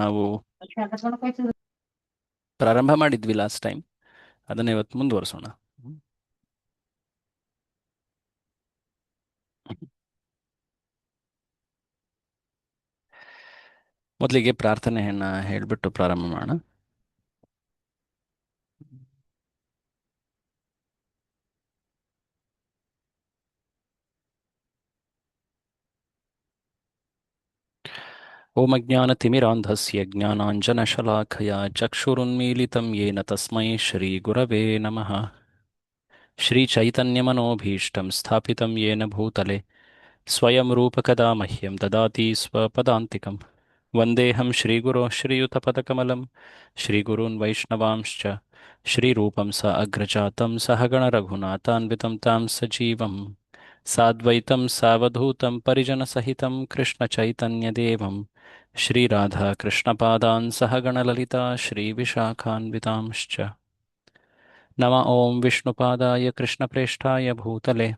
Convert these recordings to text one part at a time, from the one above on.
ನಾವು ಪ್ರಾರಂಭ ಮಾಡಿದ್ವಿ ಲಾಸ್ಟ್ ಟೈಮ್. ಅದನ್ನ ಇವತ್ತು ಮುಂದುವರಿಸೋಣ. ಹ್ಮ್. ಮೊದಲಿಗೆ ಪ್ರಾರ್ಥನೆಯನ್ನ ಹೇಳ್ಬಿಟ್ಟು ಪ್ರಾರಂಭ ಮಾಡೋಣ. ಓಂ ಅಜ್ಞಾನತಿಮಿರಾಂಧಸ್ಯ ಜ್ಞಾನಾಂಜನಶಲಾಖಯ ಚಕ್ಷುರುನ್ಮೀಲಿತಂ ಯೇನ ತಸ್ಮೈ ಶ್ರೀ ಗುರವೇ ನಮಃ. ಶ್ರೀಚೈತನ್ಯಮನೋಭೀಷ್ಟಂ ಸ್ಥಾಪಿತಂ ಯೇನ ಭೂತಲೆ ಸ್ವಯಂ ರೂಪಕದಾ ಮಹ್ಯಂ ದದಾತಿ ಸ್ವಪದಾಂತಿಕಂ. ವಂದೇಹಂ ಶ್ರೀಗುರೋ ಶ್ರೀಯುತಪದಕಮಲಂ ಶ್ರೀಗುरून् ವೈಷ್ಣವಾಂಶ್ಚ ಶ್ರೀರೂಪಂ ಸ ಅಗ್ರಜಾತಂ ಸಹಗಣರಘುನಾಥಾನ್ವಿತಂ ತಾಂ ಸಜೀವಂ ಸಾದ್ವೈತಂ ಸಾವಧೂತಂ ಪರಿಜನಸಹಿತಂ ಕೃಷ್ಣಚೈತನ್ಯದೇವಂ ಶ್ರೀರಾಧಾಕೃಷ್ಣಪಾದಾನ್ ಸಹಗಣಲಲಿತಾ ಶ್ರೀವಿಶಾಖಾನ್ವಿತಾಂಶ್ಚ. ನಮ ಓಂ ವಿಷ್ಣುಪಾದಾಯ ಕೃಷ್ಣಪ್ರೇಷ್ಠಾಯ ಭೂತಲೆ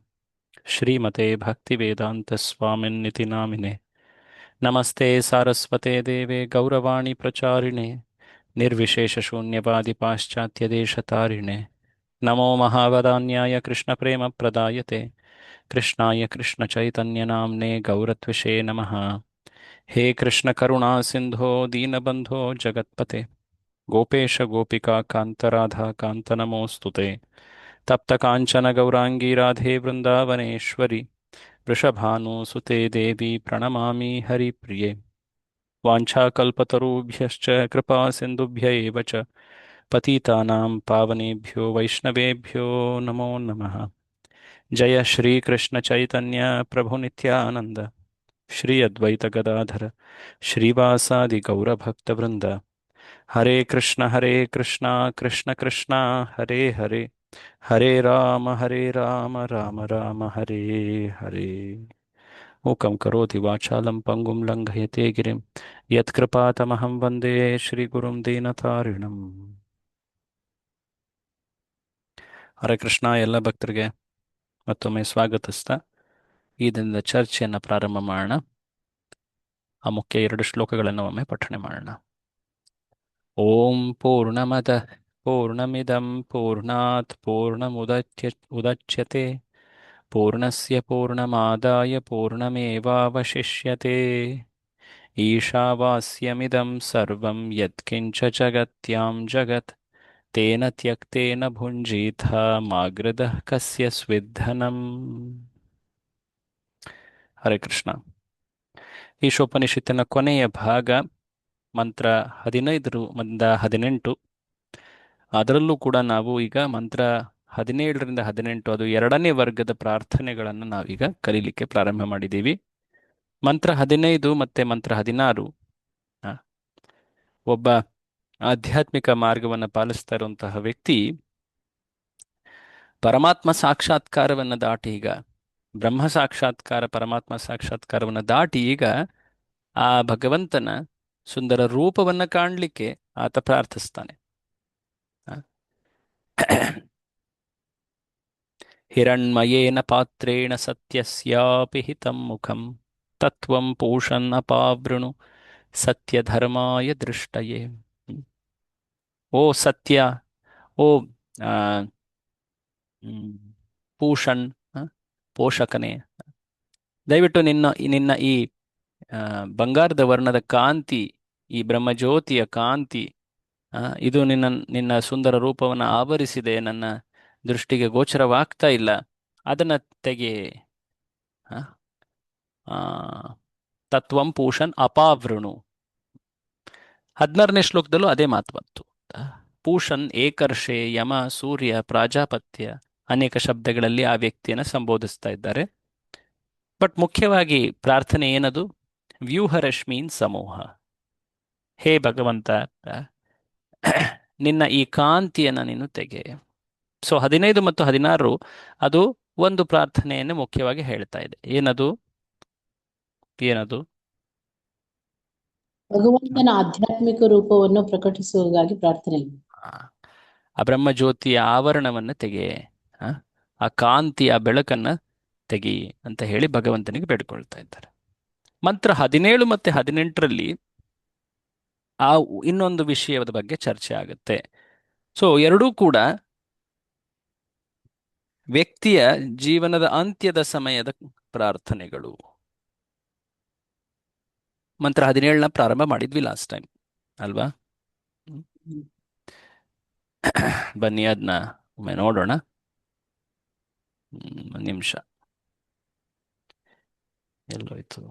ಶ್ರೀಮತೆ ಭಕ್ತಿವೇದಾಂತಸ್ವಾಮಿನ್ನಿತಿ ನಾಮಿನೆ. ನಮಸ್ತೆ ಸಾರಸ್ವತೆ ದೇವೆ ಗೌರವಾಣಿ ಪ್ರಚಾರಿಣೆ ನಿರ್ವಿಶೇಷಶೂನ್ಯವಾದಿ ಪಾಶ್ಚಾತ್ಯದೇಶತಾರಿಣೆ. ನಮೋ ಮಹಾವದಾನ್ಯಾಯ ಕೃಷ್ಣಪ್ರೇಮಪ್ರದಾಯತೆ ಕೃಷ್ಣಾಯ ಕೃಷ್ಣಚೈತನ್ಯನಾಮ್ನೆ ಗೌರತ್ವಿಷೇ ನಮಃ. ಹೇ ಕೃಷ್ಣ ಕರುಣಾ ಸಿಂಧೋ ದೀನಬಂಧೋ ಜಗತ್ಪತೆ ಗೋಪೇಶ ಗೋಪಿಕಾ ಕಾಂತರಾಧಾ ಕಾಂತ ನಮೋಸ್ತುತೆ. ತಪ್ತ ಕಾಂಚನ ಗೌರಾಂಗಿ ರಾಧೆ ವೃಂದಾವನೇಶ್ವರಿ ವೃಷಭಾನುಸುತೆ ದೇವಿ ಪ್ರಣಮಾಮಿ ಹರಿಪ್ರಿಯೆ. ವಾಂಛಾಕಲ್ಪತರುಭ್ಯಶ್ಚ ಕೃಪಾ ಸಿಂಧುಭ್ಯ ಏವ ಚ ಪತಿತಾನಾಂ ಪಾವನೇಭ್ಯೋ ವೈಷ್ಣವೇಭ್ಯೋ ನಮೋ ನಮಃ. ಜಯ ಶ್ರೀ ಕೃಷ್ಣ ಚೈತನ್ಯ ಪ್ರಭು ನಿತ್ಯಾನಂದ ಶ್ರೀ ಅದ್ವೈತ ಗದಾಧರ ಶ್ರೀವಾಸಾದಿ ಗೌರಭಕ್ತವೃಂದ. ಹರೇ ಕೃಷ್ಣ ಕೃಷ್ಣ ಕೃಷ್ಣ ಹರೇ ಹರೇ ಹರೇ ರಾಮ ರಾಮ ರಾಮ ಹರೇ ಹರೇ. ಮೂಕಂ ಕರೋತಿ ವಾಚಾಲಂ ಪಂಗುಂ ಲಂಘಯತೆ ಗಿರಿಂ ಯತ್ಕೃಪಾತಮಹಂ ವಂದೇ ಶ್ರೀಗುರುಂ ದೀನತಾರಿಣಂ. ಹರೇ ಕೃಷ್ಣ. ಎಲ್ಲ ಭಕ್ತರಿಗೆ ಮತ್ತೊಮ್ಮೆ ಸ್ವಾಗತಿಸ್ತಾ ಈ ದಿನದ ಚರ್ಚೆಯನ್ನು ಪ್ರಾರಂಭ ಮಾಡೋಣ. ಆ ಮುಖ್ಯ 2 ಶ್ಲೋಕಗಳನ್ನು ಒಮ್ಮೆ ಪಠಣೆ ಮಾಡೋಣ. ಓಂ ಪೂರ್ಣಮದ ಪೂರ್ಣಮಿದಂ ಪೂರ್ಣಾತ್ ಪೂರ್ಣಮುದಚ್ಯತೆ ಪೂರ್ಣಸ್ಯ ಪೂರ್ಣಮಾದಾಯ ಪೂರ್ಣಮೇವಾವಶಿಷ್ಯತೆ. ಈಶಾವಾಸ್ಯಮಿದಂ ಸರ್ವಂ ಯತ್ಕಿಂಚ ಜಗತ್ಯಾಂ ಜಗತ್ ತೇನ ತ್ಯಕ್ತೇನ ಭುಂಜೀಥ ಮಾಗೃದಃ ಕಸ್ಯ ಸ್ವಿद्धನಂ. ಹರೇ ಕೃಷ್ಣ. ಈಶೋಪನಿಷತ್ತಿನ ಕೊನೆಯ ಭಾಗ ಮಂತ್ರ 15 18. ಅದರಲ್ಲೂ ಕೂಡ ನಾವು ಈಗ ಮಂತ್ರ 17 18, ಅದು 2ನೇ ವರ್ಗದ ಪ್ರಾರ್ಥನೆಗಳನ್ನು ನಾವೀಗ ಕಲೀಲಿಕ್ಕೆ ಪ್ರಾರಂಭ ಮಾಡಿದ್ದೀವಿ. ಮಂತ್ರ 15 ಮತ್ತೆ ಮಂತ್ರ 16 ಒಬ್ಬ ಆಧ್ಯಾತ್ಮಿಕ ಮಾರ್ಗವನ್ನು ಪಾಲಿಸ್ತಾ ಇರುವಂತಹ ವ್ಯಕ್ತಿ ಪರಮಾತ್ಮ ಸಾಕ್ಷಾತ್ಕಾರವನ್ನು ದಾಟಿ, ಈಗ ಬ್ರಹ್ಮ ಸಾಕ್ಷಾತ್ಕಾರ ಪರಮಾತ್ಮ ಸಾಕ್ಷಾತ್ಕಾರವನ್ನು ದಾಟಿ ಈಗ ಆ ಭಗವಂತನ ಸುಂದರ ರೂಪವನ್ನ ಕಾಣಲಿಕ್ಕೆ ಆತ ಪ್ರಾರ್ಥಿಸ್ತಾನೆ. ಹಿರಣ್ಮಯೇನ ಪಾತ್ರೇಣ ಸತ್ಯಸ್ಯಾಪಿ ಹಿತಂ ಮುಖಂ ತತ್ವಂ ಪೂಷನ್ ಅಪಾವೃಣು ಸತ್ಯಧರ್ಮಾಯ ದೃಷ್ಟಯೇ. ಓ ಸತ್ಯ, ಓ ಆ, ಪೂಷಣ್, ಪೋಷಕನೇ, ದಯವಿಟ್ಟು ನಿನ್ನ ನಿನ್ನ ಈ ಬಂಗಾರದ ವರ್ಣದ ಕಾಂತಿ, ಈ ಬ್ರಹ್ಮಜ್ಯೋತಿಯ ಕಾಂತಿ, ಇದು ನಿನ್ನ ನಿನ್ನ ಸುಂದರ ರೂಪವನ್ನು ಆವರಿಸಿದೆ, ನನ್ನ ದೃಷ್ಟಿಗೆ ಗೋಚರವಾಗ್ತಾ ಇಲ್ಲ, ಅದನ್ನ ತೆಗೆ. ತತ್ವಂ ಪೂಷನ್ ಅಪಾವೃಣು. 16ನೇ ಶ್ಲೋಕದಲ್ಲೂ ಅದೇ ಮಾತು ಬಂತು. ಪೂಷನ್, ಏಕರ್ಷೆ, ಯಮ, ಸೂರ್ಯ, ಪ್ರಾಜಾಪತ್ಯ, ಅನೇಕ ಶಬ್ದಗಳಲ್ಲಿ ಆ ವ್ಯಕ್ತಿಯನ್ನು ಸಂಬೋಧಿಸ್ತಾ ಇದ್ದಾರೆ. ಬಟ್ ಮುಖ್ಯವಾಗಿ ಪ್ರಾರ್ಥನೆ ಏನದು? ವ್ಯೂಹರಶ್ಮೀನ್ ಸಮೂಹ. ಹೇ ಭಗವಂತ, ನಿನ್ನ ಈ ಕಾಂತಿಯನ್ನು ನೀನು ತೆಗೆ. ಸೊ 15 ಮತ್ತು 16 ಅದು ಒಂದು ಪ್ರಾರ್ಥನೆಯನ್ನು ಮುಖ್ಯವಾಗಿ ಹೇಳ್ತಾ ಇದೆ. ಏನದು? ಭಗವಂತನ ಆಧ್ಯಾತ್ಮಿಕ ರೂಪವನ್ನು ಪ್ರಕಟಿಸುವುದಾಗಿ ಪ್ರಾರ್ಥನೆ. ಆ ಬ್ರಹ್ಮಜ್ಯೋತಿಯ ಆವರಣವನ್ನು ತೆಗೆ, ಆ ಕಾಂತಿಯ ಬೆಳಕನ್ನ ತೆಗಿ ಅಂತ ಹೇಳಿ ಭಗವಂತನಿಗೆ ಬೇಡ್ಕೊಳ್ತಾ ಇದ್ದಾರೆ. ಮಂತ್ರ 17 ಮತ್ತೆ 18ರಲ್ಲಿ ಆ ಇನ್ನೊಂದು ವಿಷಯದ ಬಗ್ಗೆ ಚರ್ಚೆ ಆಗುತ್ತೆ. ಸೊ ಎರಡೂ ಕೂಡ ವ್ಯಕ್ತಿಯ ಜೀವನದ ಅಂತ್ಯದ ಸಮಯದ ಪ್ರಾರ್ಥನೆಗಳು. ಮಂತ್ರ 17ನ ಪ್ರಾರಂಭ ಮಾಡಿದ್ವಿ ಲಾಸ್ಟ್ ಟೈಮ್ ಅಲ್ವಾ? ಹ್ಮ್. ಹ್ಮ್. ಬನ್ನಿ ಅದನ್ನ ಒಮ್ಮೆ ನೋಡೋಣ. ಒಂದು ನಿಮಿಷ, ಎಲ್ಲೋಯ್ತು?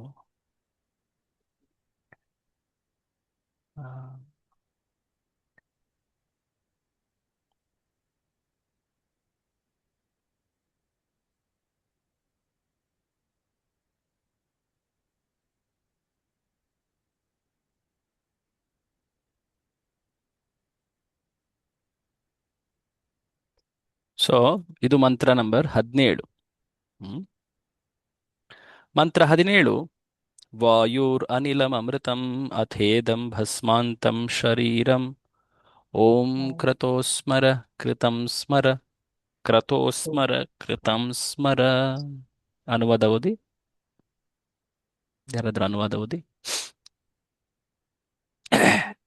ಆ, ಸೊ ಇದು ಮಂತ್ರ ನಂಬರ್ 17. ಹ್ಮ್. ಮಂತ್ರ 17: ವಾಯುರ್ ಅನಿಲಂ ಅಮೃತಂ ಅಥೇದಂ ಭಸ್ಮಾಂತಂ ಶರೀರಂ ಓಂ ಕ್ರತೋಸ್ಮರ ಕೃತಂ ಸ್ಮರ ಕ್ರತೋಸ್ಮರ ಕೃತಂ ಸ್ಮರ. ಅನುವಾದ ಓದಿ, ಯಾರಾದ್ರೂ ಅನುವಾದ ಓದಿ.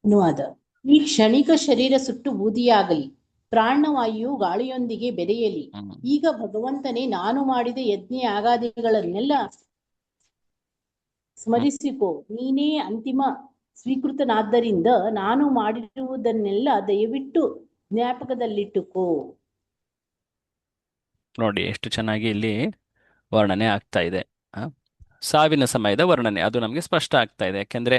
ಅನುವಾದ: ಈ ಕ್ಷಣಿಕ ಶರೀರ ಸುಟ್ಟು ಬೂದಿಯಾಗಲಿ, ಪ್ರಾಣವಾಯು ಗಾಳಿಯೊಂದಿಗೆ ಬೆರೆಯಲಿ. ಹ್ಮ್. ಈಗ ಭಗವಂತನೇ, ನಾನು ಮಾಡಿದ ಯಜ್ಞ ಯಾಗಾದಿಗಳನ್ನೆಲ್ಲ ಸ್ಮರಿಸಿಕೋ. ನೀನೇ ಅಂತಿಮ ಸ್ವೀಕೃತನಾದ್ದರಿಂದ ನಾನು ಮಾಡಿರುವುದನ್ನೆಲ್ಲ ದಯವಿಟ್ಟು ಜ್ಞಾಪಕದಲ್ಲಿಟ್ಟುಕೋ. ನೋಡಿ ಎಷ್ಟು ಚೆನ್ನಾಗಿ ಇಲ್ಲಿ ವರ್ಣನೆ ಆಗ್ತಾ ಇದೆ. ಆ? ಸಾವಿನ ಸಮಯದ ವರ್ಣನೆ ಅದು ನಮಗೆ ಸ್ಪಷ್ಟ ಆಗ್ತಾ ಇದೆ. ಯಾಕೆಂದ್ರೆ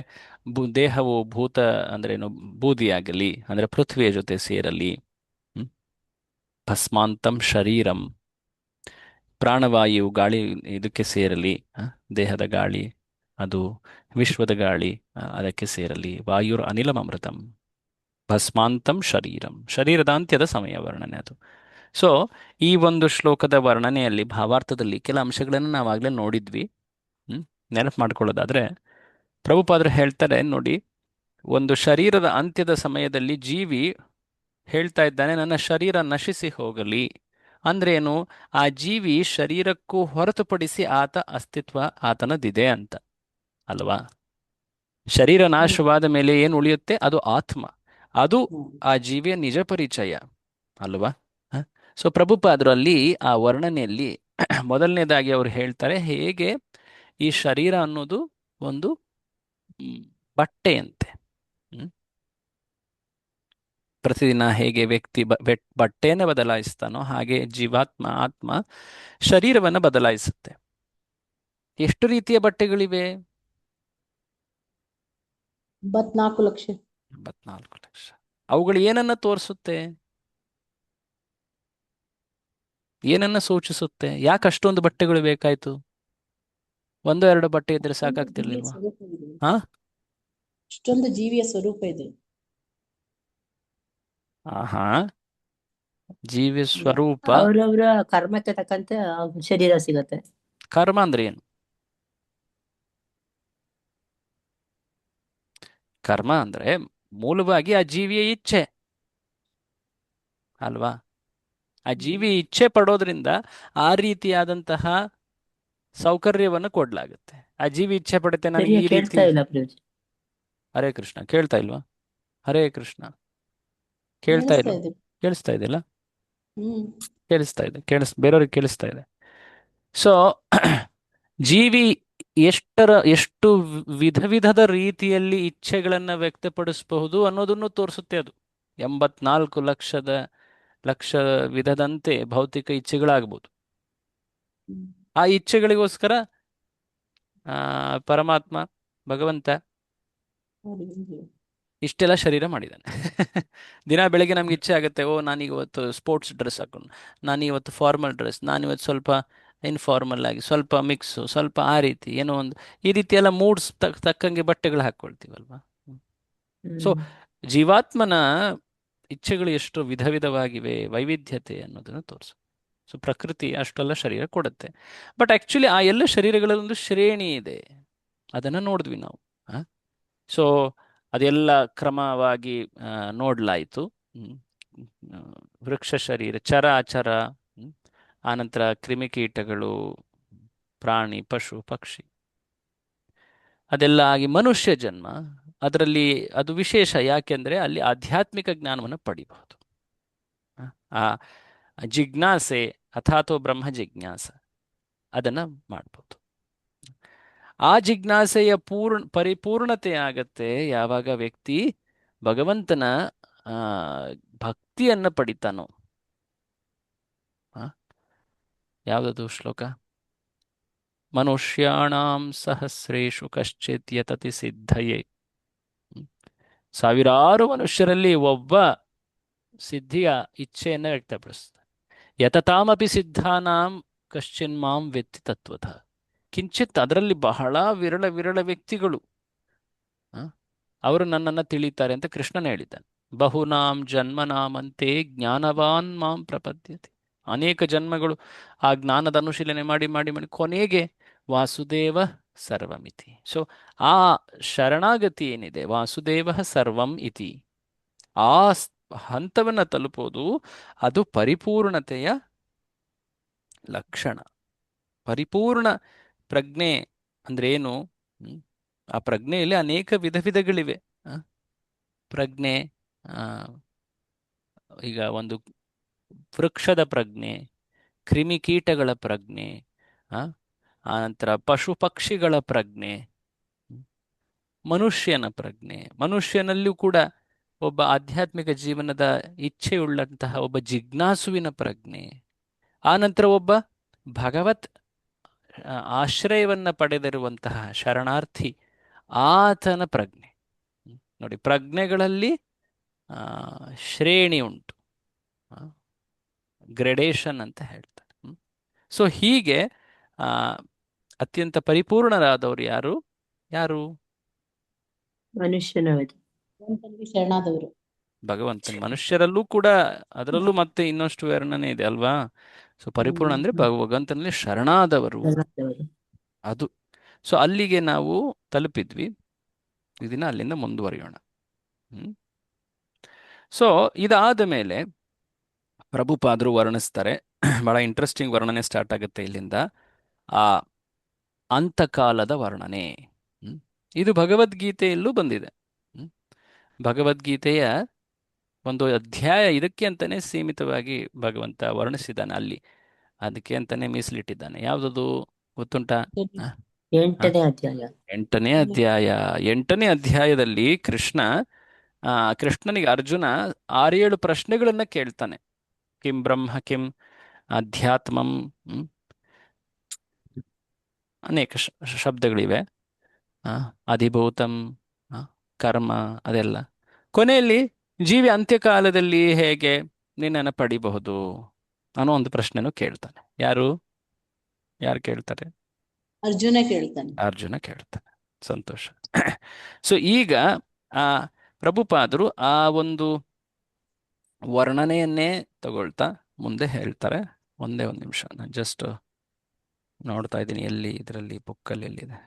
ದೇಹವು ಭೂತ ಅಂದ್ರೆ ಏನು, ಬೂದಿಯಾಗಲಿ ಅಂದ್ರೆ ಪೃಥ್ವಿಯ ಜೊತೆ ಸೇರಲಿ. ಹ್ಮ್. ಭಸ್ಮಾಂತಂ ಶರೀರಂ, ಪ್ರಾಣವಾಯು ಗಾಳಿ ಇದಕ್ಕೆ ಸೇರಲಿ. ದೇಹದ ಗಾಳಿ ಅದು ವಿಶ್ವದ ಗಾಳಿ, ಅದಕ್ಕೆ ಸೇರಲಿ. ವಾಯುರ್ ಅನಿಲಂ ಅಮೃತಂ ಭಸ್ಮಾಂತಂ ಶರೀರಂ, ಶರೀರದ ಅಂತ್ಯದ ಸಮಯ ವರ್ಣನೆ ಅದು. ಸೊ ಈ ಒಂದು ಶ್ಲೋಕದ ವರ್ಣನೆಯಲ್ಲಿ ಭಾವಾರ್ಥದಲ್ಲಿ ಕೆಲ ಅಂಶಗಳನ್ನು ನಾವಾಗಲೇ ನೋಡಿದ್ವಿ. ನೆನಪು ಮಾಡ್ಕೊಳ್ಳೋದಾದ್ರೆ, ಪ್ರಭುಪಾದರು ಹೇಳ್ತಾರೆ ನೋಡಿ, ಒಂದು ಶರೀರದ ಅಂತ್ಯದ ಸಮಯದಲ್ಲಿ ಜೀವಿ ಹೇಳ್ತಾ ಇದ್ದಾನೆ, ನನ್ನ ಶರೀರ ನಶಿಸಿ ಹೋಗಲಿ. ಅಂದ್ರೇನು? ಆ ಜೀವಿ ಶರೀರಕ್ಕೂ ಹೊರತುಪಡಿಸಿ ಆತ ಅಸ್ತಿತ್ವ ಆತನದಿದೆ ಅಂತ ಅಲ್ವಾ? ಶರೀರ ನಾಶವಾದ ಮೇಲೆ ಏನು ಉಳಿಯುತ್ತೆ? ಅದು ಆತ್ಮ, ಅದು ಆ ಜೀವಿಯ ನಿಜ ಪರಿಚಯ ಅಲ್ವಾ? ಸೊ ಪ್ರಭುಪಾದರು ಅಲ್ಲಿ ಆ ವರ್ಣನೆಯಲ್ಲಿ ಮೊದಲನೇದಾಗಿ ಅವರು ಹೇಳ್ತಾರೆ, ಹೇಗೆ ಈ ಶರೀರ ಅನ್ನೋದು ಒಂದು ಬಟ್ಟೆಯಂತೆ. ಪ್ರತಿದಿನ ಹೇಗೆ ವ್ಯಕ್ತಿ ಬಟ್ಟೆಯನ್ನು ಬದಲಾಯಿಸ್ತಾನೋ ಹಾಗೆ ಜೀವಾತ್ಮ, ಆತ್ಮ ಶರೀರವನ್ನು ಬದಲಾಯಿಸುತ್ತೆ. ಎಷ್ಟು ರೀತಿಯ ಬಟ್ಟೆಗಳಿವೆ? 84 ಲಕ್ಷ. 84 ಲಕ್ಷ. ಅವುಗಳು ಏನನ್ನ ತೋರಿಸುತ್ತೆ? ಏನನ್ನ ಸೂಚಿಸುತ್ತೆ? ಯಾಕೆ ಅಷ್ಟೊಂದು ಬಟ್ಟೆಗಳು ಬೇಕಾಯ್ತು? ಒಂದೋ ಎರಡೋ ಬಟ್ಟೆ ಇದ್ರೆ ಸಾಕಾಗ್ತಿರ್ಲಿಲ್ವಾ? ಹಾ, ಅಷ್ಟೊಂದು ಜೀವಿಯ ಸ್ವರೂಪ ಇದೆ. ಆಹಾ, ಜೀವಿ ಸ್ವರೂಪ. ಅವ್ರವ್ರ ಕರ್ಮಕ್ಕೆ ತಕ್ಕಂತೆ ಶರೀರ ಸಿಗತ್ತೆ. ಕರ್ಮ ಅಂದ್ರೆ ಏನು? ಕರ್ಮ ಅಂದ್ರೆ ಮೂಲವಾಗಿ ಆ ಜೀವಿಯ ಇಚ್ಛೆ ಅಲ್ವಾ? ಆ ಜೀವಿ ಇಚ್ಛೆ ಪಡೋದ್ರಿಂದ ಆ ರೀತಿಯಾದಂತಹ ಸೌಕರ್ಯವನ್ನು ಕೊಡ್ಲಾಗುತ್ತೆ. ಆ ಜೀವಿ ಇಚ್ಛೆ ಪಡುತ್ತೆ, ನನಗೆ ಈ ರೀತಿ. ಕೇಳ್ತಾ ಇಲ್ಲ ಪ್ರಭುಜಿ. ಹರೇ ಕೃಷ್ಣ. ಕೇಳ್ತಾ ಇಲ್ವಾ? ಹರೇ ಕೃಷ್ಣ. ಕೇಳ್ತಾ ಇಲ್ಲ? ಕೇಳಿಸ್ತಾ ಇದೆಯಲ್ಲ? ಕೇಳಿಸ್ತಾ ಇದೆ. ಬೇರೆಯವ್ರಿಗೆ ಕೇಳಿಸ್ತಾ ಇದೆ. ಸೊ ಜೀವಿ ಎಷ್ಟು ವಿಧ ವಿಧದ ರೀತಿಯಲ್ಲಿ ಇಚ್ಛೆಗಳನ್ನ ವ್ಯಕ್ತಪಡಿಸಬಹುದು ಅನ್ನೋದನ್ನು ತೋರಿಸುತ್ತೆ ಅದು. 84 ಲಕ್ಷ ವಿಧದಂತೆ ಭೌತಿಕ ಇಚ್ಛೆಗಳಾಗ್ಬೋದು. ಆ ಇಚ್ಛೆಗಳಿಗೋಸ್ಕರ ಪರಮಾತ್ಮ ಭಗವಂತ ಇಷ್ಟೆಲ್ಲ ಶರೀರ ಮಾಡಿದ್ದಾನೆ. ದಿನ ಬೆಳಗ್ಗೆ ನಮ್ಗೆ ಇಚ್ಛೆ ಆಗುತ್ತೆ, ಓ ನಾನೀವತ್ತು ಸ್ಪೋರ್ಟ್ಸ್ ಡ್ರೆಸ್ ಹಾಕೊಂಡು, ನಾನಿವತ್ತು ಫಾರ್ಮಲ್ ಡ್ರೆಸ್, ನಾನಿವತ್ತು ಸ್ವಲ್ಪ ಇನ್ಫಾರ್ಮಲ್ ಆಗಿ, ಸ್ವಲ್ಪ ಮಿಕ್ಸು, ಸ್ವಲ್ಪ ಆ ರೀತಿ ಏನೋ ಒಂದು, ಈ ರೀತಿ ಎಲ್ಲ ಮೂಡ್ಸ್ ತಕ್ಕಂಗೆ ಬಟ್ಟೆಗಳು ಹಾಕ್ಕೊಳ್ತೀವಲ್ವಾ? ಸೊ ಜೀವಾತ್ಮನ ಇಚ್ಛೆಗಳು ಎಷ್ಟು ವಿಧ ವಿಧವಾಗಿವೆ, ವೈವಿಧ್ಯತೆ ಅನ್ನೋದನ್ನು ತೋರಿಸು. ಸೊ ಪ್ರಕೃತಿ ಅಷ್ಟೆಲ್ಲ ಶರೀರ ಕೊಡುತ್ತೆ. ಬಟ್ ಆಕ್ಚುಲಿ ಆ ಎಲ್ಲ ಶರೀರಗಳಲ್ಲೊಂದು ಶ್ರೇಣಿ ಇದೆ, ಅದನ್ನು ನೋಡಿದ್ವಿ ನಾವು. ಸೊ ಅದೆಲ್ಲ ಕ್ರಮವಾಗಿ ನೋಡ್ಲಾಯ್ತು. ವೃಕ್ಷ ಶರೀರ, ಚರ ಅಚರ, ಆನಂತರ ಕ್ರಿಮಿಕೀಟಗಳು, ಪ್ರಾಣಿ, ಪಶು, ಪಕ್ಷಿ, ಅದೆಲ್ಲ ಆಗಿ ಮನುಷ್ಯ ಜನ್ಮ. ಅದರಲ್ಲಿ ಅದು ವಿಶೇಷ. ಯಾಕೆಂದರೆ ಅಲ್ಲಿ ಆಧ್ಯಾತ್ಮಿಕ ಜ್ಞಾನವನ್ನು ಪಡಿಬಹುದು. ಆ ಜಿಜ್ಞಾಸೆ ಅಥಾತೋ ಬ್ರಹ್ಮ ಜಿಜ್ಞಾಸ ಅದನ್ನು ಮಾಡ್ಬೋದು. ಆ ಜಿಜ್ಞಾಸೆಯ ಪರಿಪೂರ್ಣತೆ ಆಗತ್ತೆ ಯಾವಾಗ ವ್ಯಕ್ತಿ ಭಗವಂತನ ಆ, ಭಕ್ತಿಯನ್ನು ಪಡಿತಾನೋ. ಯಾವುದದು ಶ್ಲೋಕ? ಮನುಷ್ಯಾಣಾಂ ಸಹಸ್ರೇಷು ಕಶ್ಚಿತ್ ಯತತಿ ಸಿದ್ಧಯೇ. ಸಾವಿರಾರು ಮನುಷ್ಯರಲ್ಲಿ ಒಬ್ಬ ಸಿದ್ಧಿಯ ಇಚ್ಛೆಯನ್ನು ವ್ಯಕ್ತಪಡಿಸ್ತಾನೆ. ಯತತಾಮಪಿ ಸಿದ್ಧಾನಾಂ ಕಶ್ಚಿನ್ಮಾಂ ವೆತ್ತಿ ತತ್ವತಃ. ಕಿಂಚಿತ್ ಅದರಲ್ಲಿ ಬಹಳ ವಿರಳ ವಿರಳ ವ್ಯಕ್ತಿಗಳು ಅವರು ನನ್ನನ್ನು ತಿಳಿತಾರೆ ಅಂತ ಕೃಷ್ಣನ ಹೇಳಿದ್ದಾನೆ. ಬಹುನಾಂ ಜನ್ಮನಾಮಂತೆ ಜ್ಞಾನವಾನ್ ಮಾಂ ಪ್ರಪದ್ಯತೆ. ಅನೇಕ ಜನ್ಮಗಳು ಆ ಜ್ಞಾನದ ಅನುಶೀಲನೆ ಮಾಡಿ ಮಾಡಿ ಮಾಡಿ ಕೊನೆಗೆ ವಾಸುದೇವ ಸರ್ವಮಿತಿ. ಸೊ ಆ ಶರಣಾಗತಿ ಏನಿದೆ, ವಾಸುದೇವ ಸರ್ವಂ ಇತಿ, ಆ ಹಂತವನ್ನು ತಲುಪೋದು ಅದು ಪರಿಪೂರ್ಣತೆಯ ಲಕ್ಷಣ. ಪರಿಪೂರ್ಣ ಪ್ರಜ್ಞೆ ಅಂದ್ರೆ ಏನು? ಆ ಪ್ರಜ್ಞೆಯಲ್ಲಿ ಅನೇಕ ವಿಧಗಳಿವೆ. ಪ್ರಜ್ಞೆ ಈಗ ಒಂದು ವೃಕ್ಷದ ಪ್ರಜ್ಞೆ, ಕ್ರಿಮಿಕೀಟಗಳ ಪ್ರಜ್ಞೆ, ಆನಂತರ ಪಶು ಪಕ್ಷಿಗಳ ಪ್ರಜ್ಞೆ, ಮನುಷ್ಯನ ಪ್ರಜ್ಞೆ. ಮನುಷ್ಯನಲ್ಲೂ ಕೂಡ ಒಬ್ಬ ಆಧ್ಯಾತ್ಮಿಕ ಜೀವನದ ಇಚ್ಛೆಯುಳ್ಳಂತಹ ಒಬ್ಬ ಜಿಜ್ಞಾಸುವಿನ ಪ್ರಜ್ಞೆ, ಆನಂತರ ಒಬ್ಬ ಭಗವತ್ ಆಶ್ರಯವನ್ನು ಪಡೆದಿರುವಂತಹ ಶರಣಾರ್ಥಿ ಆತನ ಪ್ರಜ್ಞೆ. ನೋಡಿ, ಪ್ರಜ್ಞೆಗಳಲ್ಲಿ ಶ್ರೇಣಿ ಉಂಟು, ಗ್ರೆಡೇಷನ್ ಅಂತ ಹೇಳ್ತಾರೆ. ಸೊ ಹೀಗೆ ಅತ್ಯಂತ ಪರಿಪೂರ್ಣರಾದವರು ಯಾರು ಯಾರು ಮನುಷ್ಯನವಧಿ ಭಗವಂತನಿಗೆ ಶರಣಾದವರು. ಭಗವಂತನ. ಮನುಷ್ಯರಲ್ಲೂ ಕೂಡ ಅದರಲ್ಲೂ ಮತ್ತೆ ಇನ್ನಷ್ಟು ವರ್ಣನೆ ಇದೆ ಅಲ್ವಾ? ಸೊ ಪರಿಪೂರ್ಣ ಅಂದ್ರೆ ಭಗವಂತನಲ್ಲಿ ಶರಣಾದವರು ಅದು. ಸೊ ಅಲ್ಲಿಗೆ ನಾವು ತಲುಪಿದ್ವಿ. ಇದನ್ನ ಅಲ್ಲಿಂದ ಮುಂದುವರಿಯೋಣ. ಸೊ ಇದಾದ ಮೇಲೆ ಪ್ರಭುಪಾದರು ವರ್ಣಿಸ್ತಾರೆ. ಬಹಳ ಇಂಟ್ರೆಸ್ಟಿಂಗ್ ವರ್ಣನೆ ಸ್ಟಾರ್ಟ್ ಆಗುತ್ತೆ ಇಲ್ಲಿಂದ. ಆ ಅಂತಕಾಲದ ವರ್ಣನೆ. ಇದು ಭಗವದ್ಗೀತೆಯಲ್ಲೂ ಬಂದಿದೆ. ಭಗವದ್ಗೀತೆಯ ಒಂದು ಅಧ್ಯಾಯ ಇದಕ್ಕೆ ಅಂತಾನೆ ಸೀಮಿತವಾಗಿ ಭಗವಂತ ವರ್ಣಿಸಿದ್ದಾನೆ ಅಲ್ಲಿ. ಅದಕ್ಕೆ ಅಂತಾನೆ ಮೀಸಲಿಟ್ಟಿದ್ದಾನೆ. ಯಾವುದದು ಗೊತ್ತುಂಟ? 8ನೇ ಅಧ್ಯಾಯ. 8ನೇ ಅಧ್ಯಾಯ. 8ನೇ ಅಧ್ಯಾಯದಲ್ಲಿ ಕೃಷ್ಣನಿಗೆ ಅರ್ಜುನ 6-7 ಪ್ರಶ್ನೆಗಳನ್ನ ಕೇಳ್ತಾನೆ. ಕಿಂ ಬ್ರಹ್ಮ ಕಿಂ ಅಧ್ಯಾತ್ಮಂ, ಅನೇಕ ಶಬ್ದಗಳಿವೆ. ಅಧಿಭೂತಂ, ಕರ್ಮ, ಅದೆಲ್ಲ. ಕೊನೆಯಲ್ಲಿ ಜೀವಿ ಅಂತ್ಯಕಾಲದಲ್ಲಿ ಹೇಗೆ ನಿನ್ನನ್ನು ಪಡಿಬಹುದು ಅನ್ನೋ ಒಂದು ಪ್ರಶ್ನೆನೂ ಕೇಳ್ತಾನೆ. ಯಾರು ಕೇಳ್ತಾರೆ? ಅರ್ಜುನ ಕೇಳ್ತಾನೆ. ಅರ್ಜುನ ಕೇಳ್ತಾನೆ. ಸಂತೋಷ. ಸೊ ಈಗ ಆ ಪ್ರಭುಪಾದರು ಆ ಒಂದು ವರ್ಣನೆಯನ್ನೇ ತಗೊಳ್ತಾ ಮುಂದೆ ಹೇಳ್ತಾರೆ. ಒಂದೇ ಒಂದು ನಿಮಿಷ, ನಾನು ಜಸ್ಟ್ ನೋಡ್ತಾ ಇದ್ದೀನಿ ಎಲ್ಲಿ ಇದರಲ್ಲಿ ಬುಕ್ಕಲ್ಲಿ ಎಲ್ಲಿದೆ.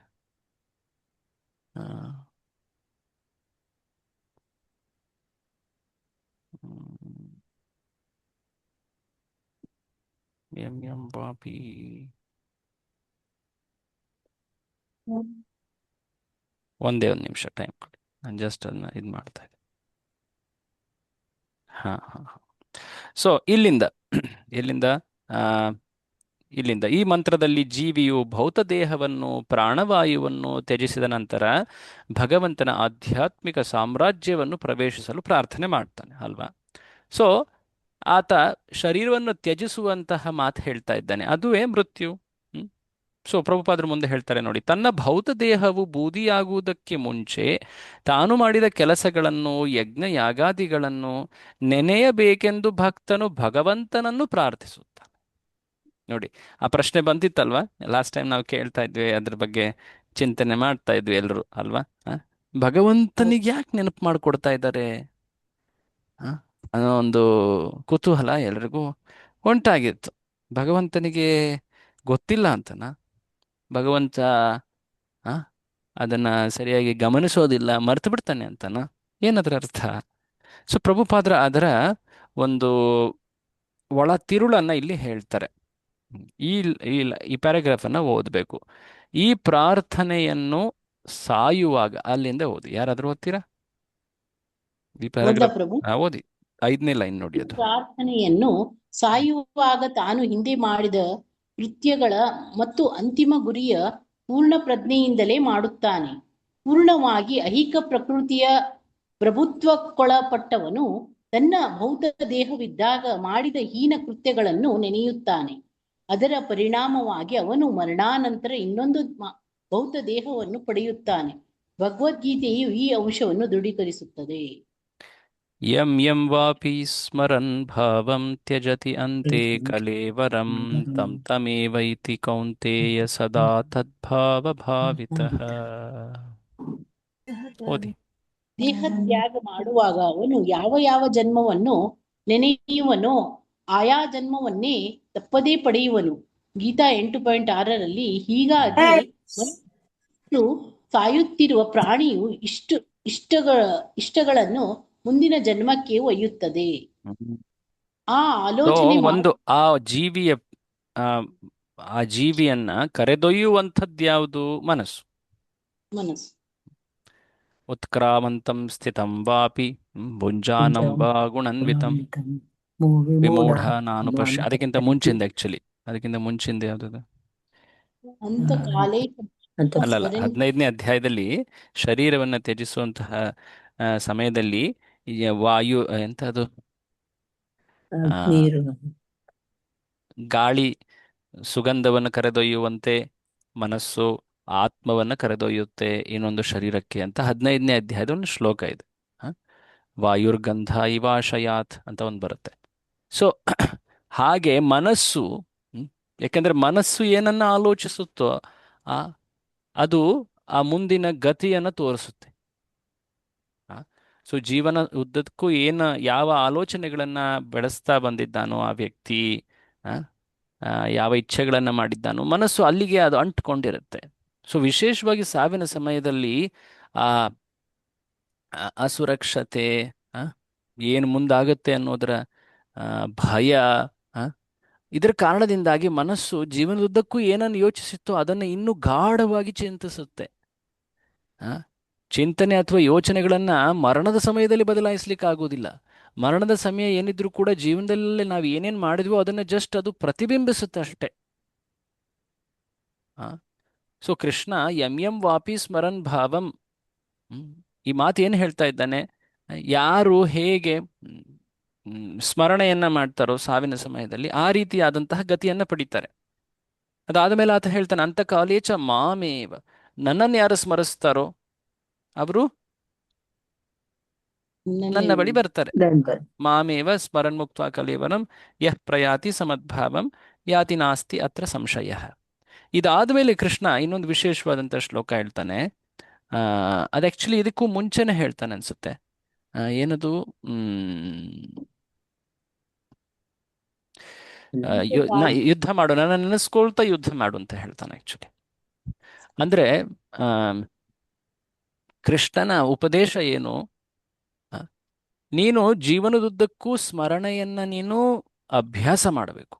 ಪಾಪಿ ಒಂದೇ ಒಂದು ನಿಮಿಷ ಟೈಮ್ ಕೊಡಿ, ನಾನು ಜಸ್ಟ್ ಅದನ್ನ ಇದು ಮಾಡ್ತಾ ಇದ್ದೀನಿ. ಸೊ ಇಲ್ಲಿಂದ ಈ ಮಂತ್ರದಲ್ಲಿ ಜೀವಿಯು ಭೌತ ದೇಹವನ್ನು, ಪ್ರಾಣವಾಯುವನ್ನು ತ್ಯಜಿಸಿದ ನಂತರ ಭಗವಂತನ ಆಧ್ಯಾತ್ಮಿಕ ಸಾಮ್ರಾಜ್ಯವನ್ನು ಪ್ರವೇಶಿಸಲು ಪ್ರಾರ್ಥನೆ ಮಾಡ್ತಾನೆ ಅಲ್ವಾ? ಸೊ ಆತ ಶರೀರವನ್ನು ತ್ಯಜಿಸುವಂತಹ ಮಾತು ಹೇಳ್ತಾ ಇದ್ದಾನೆ, ಅದುವೇ ಮೃತ್ಯು. ಸೊ ಪ್ರಭುಪಾದರು ಮುಂದೆ ಹೇಳ್ತಾರೆ ನೋಡಿ, ತನ್ನ ಭೌತ ದೇಹವು ಬೂದಿಯಾಗುವುದಕ್ಕೆ ಮುಂಚೆ ತಾನು ಮಾಡಿದ ಕೆಲಸಗಳನ್ನು, ಯಜ್ಞ ಯಾಗಾದಿಗಳನ್ನು ನೆನೆಯಬೇಕೆಂದು ಭಕ್ತನು ಭಗವಂತನನ್ನು ಪ್ರಾರ್ಥಿಸುತ್ತಾನೆ. ನೋಡಿ, ಆ ಪ್ರಶ್ನೆ ಬಂದಿತ್ತಲ್ವಾ ಲಾಸ್ಟ್ ಟೈಮ್, ನಾವು ಕೇಳ್ತಾ ಇದ್ವಿ, ಅದ್ರ ಬಗ್ಗೆ ಚಿಂತನೆ ಮಾಡ್ತಾ ಇದ್ವಿ ಎಲ್ಲರೂ ಅಲ್ವಾ? ಭಗವಂತನಿಗೆ ಯಾಕೆ ನೆನಪು ಮಾಡಿಕೊಡ್ತಾ ಇದ್ದಾರೆ ಅನ್ನೋ ಒಂದು ಕುತೂಹಲ ಎಲ್ರಿಗೂ ಉಂಟಾಗಿತ್ತು. ಭಗವಂತನಿಗೆ ಗೊತ್ತಿಲ್ಲ ಅಂತನಾ? ಭಗವಂತ ಅದನ್ನ ಸರಿಯಾಗಿ ಗಮನಿಸೋದಿಲ್ಲ, ಮರ್ತು ಬಿಡ್ತಾನೆ ಅಂತನಾ? ಏನದರ ಅರ್ಥ? ಸೊ ಪ್ರಭುಪಾದ್ರ ಅದರ ಒಂದು ಒಳ ತಿರುಳನ್ನ ಇಲ್ಲಿ ಹೇಳ್ತಾರೆ. ಈ ಪ್ಯಾರಾಗ್ರಾಫ್ ಅನ್ನ ಓದಬೇಕು. ಈ ಪ್ರಾರ್ಥನೆಯನ್ನು ಸಾಯುವಾಗ ಅಲ್ಲಿಂದ ಓದಿ. ಯಾರಾದರೂ ಓದ್ತೀರಾ ಈ ಓದ್ಲಾ ಪ್ಯಾರಾಗ್ರಾಫ್? ಪ್ರಭು? ಓದಿ, 5ನೇ ಲೈನ್ ನೋಡಿ ಅದು. ಪ್ರಾರ್ಥನೆಯನ್ನು ಸಾಯುವಾಗ ತಾನು ಹಿಂದೆ ಮಾಡಿದ ಕೃತ್ಯಗಳ ಮತ್ತು ಅಂತಿಮ ಗುರಿಯ ಪೂರ್ಣ ಪ್ರಜ್ಞೆಯಿಂದಲೇ ಮಾಡುತ್ತಾನೆ. ಪೂರ್ಣವಾಗಿ ಐಹಿಕ ಪ್ರಕೃತಿಯ ಪ್ರಭುತ್ವಕ್ಕೊಳಪಟ್ಟವನು ತನ್ನ ಭೌತ ದೇಹವಿದ್ದಾಗ ಮಾಡಿದ ಹೀನ ಕೃತ್ಯಗಳನ್ನು ನೆನೆಯುತ್ತಾನೆ. ಅದರ ಪರಿಣಾಮವಾಗಿ ಅವನು ಮರಣಾನಂತರ ಇನ್ನೊಂದು ಭೌತ ದೇಹವನ್ನು ಪಡೆಯುತ್ತಾನೆ. ಭಗವದ್ಗೀತೆಯು ಈ ಅಂಶವನ್ನು ದೃಢೀಕರಿಸುತ್ತದೆ. ಯಂ ಯಂ ವಾಪಿ ಸ್ಮರನ್ ಭಾವಂ ತ್ಯಜತಿ ಅಂತೆ ಕಲೇವರಂ ತಂ ತಮೇವೈತಿ ಕೌಂತೇಯ ಸದಾ ತದ್ಭಾವ ಭಾವಿತಃ. ಓದಿ. ದೇಹ ತ್ಯಾಗ ಮಾಡುವಾಗ ಅವನು ಯಾವ ಯಾವ ಜನ್ಮವನ್ನು ನೆನೆಯುವನೋ ಆಯಾ ಜನ್ಮವನ್ನೇ ತಪ್ಪದೇ ಪಡೆಯುವನು. ಗೀತಾ 8.6ರಲ್ಲಿ ಹೀಗಾಗಿ ಸಾಯುತ್ತಿರುವ ಪ್ರಾಣಿಯು ಇಷ್ಟಗಳನ್ನು ಮುಂದಿನ ಜನ್ಮಕ್ಕೆ ಒಯ್ಯುತ್ತದೆ. ಆ ಆಲೋಚನೆ ಒಂದು ಆ ಜೀವಿಯ ಆ ಜೀವಿಯನ್ನ ಕರೆದೊಯ್ಯುವಂಥದ್ಯಾವುದು? ಮನಸ್ಸು. ಮನಸ್ಸು. ಉತ್ಕ್ರಾಮಂತಂ ಸ್ಥಿತಂ ವಾಪಿ ಭುಂಜಾನಂ ವಾ ಗುಣನ್ವಿತಂ ವಿಮೂಢ ನಾನು ಪಶ್ಯ. ಅದಕ್ಕಿಂತ ಮುಂಚಿಂದ ಅದಕ್ಕಿಂತ ಮುಂಚಿಂದ ಯಾವ್ದು? ಅಂತಕಾಲೇ ಅಲ್ಲಲ್ಲ, 15ನೇ ಅಧ್ಯಾಯದಲ್ಲಿ ಶರೀರವನ್ನು ತ್ಯಜಿಸುವಂತಹ ಸಮಯದಲ್ಲಿ ವಾಯು ಎಂತದು, ಗಾಳಿ ಸುಗಂಧವನ್ನು ಕರೆದೊಯ್ಯುವಂತೆ ಮನಸ್ಸು ಆತ್ಮವನ್ನು ಕರೆದೊಯ್ಯುತ್ತೆ ಇನ್ನೊಂದು ಶರೀರಕ್ಕೆ ಅಂತ 15ನೇ ಅಧ್ಯಾಯದ ಒಂದು ಶ್ಲೋಕ ಇದೆ. ವಾಯುರ್ಗಂಧ ಇವಾಶಯಾತ್ ಅಂತ ಒಂದು ಬರುತ್ತೆ. ಸೊ ಹಾಗೆ ಮನಸ್ಸು, ಯಾಕೆಂದ್ರೆ ಮನಸ್ಸು ಏನನ್ನ ಆಲೋಚಿಸುತ್ತೋ ಅದು ಆ ಮುಂದಿನ ಗತಿಯನ್ನು ತೋರಿಸುತ್ತೆ. ಸೊ ಜೀವನ ಉದ್ದಕ್ಕೂ ಯಾವ ಆಲೋಚನೆಗಳನ್ನ ಬೆಳೆಸ್ತಾ ಬಂದಿದ್ದಾನೋ ಆ ವ್ಯಕ್ತಿ, ಯಾವ ಇಚ್ಛೆಗಳನ್ನ ಮಾಡಿದ್ದಾನೋ ಮನಸ್ಸು ಅಲ್ಲಿಗೆ ಅದು ಅಂಟ್ಕೊಂಡಿರುತ್ತೆ. ಸೊ ವಿಶೇಷವಾಗಿ ಸಾವಿನ ಸಮಯದಲ್ಲಿ ಆ ಅಸುರಕ್ಷತೆ, ಏನು ಮುಂದಾಗುತ್ತೆ ಅನ್ನೋದರ ಭಯ, ಇದರ ಕಾರಣದಿಂದಾಗಿ ಮನಸ್ಸು ಜೀವನದುದ್ದಕ್ಕೂ ಏನನ್ನು ಯೋಚಿಸುತ್ತೋ ಅದನ್ನು ಇನ್ನೂ ಗಾಢವಾಗಿ ಚಿಂತಿಸುತ್ತೆ. ಚಿಂತನೆ ಅಥವಾ ಯೋಚನೆಗಳನ್ನ ಮರಣದ ಸಮಯದಲ್ಲಿ ಬದಲಾಯಿಸ್ಲಿಕ್ಕೆ ಆಗೋದಿಲ್ಲ. ಮರಣದ ಸಮಯ ಏನಿದ್ರೂ ಕೂಡ ಜೀವನದಲ್ಲಿ ನಾವು ಏನೇನು ಮಾಡಿದ್ವೋ ಅದನ್ನ ಜಸ್ಟ್ ಅದು ಪ್ರತಿಬಿಂಬಿಸುತ್ತೆ ಅಷ್ಟೆ. ಸೊ ಕೃಷ್ಣ ಯಂ ಯಂ ವಾಪಿ ಸ್ಮರನ್ ಭಾವಂ, ಈ ಮಾತು ಏನು ಹೇಳ್ತಾ ಇದ್ದಾನೆ? ಯಾರು ಹೇಗೆ ಸ್ಮರಣೆಯನ್ನ ಮಾಡ್ತಾರೋ ಸಾವಿನ ಸಮಯದಲ್ಲಿ ಆ ರೀತಿಯಾದಂತಹ ಗತಿಯನ್ನ ಪಡಿತಾರೆ. ಅದಾದ ಮೇಲೆ ಆತ ಹೇಳ್ತಾನೆ, ಅಂತಕಾಲೇಚ ಮಾಮೇವ, ನನ್ನನ್ನು ಯಾರು ಸ್ಮರಿಸ್ತಾರೋ ಅವರು ನನ್ನ ಬಳಿ ಬರ್ತಾರೆ. ಮಾಮೇವ ಸ್ಮರನ್ ಮುಕ್ತ ಕಲೇವರಂ ಯಃ ಪ್ರಯಾತಿ ಸಮದ್ಭಾವಂ ಯಾತಿ ನಾಸ್ತಿ ಅತ್ರ ಸಂಶಯ. ಇದಾದ ಮೇಲೆ ಕೃಷ್ಣ ಇನ್ನೊಂದು ವಿಶೇಷವಾದಂತಹ ಶ್ಲೋಕ ಹೇಳ್ತಾನೆ. ಅದು ಆಕ್ಚುಲಿ ಇದಕ್ಕೂ ಮುಂಚೆನೆ ಹೇಳ್ತಾನೆ ಅನ್ಸುತ್ತೆ. ಏನದು? ಯುದ್ಧ ಮಾಡು, ನನ್ನ ನೆನೆಸ್ಕೊಳ್ತಾ ಯುದ್ಧ ಮಾಡು ಅಂತ ಹೇಳ್ತಾನೆ ಆಕ್ಚುಲಿ. ಅಂದ್ರೆ ಕೃಷ್ಣನ ಉಪದೇಶ ಏನು? ನೀನು ಜೀವನದುದ್ದಕ್ಕೂ ಸ್ಮರಣೆಯನ್ನ ನೀನು ಅಭ್ಯಾಸ ಮಾಡಬೇಕು.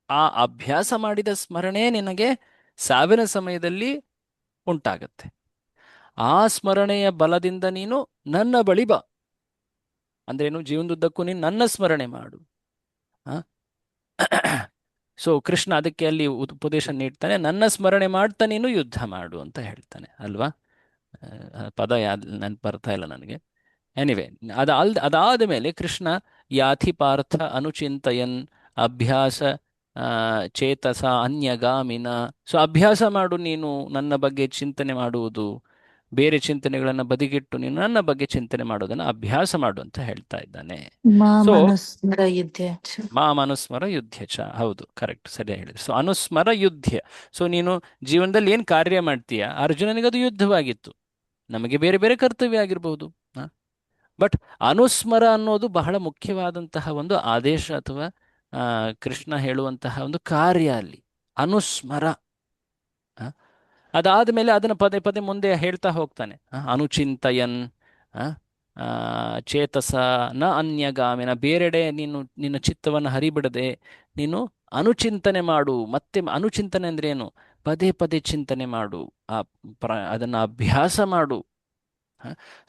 ಆ ಅಭ್ಯಾಸ ಮಾಡಿದ ಸ್ಮರಣೆ ನಿನಗೆ ಸಾವಿನ ಸಮಯದಲ್ಲಿ ಉಂಟಾಗತ್ತೆ. ಆ ಸ್ಮರಣೆಯ ಬಲದಿಂದ ನೀನು ನನ್ನ ಬಳಿ ಬಾ. ಅಂದ್ರೇನು? ಜೀವನದುದ್ದಕ್ಕೂ ನೀನು ನನ್ನ ಸ್ಮರಣೆ ಮಾಡು. ಸೊ ಕೃಷ್ಣ ಅದಕ್ಕೆ ಅಲ್ಲಿ ಉಪದೇಶ ನೀಡ್ತಾನೆ, ನನ್ನ ಸ್ಮರಣೆ ಮಾಡ್ತಾ ನೀನು ಯುದ್ಧ ಮಾಡು ಅಂತ ಹೇಳ್ತಾನೆ ಅಲ್ವಾ? ಪದ ನನ್ ಬರ್ತಾ ಇಲ್ಲ ನನಗೆ. ಎನಿವೆ, ಅದಾದ ಮೇಲೆ ಕೃಷ್ಣ ಯಾಥಿ ಪಾರ್ಥ ಅನುಚಿಂತಯನ್ ಅಭ್ಯಾಸ ಚೇತಸ ಅನ್ಯಗಾಮಿನ. ಸೊ ಅಭ್ಯಾಸ ಮಾಡು, ನೀನು ನನ್ನ ಬಗ್ಗೆ ಚಿಂತನೆ ಮಾಡುವುದು, ಬೇರೆ ಚಿಂತನೆಗಳನ್ನ ಬದಿಗಿಟ್ಟು ನೀನು ನನ್ನ ಬಗ್ಗೆ ಚಿಂತನೆ ಮಾಡೋದನ್ನ ಅಭ್ಯಾಸ ಮಾಡು ಅಂತ ಹೇಳ್ತಾ ಇದ್ದಾನೆ. ಸೊ ಅನುಸ್ಮರ ಯುದ್ಧ ಚ. ಹೌದು, ಕರೆಕ್ಟ್, ಸರಿಯಾಗಿ ಹೇಳಿದ್ರು. ಸೊ ಅನುಸ್ಮರ ಯುದ್ಧ. ಸೊ ನೀನು ಜೀವನದಲ್ಲಿ ಏನ್ ಕಾರ್ಯ ಮಾಡ್ತೀಯ, ಅರ್ಜುನನಿಗದು ಯುದ್ಧವಾಗಿತ್ತು, ನಮಗೆ ಬೇರೆ ಬೇರೆ ಕರ್ತವ್ಯ ಆಗಿರಬಹುದು. ಬಟ್ ಅನುಸ್ಮರ ಅನ್ನೋದು ಬಹಳ ಮುಖ್ಯವಾದಂತಹ ಒಂದು ಆದೇಶ ಅಥವಾ ಕೃಷ್ಣ ಹೇಳುವಂತಹ ಒಂದು ಕಾರ್ಯ ಅಲ್ಲಿ. ಅನುಸ್ಮರ. ಅದಾದ ಮೇಲೆ ಅದನ್ನು ಪದೇ ಪದೇ ಮುಂದೆ ಹೇಳ್ತಾ ಹೋಗ್ತಾನೆ. ಅನುಚಿಂತಯನ್ ಚೇತಸ ನ ಅನ್ಯಗಾಮಿನ. ಬೇರೆಡೆ ನೀನು ನಿನ್ನ ಚಿತ್ತವನ್ನು ಹರಿಬಿಡದೆ ನೀನು ಅನುಚಿಂತನೆ ಮಾಡು. ಮತ್ತೆ ಅನುಚಿಂತನೆ ಅಂದ್ರೆ ಏನು? ಪದೇ ಪದೇ ಚಿಂತನೆ ಮಾಡು, ಆ ಅದನ್ನು ಅಭ್ಯಾಸ ಮಾಡು.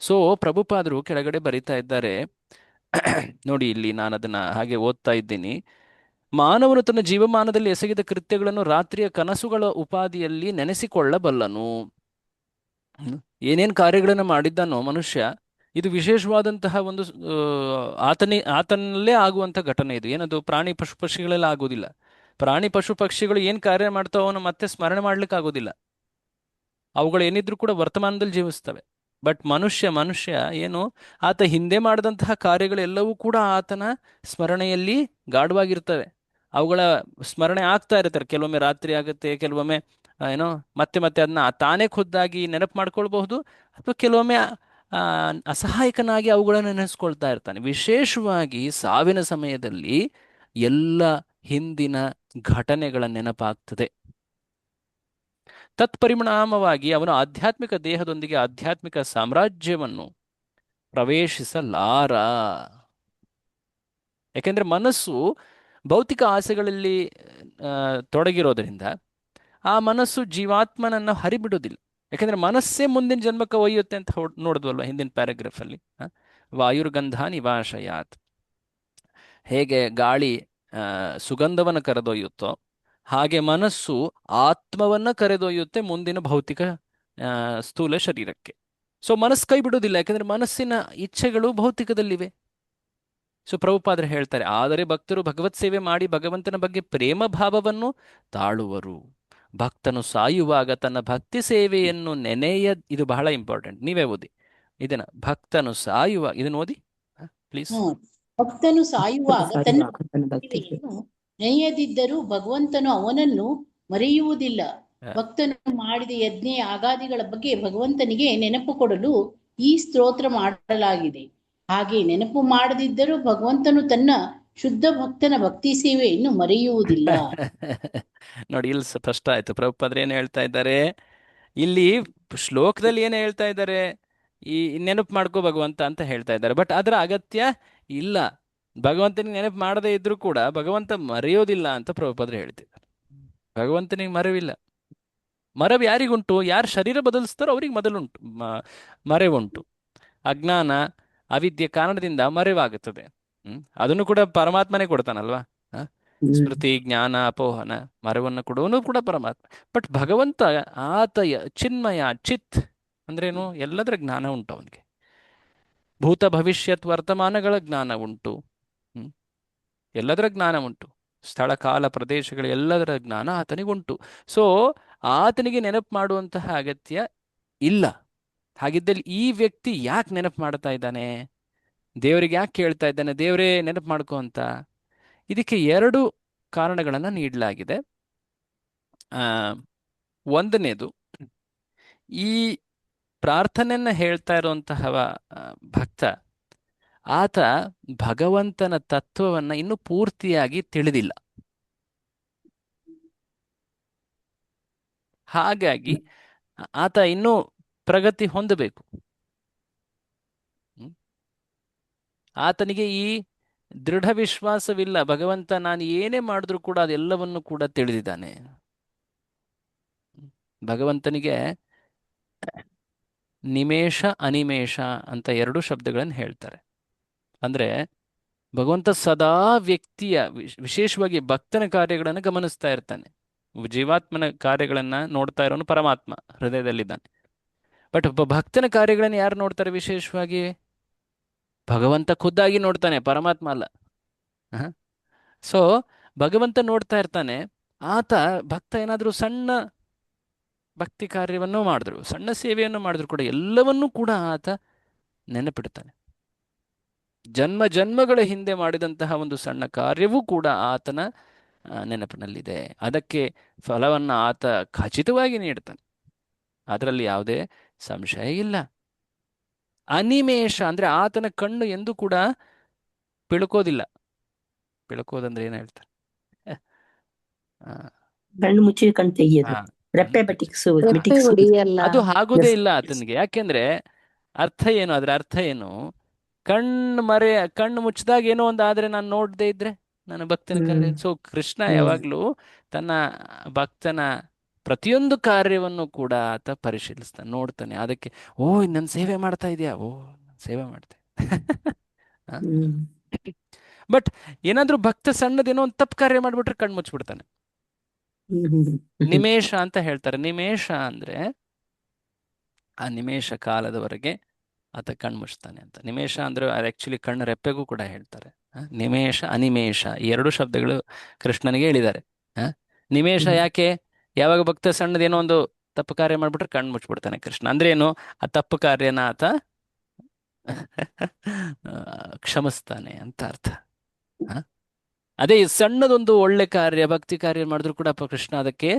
ಸೊ ಪ್ರಭುಪಾದರು ಕೆಳಗಡೆ ಬರಿತಾ ಇದ್ದಾರೆ ನೋಡಿ, ಇಲ್ಲಿ ನಾನು ಅದನ್ನ ಹಾಗೆ ಓದ್ತಾ ಇದ್ದೀನಿ. ಮಾನವನು ತನ್ನ ಜೀವಮಾನದಲ್ಲಿ ಎಸಗಿದ ಕೃತ್ಯಗಳನ್ನು ರಾತ್ರಿಯ ಕನಸುಗಳ ಉಪಾದಿಯಲ್ಲಿ ನೆನೆಸಿಕೊಳ್ಳಬಲ್ಲನು. ಏನೇನು ಕಾರ್ಯಗಳನ್ನು ಮಾಡಿದ್ದಾನೋ ಮನುಷ್ಯ, ಇದು ವಿಶೇಷವಾದಂತಹ ಒಂದು ಆತನಲ್ಲೇ ಆಗುವಂಥ ಘಟನೆ. ಇದು ಏನದು ಪ್ರಾಣಿ ಪಶು ಪಕ್ಷಿಗಳೆಲ್ಲ ಆಗೋದಿಲ್ಲ. ಪ್ರಾಣಿ ಪಶು ಪಕ್ಷಿಗಳು ಏನು ಕಾರ್ಯ ಮಾಡ್ತಾವೋ ಅವನು ಮತ್ತೆ ಸ್ಮರಣೆ ಮಾಡ್ಲಿಕ್ಕೆ ಆಗೋದಿಲ್ಲ. ಅವುಗಳು ಏನಿದ್ರು ಕೂಡ ವರ್ತಮಾನದಲ್ಲಿ ಜೀವಿಸ್ತವೆ. ಬಟ್ ಮನುಷ್ಯ ಏನು, ಆತ ಹಿಂದೆ ಮಾಡಿದಂತಹ ಕಾರ್ಯಗಳೆಲ್ಲವೂ ಕೂಡ ಆತನ ಸ್ಮರಣೆಯಲ್ಲಿ ಗಾಢವಾಗಿರ್ತವೆ. ಅವುಗಳ ಸ್ಮರಣೆ ಆಗ್ತಾ ಇರ್ತಾರೆ. ಕೆಲವೊಮ್ಮೆ ರಾತ್ರಿ ಆಗುತ್ತೆ, ಕೆಲವೊಮ್ಮೆ ಏನೋ ಮತ್ತೆ ಮತ್ತೆ ಅದನ್ನ ತಾನೇ ಖುದ್ದಾಗಿ ನೆನಪು ಮಾಡ್ಕೊಳ್ಬಹುದು, ಅಥವಾ ಕೆಲವೊಮ್ಮೆ ಅಸಹಾಯಕನಾಗಿ ಅವುಗಳನ್ನು ನೆನೆಸ್ಕೊಳ್ತಾ ಇರ್ತಾನೆ. ವಿಶೇಷವಾಗಿ ಸಾವಿನ ಸಮಯದಲ್ಲಿ ಎಲ್ಲ ಹಿಂದಿನ ಘಟನೆಗಳ ನೆನಪಾಗ್ತದೆ. ತತ್ಪರಿಣಾಮವಾಗಿ ಅವನು ಆಧ್ಯಾತ್ಮಿಕ ದೇಹದೊಂದಿಗೆ ಆಧ್ಯಾತ್ಮಿಕ ಸಾಮ್ರಾಜ್ಯವನ್ನು ಪ್ರವೇಶಿಸಲಾರ. ಯಾಕೆಂದ್ರೆ ಮನಸ್ಸು ಭೌತಿಕ ಆಸೆಗಳಲ್ಲಿ ತೊಡಗಿರೋದ್ರಿಂದ ಆ ಮನಸ್ಸು ಜೀವಾತ್ಮನನ್ನು ಹರಿಬಿಡೋದಿಲ್ಲ. ಯಾಕೆಂದ್ರೆ ಮನಸ್ಸೇ ಮುಂದಿನ ಜನ್ಮಕ್ಕೆ ಒಯ್ಯುತ್ತೆ ಅಂತ ನೋಡಿದ್ವಲ್ವ ಹಿಂದಿನ ಪ್ಯಾರಾಗ್ರಾಫ್ ಅಲ್ಲಿ. ವಾಯುರ್ಗಂಧ ನಿವಾಶಯಾತ್. ಹೇಗೆ ಗಾಳಿ ಸುಗಂಧವನ್ನು ಕರೆದೊಯ್ಯುತ್ತೋ, ಹಾಗೆ ಮನಸ್ಸು ಆತ್ಮವನ್ನ ಕರೆದೊಯ್ಯುತ್ತೆ ಮುಂದಿನ ಭೌತಿಕ ಸ್ಥೂಲ ಶರೀರಕ್ಕೆ. ಸೊ ಮನಸ್ಸು ಕೈ ಬಿಡೋದಿಲ್ಲ, ಯಾಕಂದ್ರೆ ಮನಸ್ಸಿನ ಇಚ್ಛೆಗಳು ಭೌತಿಕದಲ್ಲಿವೆ. ಸೊ ಪ್ರಭುಪಾದರು ಹೇಳ್ತಾರೆ, ಆದರೆ ಭಕ್ತರು ಭಗವತ್ ಸೇವೆ ಮಾಡಿ ಭಗವಂತನ ಬಗ್ಗೆ ಪ್ರೇಮ ಭಾವವನ್ನು ತಾಳುವರು. ಭಕ್ತನು ಸಾಯುವಾಗ ತನ್ನ ಭಕ್ತಿ ಸೇವೆಯನ್ನು ಇದು ಬಹಳ ಇಂಪಾರ್ಟೆಂಟ್, ನೀವೇ ಓದಿ ಇದನ್ನ. ಭಕ್ತನು ಸಾಯುವಾಗ, ಇದನ್ನ ಓದಿ ಪ್ಲೀಸ್. ಭಕ್ತನು ಸಾಯುವಾಗ ತನ್ನ ತನ್ನ ಭಕ್ತಿ ಸೇವೆಯನ್ನು ನೆನೆಯದಿದ್ದರೂ ಭಗವಂತನು ಅವನನ್ನು ಮರೆಯುವುದಿಲ್ಲ. ಭಕ್ತನು ಮಾಡಿದ ಯಜ್ಞ ಯಾಗಾದಿಗಳ ಬಗ್ಗೆ ಭಗವಂತನಿಗೆ ನೆನಪು ಕೊಡಲು ಈ ಸ್ತೋತ್ರ ಮಾಡಲಾಗಿದೆ. ಹಾಗೆ ನೆನಪು ಮಾಡದಿದ್ದರೂ ಭಗವಂತನು ತನ್ನ ಶುದ್ಧ ಭಕ್ತನ ಭಕ್ತಿ ಸೇವೆಯನ್ನು ಮರೆಯುವುದಿಲ್ಲ. ನೋಡಿ, ಇಲ್ಲಿ ಸ್ಪಷ್ಟ ಆಯ್ತು. ಪ್ರಭುಪಾದರು ಏನು ಹೇಳ್ತಾ ಇದ್ದಾರೆ ಇಲ್ಲಿ ಶ್ಲೋಕದಲ್ಲಿ, ಏನು ಹೇಳ್ತಾ ಇದ್ದಾರೆ, ಈ ನೆನಪು ಮಾಡ್ಕೋ ಭಗವಂತ ಅಂತ ಹೇಳ್ತಾ ಇದ್ದಾರೆ. ಬಟ್ ಅದರ ಅಗತ್ಯ ಇಲ್ಲ. ಭಗವಂತನಿಗೆ ನೆನಪು ಮಾಡದೇ ಇದ್ರೂ ಕೂಡ ಭಗವಂತ ಮರೆಯೋದಿಲ್ಲ ಅಂತ ಪ್ರಭುಪಾದರು ಹೇಳ್ತಿದ್ದಾರೆ. ಭಗವಂತನಿಗೆ ಮರೆವಿಲ್ಲ. ಮರವು ಯಾರಿಗುಂಟು? ಯಾರು ಶರೀರ ಬದಲಿಸ್ತಾರೋ ಅವ್ರಿಗೆ ಮೊದಲುಂಟು ಮರೆವುಂಟು. ಅಜ್ಞಾನ ಅವಿದ್ಯೆ ಕಾರಣದಿಂದ ಮರೆವಾಗುತ್ತದೆ. ಅದನ್ನು ಕೂಡ ಪರಮಾತ್ಮನೇ ಕೊಡ್ತಾನಲ್ವಾ. ಸ್ಮೃತಿ, ಜ್ಞಾನ, ಅಪೋಹನ, ಮರವನ್ನು ಕೊಡುವನು ಕೂಡ ಪರಮಾತ್ಮ. ಬಟ್ ಭಗವಂತ ಆತಯ ಚಿನ್ಮಯ, ಚಿತ್ ಅಂದ್ರೇನು? ಎಲ್ಲದರ ಜ್ಞಾನ ಉಂಟು ಅವನಿಗೆ. ಭೂತ ಭವಿಷ್ಯತ್ ವರ್ತಮಾನಗಳ ಜ್ಞಾನ ಉಂಟು. ಎಲ್ಲದರ ಜ್ಞಾನ ಉಂಟು. ಸ್ಥಳ, ಕಾಲ, ಪ್ರದೇಶಗಳ ಎಲ್ಲದರ ಜ್ಞಾನ ಆತನಿಗುಂಟು. ಸೊ ಆತನಿಗೆ ನೆನಪು ಮಾಡುವಂತಹ ಅಗತ್ಯ ಇಲ್ಲ. ಹಾಗಿದ್ದಲ್ಲಿ ಈ ವ್ಯಕ್ತಿ ಯಾಕೆ ನೆನಪು ಮಾಡ್ತಾ ಇದ್ದಾನೆ? ದೇವರಿಗೆ ಯಾಕೆ ಕೇಳ್ತಾ ಇದ್ದಾನೆ, ದೇವರೇ ನೆನಪು ಮಾಡ್ಕೋ ಅಂತ? ಇದಕ್ಕೆ ಎರಡು ಕಾರಣಗಳನ್ನು ನೀಡಲಾಗಿದೆ. ಒಂದನೇದು, ಈ ಪ್ರಾರ್ಥನೆಯನ್ನ ಹೇಳ್ತಾ ಇರುವಂತಹ ಭಕ್ತ, ಆತ ಭಗವಂತನ ತತ್ವವನ್ನ ಇನ್ನೂ ಪೂರ್ತಿಯಾಗಿ ತಿಳಿದಿಲ್ಲ. ಹಾಗಾಗಿ ಆತ ಇನ್ನೂ ಪ್ರಗತಿ ಹೊಂದಬೇಕು. ಆತನಿಗೆ ಈ ದೃಢ ವಿಶ್ವಾಸವಿಲ್ಲ, ಭಗವಂತ ನಾನು ಏನೇ ಮಾಡಿದ್ರೂ ಕೂಡ ಅದೆಲ್ಲವನ್ನು ಕೂಡ ತಿಳಿದಿದ್ದಾನೆ. ಭಗವಂತನಿಗೆ ನಿಮೇಷ ಅನಿಮೇಷ ಅಂತ ಎರಡು ಶಬ್ದಗಳನ್ನು ಹೇಳ್ತಾರೆ. ಅಂದ್ರೆ ಭಗವಂತ ಸದಾ ವ್ಯಕ್ತಿಯ, ವಿಶೇಷವಾಗಿ ಭಕ್ತನ ಕಾರ್ಯಗಳನ್ನು ಗಮನಿಸ್ತಾ ಇರ್ತಾನೆ. ಜೀವಾತ್ಮನ ಕಾರ್ಯಗಳನ್ನ ನೋಡ್ತಾ ಇರೋನು ಪರಮಾತ್ಮ, ಹೃದಯದಲ್ಲಿದ್ದಾನೆ. ಬಟ್ ಒಬ್ಬ ಭಕ್ತನ ಕಾರ್ಯಗಳನ್ನು ಯಾರು ನೋಡ್ತಾರೆ? ವಿಶೇಷವಾಗಿ ಭಗವಂತ ಖುದ್ದಾಗಿ ನೋಡ್ತಾನೆ, ಪರಮಾತ್ಮ ಅಲ್ಲ. ಸೊ ಭಗವಂತ ನೋಡ್ತಾ ಇರ್ತಾನೆ. ಆತ ಭಕ್ತ ಏನಾದರೂ ಸಣ್ಣ ಭಕ್ತಿ ಕಾರ್ಯವನ್ನು ಮಾಡಿದ್ರು, ಸಣ್ಣ ಸೇವೆಯನ್ನು ಮಾಡಿದ್ರು ಕೂಡ ಎಲ್ಲವನ್ನೂ ಕೂಡ ಆತ ನೆನಪಿಡ್ತಾನೆ. ಜನ್ಮ ಜನ್ಮಗಳ ಹಿಂದೆ ಮಾಡಿದಂತಹ ಒಂದು ಸಣ್ಣ ಕಾರ್ಯವೂ ಕೂಡ ಆತನ ನೆನಪಿನಲ್ಲಿದೆ. ಅದಕ್ಕೆ ಫಲವನ್ನು ಆತ ಖಚಿತವಾಗಿ ನೀಡ್ತಾನೆ, ಅದರಲ್ಲಿ ಯಾವುದೇ ಸಂಶಯ ಇಲ್ಲ. ಅನಿಮೇಷ ಅಂದ್ರೆ ಆತನ ಕಣ್ಣು ಎಂದೂ ಕೂಡ ಪಿಳ್ಕೋದಿಲ್ಲ. ಪಿಳ್ಕೋದಂದ್ರೆ ಏನ್ ಹೇಳ್ತಾರೆ? ಕಣ್ಣು ಮುಚ್ಚಿ ಕಣ್ಣು ತೆಗಿಯೋದು, ರೆಪ್ಪೆ ಅದು ಆಗೋದೇ ಇಲ್ಲ ಆತನಿಗೆ. ಯಾಕೆಂದ್ರೆ ಅರ್ಥ ಏನು? ಅದ್ರ ಅರ್ಥ ಏನು? ಕಣ್ಣು ಮುಚ್ಚಿದಾಗ ಏನೋ ಒಂದು ಆದ್ರೆ ನಾನು ನೋಡದೆ ಇದ್ರೆ ನನ್ನ ಭಕ್ತನ ಕಾರ್ಯ. ಸೊ ಕೃಷ್ಣ ಯಾವಾಗ್ಲೂ ತನ್ನ ಭಕ್ತನ ಪ್ರತಿಯೊಂದು ಕಾರ್ಯವನ್ನು ಕೂಡ ಆತ ಪರಿಶೀಲಿಸ್ತಾನೆ, ನೋಡ್ತಾನೆ. ಅದಕ್ಕೆ ಓ ನನ್ನ ಸೇವೆ ಮಾಡ್ತಾ ಇದೆಯಾ, ಓ ನಾನ್ ಸೇವೆ ಮಾಡ್ತೆ. ಹ್ಮ್ ಬಟ್ ಏನಾದ್ರೂ ಭಕ್ತ ಸಣ್ಣದೇನೋ ಒಂದು ತಪ್ಪು ಕಾರ್ಯ ಮಾಡ್ಬಿಟ್ರೆ ಕಣ್ಣು ಮುಚ್ಚಿಬಿಡ್ತಾನೆ. ಹ್ಮ್ ಹ್ಮ್ ಹ್ಮ್ ನಿಮೇಷ ಅಂತ ಹೇಳ್ತಾರೆ. ನಿಮೇಷ ಅಂದ್ರೆ ಆ ನಿಮೇಷ ಕಾಲದವರೆಗೆ ಆತ ಕಣ್ಣು ಮುಚ್ತಾನೆ ಅಂತ. ನಿಮೇಷ ಅಂದ್ರೆ ಅದು ಆಕ್ಚುಲಿ ಕಣ್ಣು ರೆಪ್ಪೆಗೂ ಕೂಡ ಹೇಳ್ತಾರೆ. ನಿಮೇಷ ಅನಿಮೇಷ ಈ ಎರಡು ಶಬ್ದಗಳು ಕೃಷ್ಣನಿಗೆ ಹೇಳಿದ್ದಾರೆ. ನಿಮೇಷ ಹ್ಮ್ ಯಾಕೆ? ಯಾವಾಗ ಭಕ್ತ ಸಣ್ಣದೇನೋ ಒಂದು ತಪ್ಪು ಕಾರ್ಯ ಮಾಡ್ಬಿಟ್ರೆ ಕಣ್ಣು ಮುಚ್ಬಿಡ್ತಾನೆ ಕೃಷ್ಣ. ಅಂದ್ರೆ ಏನು? ಆ ತಪ್ಪು ಕಾರ್ಯನ ಆತ ಕ್ಷಮಿಸ್ತಾನೆ ಅಂತ ಅರ್ಥ. ಹ? ಅದೇ ಈ ಸಣ್ಣದೊಂದು ಒಳ್ಳೆ ಕಾರ್ಯ, ಭಕ್ತಿ ಕಾರ್ಯ ಮಾಡಿದ್ರು ಕೂಡ ಕೃಷ್ಣ ಅದಕ್ಕೆ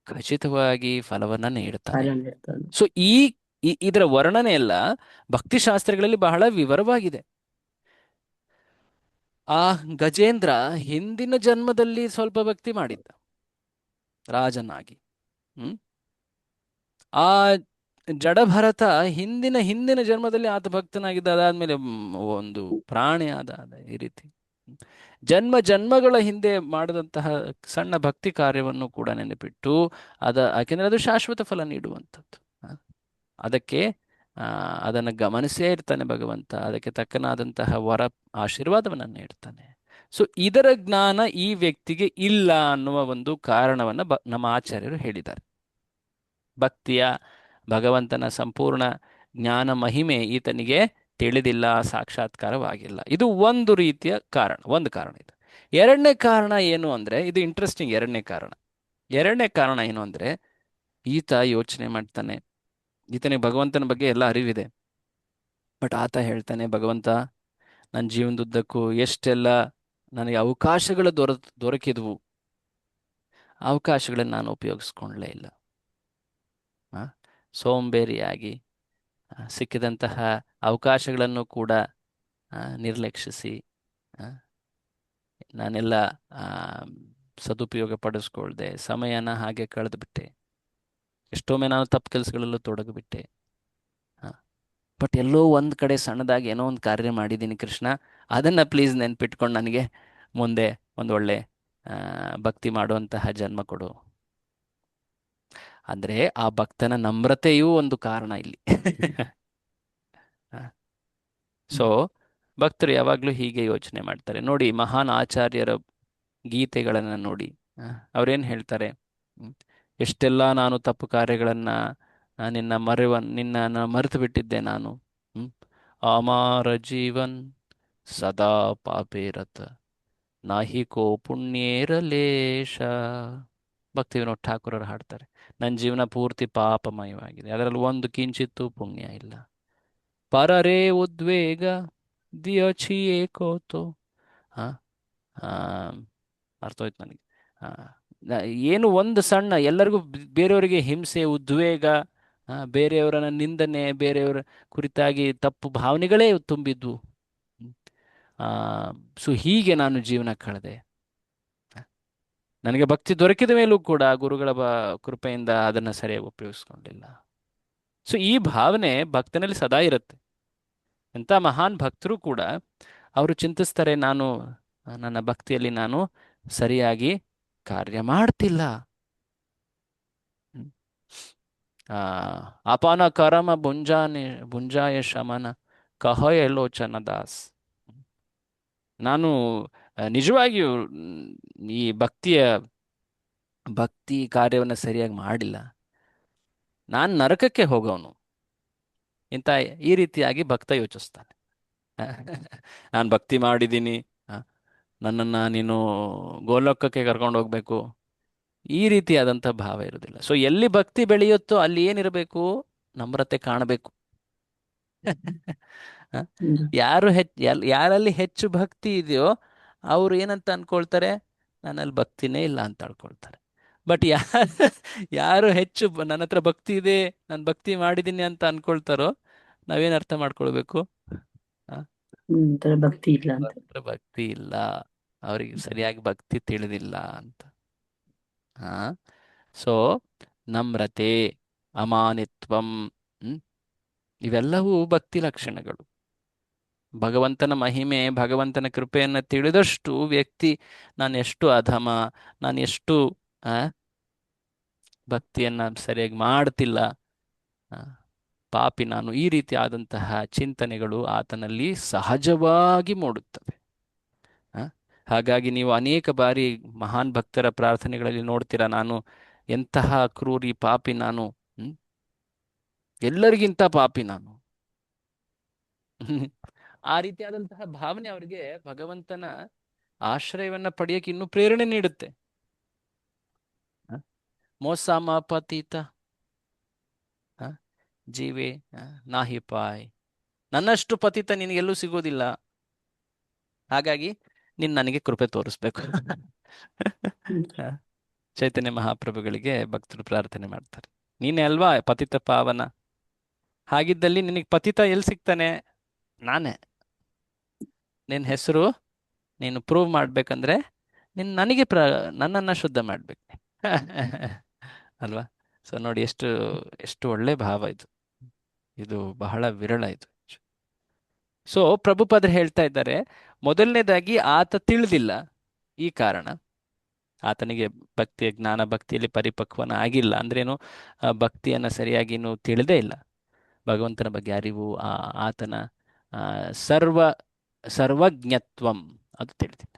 ಖಚಿತವಾಗಿ ಫಲವನ್ನ ನೀಡುತ್ತಾನೆ. ಪಾಲನೆ ಇರ್ತಾನೆ. ಸೊ ಇದರ ವರ್ಣನೆ ಎಲ್ಲ ಭಕ್ತಿಶಾಸ್ತ್ರಗಳಲ್ಲಿ ಬಹಳ ವಿವರವಾಗಿದೆ. ಆ ಗಜೇಂದ್ರ ಹಿಂದಿನ ಜನ್ಮದಲ್ಲಿ ಸ್ವಲ್ಪ ಭಕ್ತಿ ಮಾಡಿದ್ದ ರಾಜನಾಗಿ. ಹ್ಮ್ ಆ ಜಡಭರತ ಹಿಂದಿನ ಹಿಂದಿನ ಜನ್ಮದಲ್ಲಿ ಆತ ಭಕ್ತನಾಗಿದ್ದ. ಅದಾದ್ಮೇಲೆ ಒಂದು ಪ್ರಾಣಿ ಆದ ಈ ರೀತಿ ಜನ್ಮ ಜನ್ಮಗಳ ಹಿಂದೆ ಮಾಡಿದಂತಹ ಸಣ್ಣ ಭಕ್ತಿ ಕಾರ್ಯವನ್ನು ಕೂಡ ನೆನಪಿಟ್ಟು ಯಾಕೆಂದ್ರೆ ಅದು ಶಾಶ್ವತ ಫಲ ನೀಡುವಂಥದ್ದು. ಅದಕ್ಕೆ ಅದನ್ನು ಗಮನಿಸೇ ಇರ್ತಾನೆ ಭಗವಂತ. ಅದಕ್ಕೆ ತಕ್ಕನಾದಂತಹ ವರ ಆಶೀರ್ವಾದವನ್ನು ನೀಡ್ತಾನೆ. ಸೊ ಇದರ ಜ್ಞಾನ ಈ ವ್ಯಕ್ತಿಗೆ ಇಲ್ಲ ಅನ್ನುವ ಒಂದು ಕಾರಣವನ್ನು ನಮ್ಮ ಆಚಾರ್ಯರು ಹೇಳಿದ್ದಾರೆ. ಭಕ್ತಿಯ ಭಗವಂತನ ಸಂಪೂರ್ಣ ಜ್ಞಾನ ಮಹಿಮೆ ಈತನಿಗೆ ತಿಳಿದಿಲ್ಲ, ಸಾಕ್ಷಾತ್ಕಾರವಾಗಿಲ್ಲ. ಇದು ಒಂದು ರೀತಿಯ ಕಾರಣ, ಒಂದು ಕಾರಣ ಇದು. ಎರಡನೇ ಕಾರಣ ಏನು ಅಂದ್ರೆ, ಇದು ಇಂಟ್ರೆಸ್ಟಿಂಗ್. ಎರಡನೇ ಕಾರಣ ಏನು ಅಂದ್ರೆ, ಈತ ಯೋಚನೆ ಮಾಡ್ತಾನೆ, ಈತನಿಗೆ ಭಗವಂತನ ಬಗ್ಗೆ ಎಲ್ಲ ಅರಿವಿದೆ. ಬಟ್ ಆತ ಹೇಳ್ತಾನೆ, ಭಗವಂತ ನನ್ನ ಜೀವನದುದ್ದಕ್ಕೂ ಎಷ್ಟೆಲ್ಲ ನನಗೆ ಅವಕಾಶಗಳು ದೊರಕಿದ್ವು, ಅವಕಾಶಗಳನ್ನು ನಾನು ಉಪಯೋಗಿಸ್ಕೊಳ್ಳೇ ಇಲ್ಲ. ಸೋಂಬೇರಿಯಾಗಿ ಸಿಕ್ಕಿದಂತಹ ಅವಕಾಶಗಳನ್ನು ಕೂಡ ನಿರ್ಲಕ್ಷಿಸಿ ನಾನೆಲ್ಲ ಸದುಪಯೋಗ ಪಡಿಸ್ಕೊಳ್ದೆ, ಸಮಯನ ಹಾಗೆ ಕಳೆದುಬಿಟ್ಟೆ. ಎಷ್ಟೊಮ್ಮೆ ನಾನು ತಪ್ಪು ಕೆಲಸಗಳಲ್ಲೂ ತೊಡಗಿಬಿಟ್ಟೆ. ಬಟ್ ಎಲ್ಲೋ ಒಂದು ಕಡೆ ಸಣ್ಣದಾಗಿ ಏನೋ ಒಂದು ಕಾರ್ಯ ಮಾಡಿದ್ದೀನಿ ಕೃಷ್ಣ, ಅದನ್ನು ಪ್ಲೀಸ್ ನೆನ್ಪಿಟ್ಕೊಂಡು ನನಗೆ ಮುಂದೆ ಒಂದೊಳ್ಳೆ ಭಕ್ತಿ ಮಾಡುವಂತಹ ಜನ್ಮ ಕೊಡು. ಅಂದರೆ ಆ ಭಕ್ತನ ನಮ್ರತೆಯೂ ಒಂದು ಕಾರಣ ಇಲ್ಲಿ. ಸೊ ಭಕ್ತರು ಯಾವಾಗಲೂ ಹೀಗೆ ಯೋಚನೆ ಮಾಡ್ತಾರೆ. ನೋಡಿ, ಮಹಾನ್ ಆಚಾರ್ಯರ ಗೀತೆಗಳನ್ನು ನೋಡಿ, ಅವ್ರೇನು ಹೇಳ್ತಾರೆ, ಎಷ್ಟೆಲ್ಲ ನಾನು ತಪ್ಪು ಕಾರ್ಯಗಳನ್ನು ನಿನ್ನ ಮರೆತು ಬಿಟ್ಟಿದ್ದೆ ನಾನು. ಅಮಾರ ಜೀವನ್ ಸದಾ ಪಾಪೇರತ ನಾಹಿ ಕೋ ಪುಣ್ಯೇರಲೇಶ. ಭಕ್ತಿ ವಿನೋದ್ ಠಾಕೂರರು ಹಾಡ್ತಾರೆ, ನನ್ನ ಜೀವನ ಪೂರ್ತಿ ಪಾಪಮಯವಾಗಿದೆ, ಅದರಲ್ಲಿ ಒಂದು ಕಿಂಚಿತ್ತೂ ಪುಣ್ಯ ಇಲ್ಲ. ಪರರೇ ಉದ್ವೇಗ ದಿಯಚಿ ಏಕೋತೋ. ಅರ್ಥ ಹೋಯ್ತು ನನಗೆ. ಏನು ಒಂದು ಸಣ್ಣ, ಎಲ್ಲರಿಗೂ ಬೇರೆಯವರಿಗೆ ಹಿಂಸೆ, ಉದ್ವೇಗ, ಬೇರೆಯವರನ್ನ ನಿಂದನೆ, ಬೇರೆಯವರ ಕುರಿತಾಗಿ ತಪ್ಪು ಭಾವನೆಗಳೇ ತುಂಬಿದ್ವು. ಸೊ ಹೀಗೆ ನಾನು ಜೀವನ ಕಳೆದೆ. ನನಗೆ ಭಕ್ತಿ ದೊರಕಿದ ಮೇಲೂ ಕೂಡ ಗುರುಗಳ ಕೃಪೆಯಿಂದ ಅದನ್ನು ಸರಿಯಾಗಿ ಉಪಯೋಗಿಸ್ಕೊಂಡಿಲ್ಲ. ಸೊ ಈ ಭಾವನೆ ಭಕ್ತನಲ್ಲಿ ಸದಾ ಇರುತ್ತೆ. ಎಂಥ ಮಹಾನ್ ಭಕ್ತರು ಕೂಡ ಅವರು ಚಿಂತಿಸ್ತಾರೆ, ನನ್ನ ಭಕ್ತಿಯಲ್ಲಿ ನಾನು ಸರಿಯಾಗಿ ಕಾರ್ಯ ಮಾಡ್ತಿಲ್ಲ. ಅಪಾನ ಕರಮ ಭುಂಜಾಯ ಶಮನ ಕಹಯ ಲೋಚನ ದಾಸ್. ನಾನು ನಿಜವಾಗಿಯೂ ಈ ಭಕ್ತಿ ಕಾರ್ಯವನ್ನು ಸರಿಯಾಗಿ ಮಾಡಿಲ್ಲ, ನಾನು ನರಕಕ್ಕೆ ಹೋಗೋನು ಇಂಥ ಈ ರೀತಿಯಾಗಿ ಭಕ್ತ ಯೋಚಿಸ್ತಾನೆ. ನಾನು ಭಕ್ತಿ ಮಾಡಿದ್ದೀನಿ, ನನ್ನನ್ನು ನೀನು ಗೋಲೋಕಕ್ಕೆ ಕರ್ಕೊಂಡು ಹೋಗ್ಬೇಕು, ಈ ರೀತಿಯಾದಂಥ ಭಾವ ಇರೋದಿಲ್ಲ. ಸೊ ಎಲ್ಲಿ ಭಕ್ತಿ ಬೆಳೆಯುತ್ತೋ ಅಲ್ಲಿ ಏನಿರಬೇಕು? ನಮ್ರತೆ ಕಾಣಬೇಕು. ಯಾರಲ್ಲಿ ಹೆಚ್ಚು ಭಕ್ತಿ ಇದೆಯೋ ಅವ್ರು ಏನಂತ ಅನ್ಕೊಳ್ತಾರೆ? ನನ್ನಲ್ಲಿ ಭಕ್ತಿನೇ ಇಲ್ಲ ಅಂತ ಅನ್ಕೊಳ್ತಾರೆ. ಬಟ್ ಯಾರು ಹೆಚ್ಚು ನನ್ನ ಹತ್ರ ಭಕ್ತಿ ಇದೆ, ನಾನು ಭಕ್ತಿ ಮಾಡಿದ್ದೀನಿ ಅಂತ ಅನ್ಕೊಳ್ತಾರೋ, ನಾವೇನ್ ಅರ್ಥ ಮಾಡ್ಕೊಳ್ಬೇಕು? ಭಕ್ತಿ ಇಲ್ಲ ಅಂತ. ಭಕ್ತಿ ಇಲ್ಲ, ಅವರಿಗೆ ಸರಿಯಾಗಿ ಭಕ್ತಿ ತಿಳಿದಿಲ್ಲ ಅಂತ. ಸೊ ನಮ್ರತೆ, ಅಮಾನಿತ್ವಂ, ಇವೆಲ್ಲವೂ ಭಕ್ತಿ ಲಕ್ಷಣಗಳು. ಭಗವಂತನ ಮಹಿಮೆ, ಭಗವಂತನ ಕೃಪೆಯನ್ನು ತಿಳಿದಷ್ಟು ವ್ಯಕ್ತಿ ನಾನು ಎಷ್ಟು ಅಧಮ, ನಾನು ಎಷ್ಟು ಭಕ್ತಿಯನ್ನ ಸರಿಯಾಗಿ ಮಾಡ್ತಿಲ್ಲ, ಆ, ಪಾಪಿ ನಾನು, ಈ ರೀತಿಯಾದಂತಹ ಚಿಂತನೆಗಳು ಆತನಲ್ಲಿ ಸಹಜವಾಗಿ ಮೂಡುತ್ತವೆ. ಆ, ಹಾಗಾಗಿ ನೀವು ಅನೇಕ ಬಾರಿ ಮಹಾನ್ ಭಕ್ತರ ಪ್ರಾರ್ಥನೆಗಳಲ್ಲಿ ನೋಡ್ತೀರಾ, ನಾನು ಎಂತಹ ಕ್ರೂರಿ ಪಾಪಿ ನಾನು, ಹ್ಮ್? ಎಲ್ಲರಿಗಿಂತ ಪಾಪಿ ನಾನು. ಆ ರೀತಿಯಾದಂತಹ ಭಾವನೆ ಅವರಿಗೆ ಭಗವಂತನ ಆಶ್ರಯವನ್ನ ಪಡೆಯಕ್ಕೆ ಇನ್ನೂ ಪ್ರೇರಣೆ ನೀಡುತ್ತೆ. ಆ, ಮೋಸ ಪತೀತ ಆ, ಜೀವೆ ನಾಹಿ ಪಾಯ್, ನನ್ನಷ್ಟು ಪತಿತ ನಿನಗೆಲ್ಲೂ ಸಿಗೋದಿಲ್ಲ, ಹಾಗಾಗಿ ನೀನ್ ನನಗೆ ಕೃಪೆ ತೋರಿಸ್ಬೇಕು. ಆ, ಚೈತನ್ಯ ಮಹಾಪ್ರಭುಗಳಿಗೆ ಭಕ್ತರು ಪ್ರಾರ್ಥನೆ ಮಾಡ್ತಾರೆ, ನೀನೇ ಅಲ್ವಾ ಪತಿತ ಪಾವನ, ಹಾಗಿದ್ದಲ್ಲಿ ನಿನಗೆ ಪತಿತ ಎಲ್ಲಿ ಸಿಗ್ತಾನೆ? ನಾನೇ. ನಿನ್ನ ಹೆಸರು ನೀನು ಪ್ರೂವ್ ಮಾಡ್ಬೇಕಂದ್ರೆ ನನಗೆ ನನ್ನನ್ನ ಶುದ್ಧ ಮಾಡ್ಬೇಕು. ಅಲ್ವಾ? ಸೊ ನೋಡಿ, ಎಷ್ಟು ಎಷ್ಟು ಒಳ್ಳೆ ಭಾವ ಇದು. ಇದು ಬಹಳ ವಿರಳ ಇದು. ಸೊ ಪ್ರಭುಪಾದರು ಹೇಳ್ತಾ ಇದ್ದಾರೆ, ಮೊದಲನೇದಾಗಿ ಆತ ತಿಳಿದಿಲ್ಲ, ಈ ಕಾರಣ ಆತನಿಗೆ ಭಕ್ತಿಯ ಜ್ಞಾನ ಭಕ್ತಿಯಲ್ಲಿ ಪರಿಪಕ್ವನ ಆಗಿಲ್ಲ. ಅಂದ್ರೇನು? ಭಕ್ತಿಯನ್ನ ಸರಿಯಾಗಿ ಇನ್ನೂ ತಿಳಿದೇ ಇಲ್ಲ. ಭಗವಂತನ ಬಗ್ಗೆ ಅರಿವು, ಆತನ ಆ, ಸರ್ವ ಸರ್ವಜ್ಞತ್ವಂ ಅದು ತಿಳಿದಿಲ್ಲ.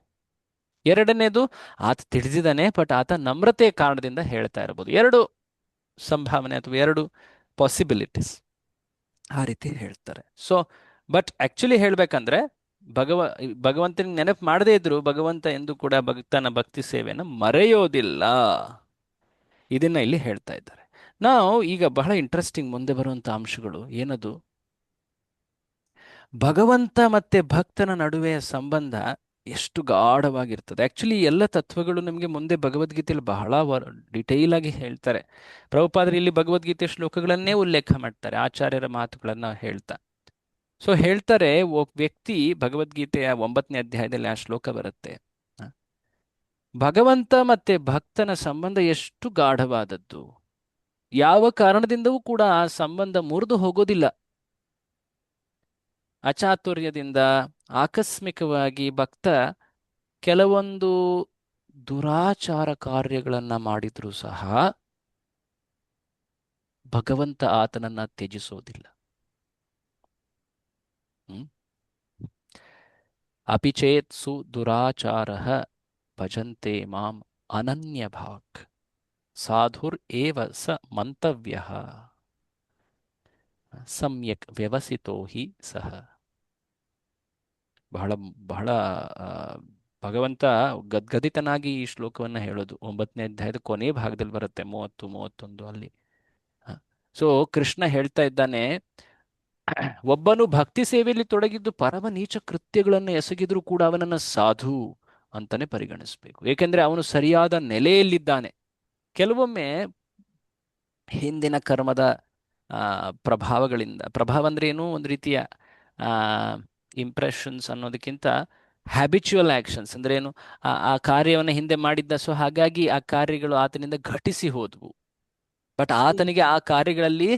ಎರಡನೇದು, ಆತ ತಿಳಿದಿದ್ದಾನೆ, ಬಟ್ ಆತ ನಮ್ರತೆಯ ಕಾರಣದಿಂದ ಹೇಳ್ತಾ ಇರಬಹುದು. ಎರಡು ಸಂಭಾವನೆ ಅಥವಾ ಎರಡು ಪಾಸಿಬಿಲಿಟೀಸ್ ಆ ರೀತಿ ಹೇಳ್ತಾರೆ. ಸೊ ಬಟ್ ಆಕ್ಚುಲಿ ಹೇಳ್ಬೇಕಂದ್ರೆ ಭಗವಂತನಿಗೆ ನೆನಪು ಮಾಡದೇ ಇದ್ರು ಭಗವಂತ ಎಂದು ಕೂಡ ಭಕ್ತನ ಭಕ್ತಿ ಸೇವೆಯನ್ನು ಮರೆಯೋದಿಲ್ಲ. ಇದನ್ನ ಇಲ್ಲಿ ಹೇಳ್ತಾ ಇದ್ದಾರೆ. ನಾವು ಈಗ ಬಹಳ ಇಂಟ್ರೆಸ್ಟಿಂಗ್ ಮುಂದೆ ಬರುವಂತ ಅಂಶಗಳು ಏನದು? ಭಗವಂತ ಮತ್ತೆ ಭಕ್ತನ ನಡುವೆಯ ಸಂಬಂಧ ಎಷ್ಟು ಗಾಢವಾಗಿರ್ತದೆ. ಆಕ್ಚುಲಿ ಎಲ್ಲ ತತ್ವಗಳು ನಮಗೆ ಮುಂದೆ ಭಗವದ್ಗೀತೆಯಲ್ಲಿ ಬಹಳ ಡಿಟೈಲ್ ಆಗಿ ಹೇಳ್ತಾರೆ. ಪ್ರಭುಪಾದರು ಇಲ್ಲಿ ಭಗವದ್ಗೀತೆ ಶ್ಲೋಕಗಳನ್ನೇ ಉಲ್ಲೇಖ ಮಾಡ್ತಾರೆ, ಆಚಾರ್ಯರ ಮಾತುಗಳನ್ನ ಹೇಳ್ತಾ. ಸೊ ಹೇಳ್ತಾರೆ, ಒಬ್ಬ ವ್ಯಕ್ತಿ, ಭಗವದ್ಗೀತೆಯ 9ನೇ ಅಧ್ಯಾಯದಲ್ಲಿ ಆ ಶ್ಲೋಕ ಬರುತ್ತೆ, ಭಗವಂತ ಮತ್ತೆ ಭಕ್ತನ ಸಂಬಂಧ ಎಷ್ಟು ಗಾಢವಾದದ್ದು, ಯಾವ ಕಾರಣದಿಂದವೂ ಕೂಡ ಆ ಸಂಬಂಧ ಮುರಿದು ಹೋಗೋದಿಲ್ಲ. ಅಚಾತುರ್ಯದಿಂದ ಆಕಸ್ಮಿಕವಾಗಿ ಭಕ್ತ ಕೆಲವೊಂದು ದುರಾಚಾರ ಕಾರ್ಯಗಳನ್ನ ಮಾಡಿದ್ರೂ ಸಹ ಭಗವಂತ ಆತನನ್ನ ತ್ಯಜಿಸೋದಿಲ್ಲ. ಅಪಿಚೇತ್ಸು ದುರಾಚಾರ ಭಜಂತೆ ಮಾಂ ಅನನ್ಯ ಭಾಗ್ ಸಾಧುರ್ ಏವ ಸ ಮಂತವ್ಯ ಸಮ್ಯಕ್ ವ್ಯವಸಿತೋ ಹಿ ಸಹ. ಬಹಳ ಬಹಳ ಭಗವಂತ ಗದ್ಗದಿತನಾಗಿ ಈ ಶ್ಲೋಕವನ್ನ ಹೇಳೋದು 9ನೇ ಅಧ್ಯಾಯದ ಕೊನೆ ಭಾಗದಲ್ಲಿ ಬರುತ್ತೆ, 30, 31 ಅಲ್ಲಿ. ಸೊ ಕೃಷ್ಣ ಹೇಳ್ತಾ ಇದ್ದಾನೆ, ಒಬ್ಬನು ಭಕ್ತಿ ಸೇವೆಯಲ್ಲಿ ತೊಡಗಿದ್ದು ಪರಮ ನೀಚ ಕೃತ್ಯಗಳನ್ನು ಎಸಗಿದ್ರೂ ಕೂಡ ಅವನನ್ನ ಸಾಧು ಅಂತಾನೆ ಪರಿಗಣಿಸಬೇಕು. ಏಕೆಂದ್ರೆ ಅವನು ಸರಿಯಾದ ನೆಲೆಯಲ್ಲಿದ್ದಾನೆ. ಕೆಲವೊಮ್ಮೆ ಹಿಂದಿನ ಕರ್ಮದ ಪ್ರಭಾವ ಅಂದ್ರೆ ಏನು, ಒಂದು ರೀತಿಯ ಇಂಪ್ರೆಷನ್ಸ್ ಅನ್ನೋದಕ್ಕಿಂತ ಹ್ಯಾಬಿಚುವಲ್ ಆಕ್ಷನ್ಸ್ ಅಂದ್ರೆ ಏನು, ಆ ಕಾರ್ಯವನ್ನು ಹಿಂದೆ ಮಾಡಿದ್ದ, ಸೊ ಹಾಗಾಗಿ ಆ ಕಾರ್ಯಗಳು ಆತನಿಂದ ಘಟಿಸಿ ಹೋದ್ವು. ಬಟ್ ಆತನಿಗೆ ಆ ಕಾರ್ಯಗಳಲ್ಲಿ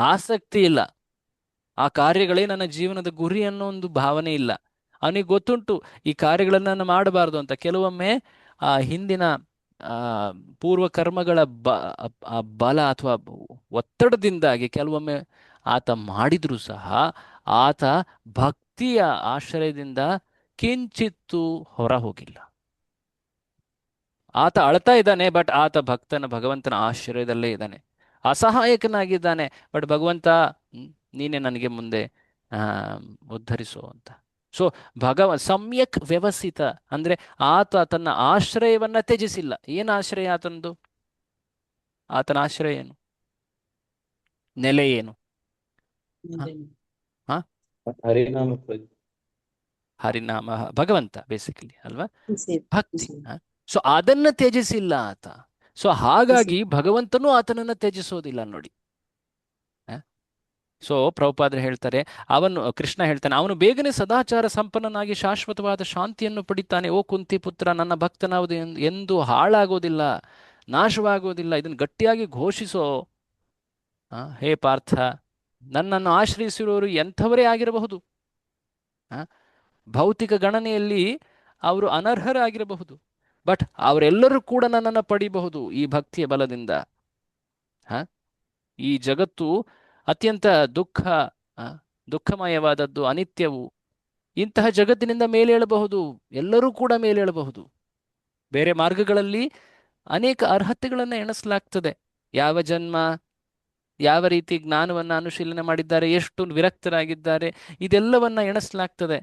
ಆಸಕ್ತಿ ಇಲ್ಲ, ಆ ಕಾರ್ಯಗಳೇ ನನ್ನ ಜೀವನದ ಗುರಿ ಅನ್ನೋ ಒಂದು ಭಾವನೆ ಇಲ್ಲ. ಅವನಿಗೆ ಗೊತ್ತುಂಟು ಈ ಕಾರ್ಯಗಳನ್ನು ನಾನು ಮಾಡಬಾರ್ದು ಅಂತ. ಕೆಲವೊಮ್ಮೆ ಆ ಹಿಂದಿನ ಪೂರ್ವ ಕರ್ಮಗಳ ಬಲ ಅಥವಾ ಒತ್ತಡದಿಂದಾಗಿ ಕೆಲವೊಮ್ಮೆ ಆತ ಮಾಡಿದ್ರೂ ಸಹ ಆತ ಭಕ್ತಿಯ ಆಶ್ರಯದಿಂದ ಕಿಂಚಿತ್ತು ಹೊರ ಹೋಗಿಲ್ಲ. ಆತ ಅಳ್ತಾ ಇದ್ದಾನೆ, ಬಟ್ ಆತ ಭಗವಂತನ ಆಶ್ರಯದಲ್ಲೇ ಇದ್ದಾನೆ. ಅಸಹಾಯಕನಾಗಿದ್ದಾನೆ, ಬಟ್ ಭಗವಂತ ನೀನೇ ನನಗೆ ಮುಂದೆ ಉದ್ಧರಿಸು ಅಂತ. ಸೊ ಸಮ್ಯಕ್ ವ್ಯವಸ್ಥಿತ ಅಂದ್ರೆ ಆತ ತನ್ನ ಆಶ್ರಯವನ್ನ ತ್ಯಜಿಸಿಲ್ಲ. ಏನು ಆಶ್ರಯ ಆತನದು? ಆತನ ಆಶ್ರಯ ಏನು, ನೆಲೆ ಏನು? ಹರಿನಾಮ, ಭಗವಂತ ಬೇಸಿಕಲಿ ಅಲ್ವಾ, ಭಕ್ತಿ. ಸೊ ಅದನ್ನ ತ್ಯಜಿಸಿಲ್ಲ ಆತ. ಸೊ ಹಾಗಾಗಿ ಭಗವಂತನೂ ಆತನನ್ನ ತ್ಯಜಿಸೋದಿಲ್ಲ ನೋಡಿ. ಸೊ ಪ್ರಭುಪಾದರು ಹೇಳ್ತಾರೆ, ಕೃಷ್ಣ ಹೇಳ್ತಾನೆ, ಅವನು ಬೇಗನೆ ಸದಾಚಾರ ಸಂಪನ್ನನಾಗಿ ಶಾಶ್ವತವಾದ ಶಾಂತಿಯನ್ನು ಪಡಿತಾನೆ. ಓ ಕುಂತಿ ಪುತ್ರ, ನನ್ನ ಭಕ್ತನಾವುದು ಎಂದು ಹಾಳಾಗೋದಿಲ್ಲ, ನಾಶವಾಗೋದಿಲ್ಲ. ಇದನ್ನು ಗಟ್ಟಿಯಾಗಿ ಘೋಷಿಸೋ. ಹೇ ಪಾರ್ಥ, ನನ್ನನ್ನು ಆಶ್ರಯಿಸಿರೋರು ಎಂಥವರೇ ಆಗಿರಬಹುದು. ಭೌತಿಕ ಗಣನೆಯಲ್ಲಿ ಅವರು ಅನರ್ಹರಾಗಿರಬಹುದು, ಬಟ್ ಅವರೆಲ್ಲರೂ ಕೂಡ ನನ್ನನ್ನು ಪಡಿಬಹುದು ಈ ಭಕ್ತಿಯ ಬಲದಿಂದ. ಹ ಈ ಜಗತ್ತು ಅತ್ಯಂತ ಆ, ದುಃಖಮಯವಾದದ್ದು, ಅನಿತ್ಯವು. ಇಂತಹ ಜಗತ್ತಿನಿಂದ ಮೇಲೇಳಬಹುದು, ಎಲ್ಲರೂ ಕೂಡ ಮೇಲೇಳಬಹುದು. ಬೇರೆ ಮಾರ್ಗಗಳಲ್ಲಿ ಅನೇಕ ಅರ್ಹತೆಗಳನ್ನು ಎಣಿಸಲಾಗ್ತದೆ. ಯಾವ ಜನ್ಮ, ಯಾವ ರೀತಿ ಜ್ಞಾನವನ್ನು ಅನುಶೀಲನೆ ಮಾಡಿದ್ದಾರೆ, ಎಷ್ಟು ವಿರಕ್ತರಾಗಿದ್ದಾರೆ, ಇದೆಲ್ಲವನ್ನ ಎಣಿಸಲಾಗ್ತದೆ.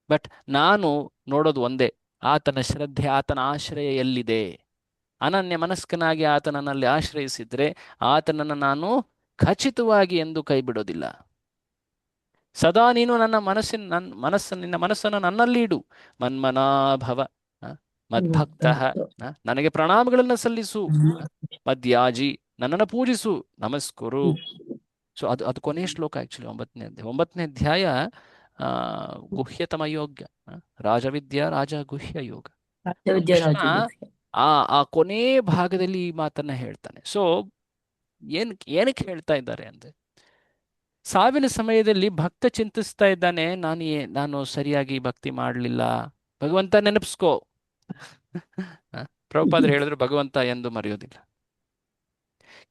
ಬಟ್ ನಾನು ನೋಡೋದು ಒಂದೇ, ಆತನ ಶ್ರದ್ಧೆ, ಆತನ ಆಶ್ರಯ ಎಲ್ಲಿದೆ. ಅನನ್ಯ ಮನಸ್ಕನಾಗಿ ಆತನನ್ನಲ್ಲಿ ಆಶ್ರಯಿಸಿದ್ರೆ ಆತನನ್ನು ನಾನು ಖಚಿತವಾಗಿ ಎಂದು ಕೈ ಬಿಡೋದಿಲ್ಲ. ಸದಾ ನೀನು ನಿನ್ನ ಮನಸ್ಸನ್ನು ನನ್ನಲ್ಲಿ ಇಡು. ಮನ್ಮನಾಭವ ಮದ್ಭಕ್ತ, ನನಗೆ ಪ್ರಣಾಮಗಳನ್ನು ಸಲ್ಲಿಸು. ಮದ್ಯಾಜಿ, ನನ್ನನ್ನು ಪೂಜಿಸು, ನಮಸ್ಕುರು. ಸೊ ಅದು ಕೊನೆಯ ಶ್ಲೋಕ. ಆಕ್ಚುಲಿ 9ನೇ ಅಧ್ಯಾಯ ಗುಹ್ಯತಮ ಯೋಗ್ಯ, ರಾಜವಿದ್ಯಾ ರಾಜ ಗುಹ್ಯ ಯೋಗ. ಕೃಷ್ಣ ಆ ಕೊನೆ ಭಾಗದಲ್ಲಿ ಈ ಮಾತನ್ನ ಹೇಳ್ತಾನೆ. ಸೊ ಏನಕ್ಕೆ ಹೇಳ್ತಾ ಇದ್ದಾರೆ ಅಂದ್ರೆ, ಸಾವಿನ ಸಮಯದಲ್ಲಿ ಭಕ್ತ ಚಿಂತಿಸ್ತಾ ಇದ್ದಾನೆ, ನಾನು ಸರಿಯಾಗಿ ಭಕ್ತಿ ಮಾಡಲಿಲ್ಲ, ಭಗವಂತ ನೆನಪಿಸ್ಕೋ. ಪ್ರಭುಪಾದರು ಹೇಳಿದ್ರು, ಭಗವಂತ ಎಂದು ಮರೆಯೋದಿಲ್ಲ.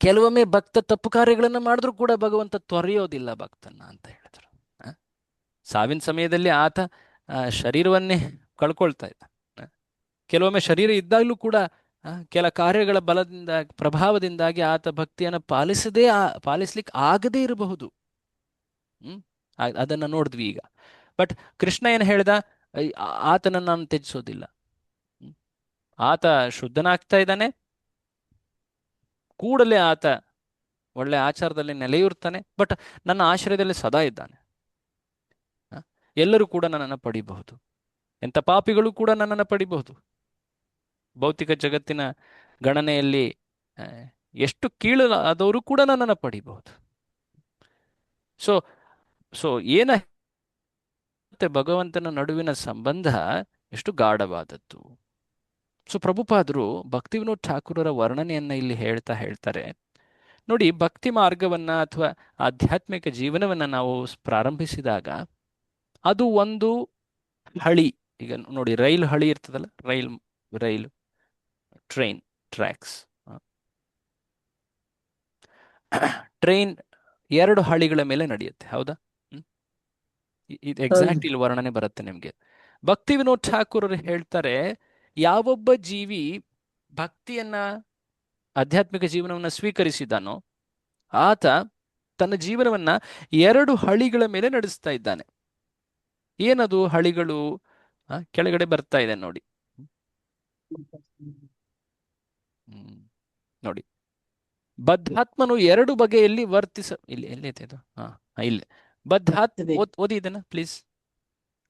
ಕೆಲವೊಮ್ಮೆ ಭಕ್ತ ತಪ್ಪು ಕಾರ್ಯಗಳನ್ನು ಮಾಡಿದ್ರು ಕೂಡ ಭಗವಂತ ತೊರೆಯೋದಿಲ್ಲ ಭಕ್ತನ್ನ ಅಂತ ಹೇಳಿದ್ರು. ಸಾವಿನ ಸಮಯದಲ್ಲಿ ಆತ ಶರೀರವನ್ನೇ ಕಳ್ಕೊಳ್ತಾ ಇದ್ದ. ಕೆಲವೊಮ್ಮೆ ಶರೀರ ಇದ್ದಾಗಲೂ ಕೂಡ ಕೆಲ ಕಾರ್ಯಗಳ ಬಲದಿಂದ, ಪ್ರಭಾವದಿಂದಾಗಿ ಆತ ಭಕ್ತಿಯನ್ನು ಪಾಲಿಸ್ಲಿಕ್ಕೆ ಆಗದೇ ಇರಬಹುದು. ಅದನ್ನ ನೋಡಿದ್ವಿ ಈಗ. ಬಟ್ ಕೃಷ್ಣ ಏನು ಹೇಳ್ದ, ಆತನನ್ನು ನಾನು ತ್ಯಜಿಸೋದಿಲ್ಲ. ಆತ ಶುದ್ಧನಾಗ್ತಾ ಇದ್ದಾನೆ, ಕೂಡಲೇ ಆತ ಒಳ್ಳೆ ಆಚಾರದಲ್ಲಿ ನೆಲೆಯೂರ್ತಾನೆ. ಬಟ್ ನನ್ನ ಆಶ್ರಯದಲ್ಲಿ ಸದಾ ಇದ್ದಾನೆ. ಎಲ್ಲರೂ ಕೂಡ ನನ್ನನ್ನು ಪಡಿಬಹುದು, ಎಂಥ ಪಾಪಿಗಳು ಕೂಡ ನನ್ನನ್ನು ಪಡಿಬಹುದು. ಭೌತಿಕ ಜಗತ್ತಿನ ಗಣನೆಯಲ್ಲಿ ಎಷ್ಟು ಕೀಳು ಆದವರು ಕೂಡ ನನ್ನನ್ನು ಪಡಿಬಹುದು. ಸೊ ಭಗವಂತನ ನಡುವಿನ ಸಂಬಂಧ ಎಷ್ಟು ಗಾಢವಾದದ್ದು. ಸೊ ಪ್ರಭುಪಾದರು ಭಕ್ತಿವಿನೋದ್ ಠಾಕೂರರ ವರ್ಣನೆಯನ್ನ ಇಲ್ಲಿ ಹೇಳ್ತಾರೆ ನೋಡಿ. ಭಕ್ತಿ ಮಾರ್ಗವನ್ನ ಅಥವಾ ಆಧ್ಯಾತ್ಮಿಕ ಜೀವನವನ್ನ ನಾವು ಪ್ರಾರಂಭಿಸಿದಾಗ ಅದು ಒಂದು ಹಳಿ. ಈಗ ನೋಡಿ, ರೈಲು ಹಳಿ ಇರ್ತದಲ್ಲ, ರೈಲು ಟ್ರೈನ್ ಟ್ರ್ಯಾಕ್ಸ್. ಟ್ರೈನ್ 2 ಹಳಿಗಳ ಮೇಲೆ ನಡೆಯುತ್ತೆ, ಹೌದಾ? ಇದು ಎಕ್ಸಾಕ್ಟ್ ಇಲ್ಲಿ ವರ್ಣನೆ ಬರುತ್ತೆ ನಿಮ್ಗೆ. ಭಕ್ತಿ ವಿನೋದ್ ಠಾಕೂರರು ಹೇಳ್ತಾರೆ, ಯಾವೊಬ್ಬ ಜೀವಿ ಭಕ್ತಿಯನ್ನ, ಆಧ್ಯಾತ್ಮಿಕ ಜೀವನವನ್ನ ಸ್ವೀಕರಿಸಿದಾನೋ ಆತ ತನ್ನ ಜೀವನವನ್ನ 2 ಹಳಿಗಳ ಮೇಲೆ ನಡೆಸ್ತಾ ಇದ್ದಾನೆ. ಏನದು ಹಳಿಗಳು? ಕೆಳಗಡೆ ಬರ್ತಾ ಇದೆ ನೋಡಿ. ನೋಡಿ, ಬದ್ಧಾತ್ಮನು 2 ಬಗೆಯಲ್ಲಿ ಇಲ್ಲಿ ಎಲ್ಲೈತೆ ಇದು? ಇಲ್ಲಿ ಓದಿ ಇದನ್ನ ಪ್ಲೀಸ್.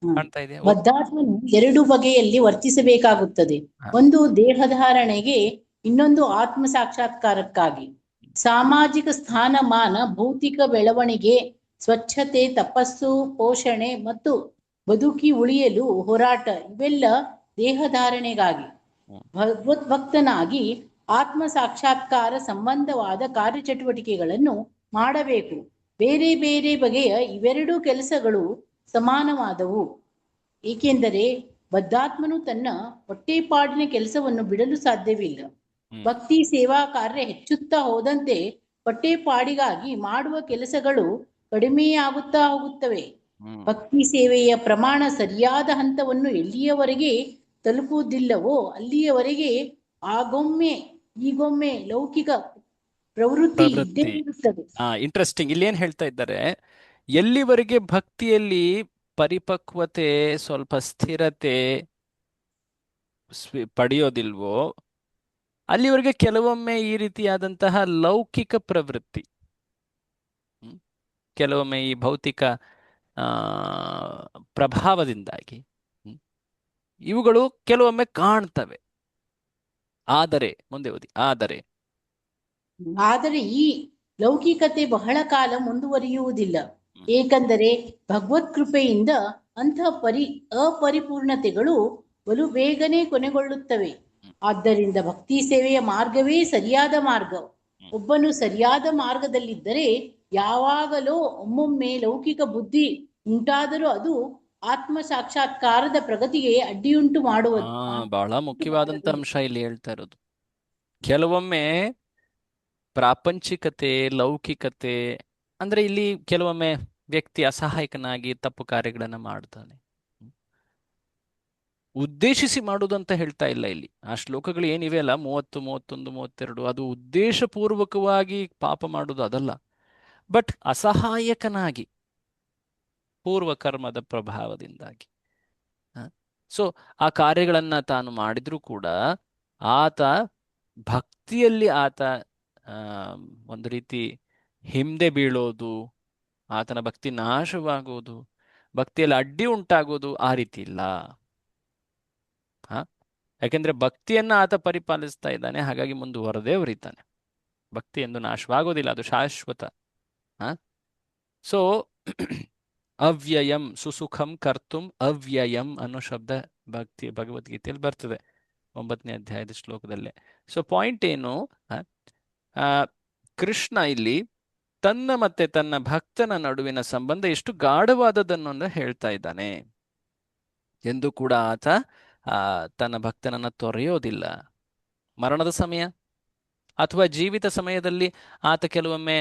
ಕಾಣ್ತಾ ಇದೆಯಾ? ಬದ್ಧಾತ್ಮನು 2 ಬಗೆಯಲ್ಲಿ ವರ್ತಿಸಬೇಕಾಗುತ್ತದೆ. ಒಂದು ದೇಹಧಾರಣೆಗೆ, ಇನ್ನೊಂದು ಆತ್ಮ ಸಾಕ್ಷಾತ್ಕಾರಕ್ಕಾಗಿ. ಸಾಮಾಜಿಕ ಸ್ಥಾನಮಾನ, ಭೌತಿಕ ಬೆಳವಣಿಗೆ, ಸ್ವಚ್ಛತೆ, ತಪಸ್ಸು, ಪೋಷಣೆ ಮತ್ತು ಬದುಕಿ ಉಳಿಯಲು ಹೋರಾಟ, ಇವೆಲ್ಲ ದೇಹಧಾರಣೆಗಾಗಿ. ಭಗವದ್ಭಕ್ತನಾಗಿ ಆತ್ಮ ಸಾಕ್ಷಾತ್ಕಾರ ಸಂಬಂಧವಾದ ಕಾರ್ಯಚಟುವಟಿಕೆಗಳನ್ನು ಮಾಡಬೇಕು. ಬೇರೆ ಬೇರೆ ಬಗೆಯ ಇವೆರಡೂ ಕೆಲಸಗಳು ಸಮಾನವಾದವು. ಏಕೆಂದರೆ ಬದ್ಧಾತ್ಮನು ತನ್ನ ಹೊಟ್ಟೆಪಾಡಿನ ಕೆಲಸವನ್ನು ಬಿಡಲು ಸಾಧ್ಯವಿಲ್ಲ. ಭಕ್ತಿ ಸೇವಾ ಕಾರ್ಯ ಹೆಚ್ಚುತ್ತಾ ಹೋದಂತೆ ಹೊಟ್ಟೆಪಾಡಿಗಾಗಿ ಮಾಡುವ ಕೆಲಸಗಳು ಕಡಿಮೆಯಾಗುತ್ತಾ ಹೋಗುತ್ತವೆ. ಭಕ್ತಿ ಸೇವೆಯ ಪ್ರಮಾಣ ಸರಿಯಾದ ಹಂತವನ್ನು ಎಲ್ಲಿಯವರೆಗೆ ತಲುಪುವುದಿಲ್ಲವೋ ಅಲ್ಲಿಯವರೆಗೆ ಈಗೊಮ್ಮೆ ಲೌಕಿಕ ಪ್ರವೃತ್ತಿ ಇದ್ದೇ ಇರುತ್ತದೆ. ಇಂಟ್ರೆಸ್ಟಿಂಗ್. ಇಲ್ಲಿ ಏನ್ ಹೇಳ್ತಾ ಇದ್ದಾರೆ, ಎಲ್ಲಿವರೆಗೆ ಭಕ್ತಿಯಲ್ಲಿ ಪರಿಪಕ್ವತೆ, ಸ್ವಲ್ಪ ಸ್ಥಿರತೆ ಪಡೆಯೋದಿಲ್ವೋ ಅಲ್ಲಿವರೆಗೆ ಕೆಲವೊಮ್ಮೆ ಈ ರೀತಿಯಾದಂತಹ ಲೌಕಿಕ ಪ್ರವೃತ್ತಿ, ಕೆಲವೊಮ್ಮೆ ಈ ಭೌತಿಕ ಪ್ರಭಾವದಿಂದಾಗಿ ಇವುಗಳು ಕೆಲವೊಮ್ಮೆ ಕಾಣ್ತವೆ. ಆದರೆ ಮುಂದೆ ಓದಿ. ಆದರೆ ಈ ಲೌಕಿಕತೆ ಬಹಳ ಕಾಲ ಮುಂದುವರಿಯುವುದಿಲ್ಲ. ಏಕೆಂದರೆ ಭಗವತ್ ಕೃಪೆಯಿಂದ ಅಂತಹ ಅಪರಿಪೂರ್ಣತೆಗಳು ಬಲು ಬೇಗನೆ ಕೊನೆಗೊಳ್ಳುತ್ತವೆ. ಆದ್ದರಿಂದ ಭಕ್ತಿ ಸೇವೆಯ ಮಾರ್ಗವೇ ಸರಿಯಾದ ಮಾರ್ಗ. ಒಬ್ಬನು ಸರಿಯಾದ ಮಾರ್ಗದಲ್ಲಿದ್ದರೆ ಯಾವಾಗಲೋ ಒಮ್ಮೊಮ್ಮೆ ಲೌಕಿಕ ಬುದ್ಧಿ ಉಂಟಾದರೂ ಅದು ಆತ್ಮ ಸಾಕ್ಷಾತ್ಕಾರದ ಪ್ರಗತಿಗೆ ಅಡ್ಡಿಯುಂಟು ಮಾಡುವ ಬಹಳ ಮುಖ್ಯವಾದಂತ ಅಂಶ ಇಲ್ಲಿ ಹೇಳ್ತಾ ಇರೋದು. ಕೆಲವೊಮ್ಮೆ ಪ್ರಾಪಂಚಿಕತೆ, ಲೌಕಿಕತೆ ಅಂದ್ರೆ ಇಲ್ಲಿ ಕೆಲವೊಮ್ಮೆ ವ್ಯಕ್ತಿ ಅಸಹಾಯಕನಾಗಿ ತಪ್ಪು ಕಾರ್ಯಗಳನ್ನ ಮಾಡ್ತಾನೆ. ಉದ್ದೇಶಿಸಿ ಮಾಡುವುದಂತ ಹೇಳ್ತಾ ಇಲ್ಲ ಇಲ್ಲಿ. ಆ ಶ್ಲೋಕಗಳು ಏನಿವೆ ಅಲ್ಲ, 30, 31, 32, ಅದು ಉದ್ದೇಶಪೂರ್ವಕವಾಗಿ ಪಾಪ ಮಾಡುವುದು ಅದಲ್ಲ. ಬಟ್ ಅಸಹಾಯಕನಾಗಿ, ಪೂರ್ವಕರ್ಮದ ಪ್ರಭಾವದಿಂದಾಗಿ. ಸೊ ಆ ಕಾರ್ಯಗಳನ್ನ ತಾನು ಮಾಡಿದ್ರೂ ಕೂಡ ಆತ ಭಕ್ತಿಯಲ್ಲಿ ಆತ ಒಂದು ರೀತಿ ಹಿಂದೆ ಬೀಳೋದು, ಆತನ ಭಕ್ತಿ ನಾಶವಾಗೋದು, ಭಕ್ತಿಯಲ್ಲಿ ಅಡ್ಡಿ ಉಂಟಾಗೋದು ಆ ರೀತಿ ಇಲ್ಲ. ಯಾಕೆಂದ್ರೆ ಭಕ್ತಿಯನ್ನ ಆತ ಪರಿಪಾಲಿಸ್ತಾ ಇದ್ದಾನೆ, ಹಾಗಾಗಿ ಮುಂದುವರೆದೇ ಉರಿತಾನೆ. ಭಕ್ತಿ ಎಂದು ನಾಶವಾಗೋದಿಲ್ಲ, ಅದು ಶಾಶ್ವತ. ಸೊ ಅವ್ಯಯಂ ಸುಸುಖಂ ಕರ್ತುಂ ಅವ್ಯಯಂ ಅನ್ನೋ ಶಬ್ದ ಭಗವದ್ಗೀತೆಯಲ್ಲಿ ಬರ್ತದೆ 9ನೇ ಅಧ್ಯಾಯದ ಶ್ಲೋಕದಲ್ಲೇ. ಸೊ ಪಾಯಿಂಟ್ ಏನು, ಕೃಷ್ಣ ಇಲ್ಲಿ ತನ್ನ ಮತ್ತೆ ತನ್ನ ಭಕ್ತನ ನಡುವಿನ ಸಂಬಂಧ ಎಷ್ಟು ಗಾಢವಾದದನ್ನು ಹೇಳ್ತಾ ಇದ್ದಾನೆ. ಎಂದು ಕೂಡ ಆತ ತನ್ನ ಭಕ್ತನನ್ನ ತೊರೆಯೋದಿಲ್ಲ. ಮರಣದ ಸಮಯ ಅಥವಾ ಜೀವಿತ ಸಮಯದಲ್ಲಿ ಆತ ಕೆಲವೊಮ್ಮೆ